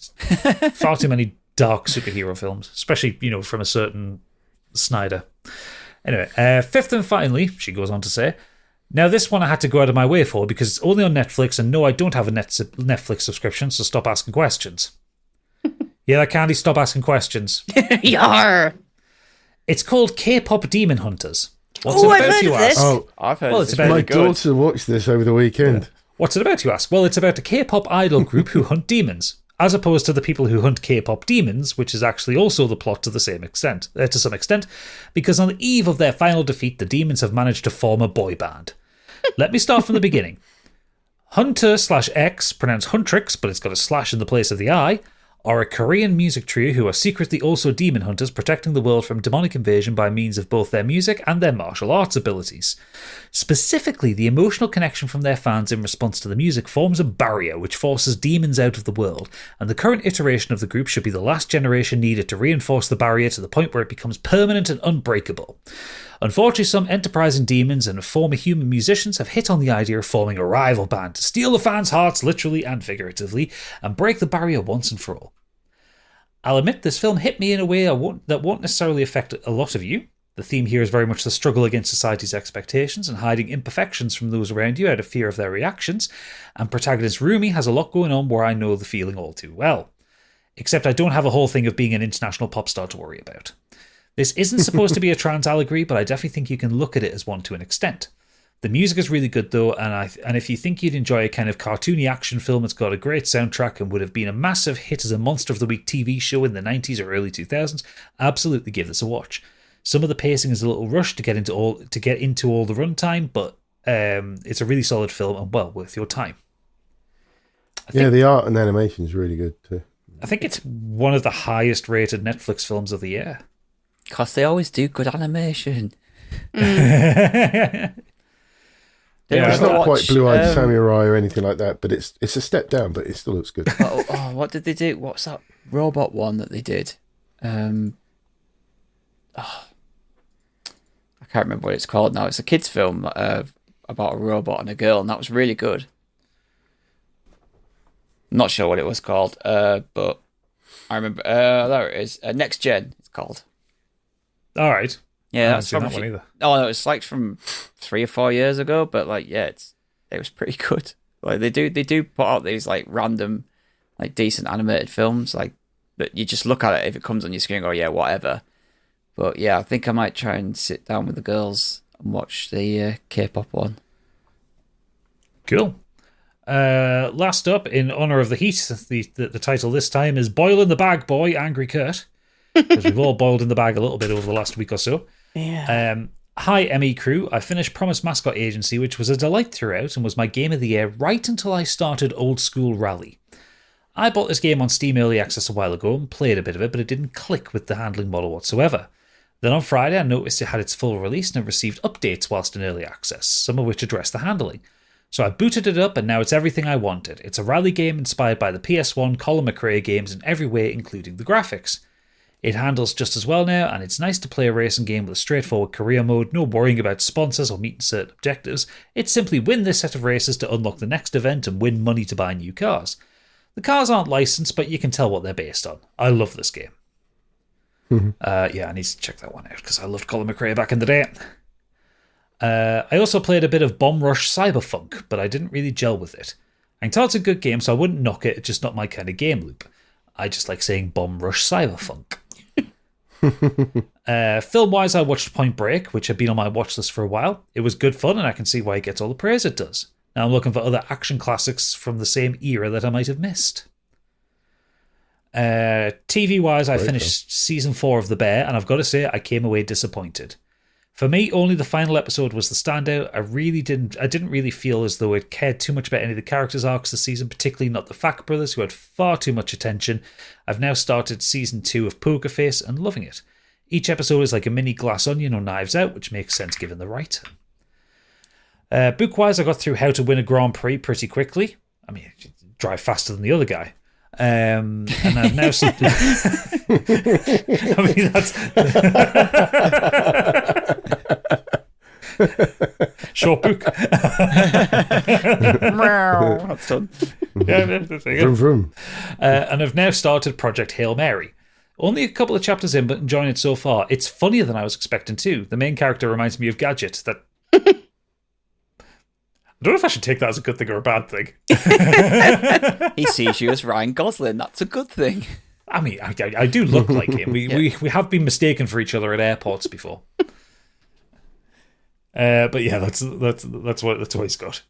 Far too many dark superhero films, especially, from a certain Snyder. Anyway, fifth and finally, she goes on to say, now this one I had to go out of my way for because it's only on Netflix, and no, I don't have a Netflix subscription, so stop asking questions. Yeah, that Candy, stop asking questions. Yar! It's called K-pop Demon Hunters. What's Oh, it I've about, heard you of ask? this. Oh, I've heard Well, it's it's about- my really good. daughter watched this over the weekend. What's it about, you ask? Well, it's about a K-pop idol group who hunt demons, as opposed to the people who hunt K-pop demons, which is actually also the plot to some extent, because on the eve of their final defeat, the demons have managed to form a boy band. Let me start from the beginning. Hunter/X, pronounced Huntrix, but it's got a slash in the place of the I, are a Korean music trio who are secretly also demon hunters, protecting the world from demonic invasion by means of both their music and their martial arts abilities. Specifically, the emotional connection from their fans in response to the music forms a barrier which forces demons out of the world, and the current iteration of the group should be the last generation needed to reinforce the barrier to the point where it becomes permanent and unbreakable. Unfortunately, some enterprising demons and former human musicians have hit on the idea of forming a rival band to steal the fans' hearts literally and figuratively and break the barrier once and for all. I'll admit this film hit me in a way that won't necessarily affect a lot of you. The theme here is very much the struggle against society's expectations and hiding imperfections from those around you out of fear of their reactions, and protagonist Rumi has a lot going on where I know the feeling all too well. Except I don't have a whole thing of being an international pop star to worry about. This isn't supposed to be a trans allegory, but I definitely think you can look at it as one to an extent. The music is really good though, and if you think you'd enjoy a kind of cartoony action film, it's got a great soundtrack and would have been a massive hit as a Monster of the Week TV show in the 90s or early 2000s, absolutely give this a watch. Some of the pacing is a little rushed to get into all the runtime, but it's a really solid film and well worth your time. Yeah, the art and animation is really good too. I think it's one of the highest rated Netflix films of the year. Because they always do good animation. Yeah, It's not quite Blue-Eyed Samurai or anything like that, but it's a step down, but it still looks good. What did they do? What's that robot one that they did? I can't remember what it's called now. It's a kids' film about a robot and a girl, and that was really good. I'm not sure what it was called, but I remember. There it is. Next Gen, it's called. All right. Yeah, I that's haven't seen from. that one either. Oh no, it's like from 3 or 4 years ago, but like, yeah, it was pretty good. Like they do put out these like random, like decent animated films, like that you just look at it if it comes on your screen, and go, yeah, whatever. But yeah, I think I might try and sit down with the girls and watch the K-pop one. Cool. Last up, in honour of the heat, the title this time is Boil in the Bag Boy, Angry Kurt. Because we've all boiled in the bag a little bit over the last week or so. Yeah. Hi, ME crew. I finished Promise Mascot Agency, which was a delight throughout and was my game of the year right until I started Old School Rally. I bought this game on Steam Early Access a while ago and played a bit of it, but it didn't click with the handling model whatsoever. Then on Friday, I noticed it had its full release and it received updates whilst in Early Access, some of which addressed the handling. So I booted it up and now it's everything I wanted. It's a rally game inspired by the PS1 Colin McRae games in every way, including the graphics. It handles just as well now, and it's nice to play a racing game with a straightforward career mode, no worrying about sponsors or meeting certain objectives. It's simply win this set of races to unlock the next event and win money to buy new cars. The cars aren't licensed, but you can tell what they're based on. I love this game. Yeah, I need to check that one out, because I loved Colin McRae back in the day. I also played a bit of Bomb Rush Cyberpunk, but I didn't really gel with it. I can tell it's a good game, so I wouldn't knock it, it's just not my kind of game loop. I just like saying Bomb Rush Cyberpunk. Film-wise, I watched Point Break, which had been on my watch list for a while. It was good fun, and I can see why it gets all the praise it does. Now I'm looking for other action classics from the same era that I might have missed. TV wise, I finished season 4 of The Bear, and I've got to say, I came away disappointed. For me, only the final episode was the standout. I didn't really feel as though it cared too much about any of the characters' arcs this season, particularly not the Fack brothers, who had far too much attention. I've now started season 2 of Poker Face and loving it. Each episode is like a mini Glass Onion or Knives Out, which makes sense given the writer. Book-wise, I got through How to Win a Grand Prix pretty quickly. I mean, drive faster than the other guy. And I've now... I mean, that's... Short book. That's done. Vroom, vroom. And I've now started Project Hail Mary. Only a couple of chapters in, but enjoying it so far. It's funnier than I was expecting too. The main character reminds me of Gadget. That I don't know if I should take that as a good thing or a bad thing. He sees you as Ryan Gosling. That's a good thing. I mean, I do look like him. We have been mistaken for each other at airports before. But yeah, that's what he's got.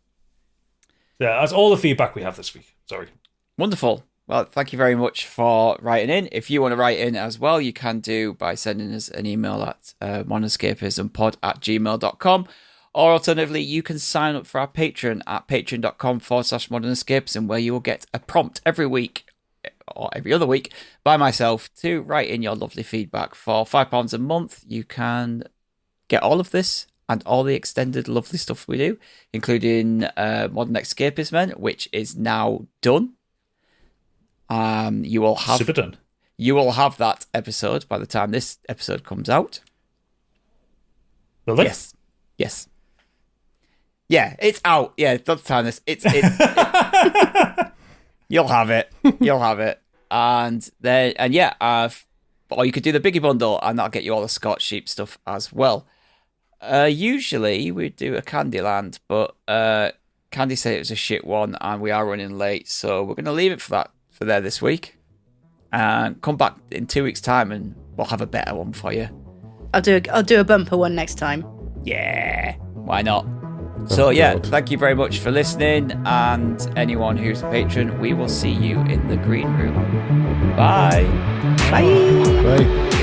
Yeah, that's all the feedback we have this week. Sorry. Wonderful. Well, thank you very much for writing in. If you want to write in as well, you can do by sending us an email at modernescapismpod@gmail.com. Or alternatively, you can sign up for our Patreon at patreon.com/modernescapism, where you will get a prompt every week or every other week by myself to write in your lovely feedback. For £5 a month, you can get all of this and all the extended lovely stuff we do, including Modern Escapism, which is now done. You will have super done. You will have that episode by the time this episode comes out. Will it? Yes. Yeah, it's out. Yeah, that's time this. It's you'll have it. And then or you could do the Biggie bundle, and that'll get you all the Scotch Sheep stuff as well. Usually we do a Candyland, but Candy said it was a shit one, and we are running late, so we're going to leave it for there this week, and come back in 2 weeks' time, and we'll have a better one for you. I'll do a bumper one next time. Yeah, why not? So yeah, thank you very much for listening, and anyone who's a patron, we will see you in the green room. Bye. Bye. Right.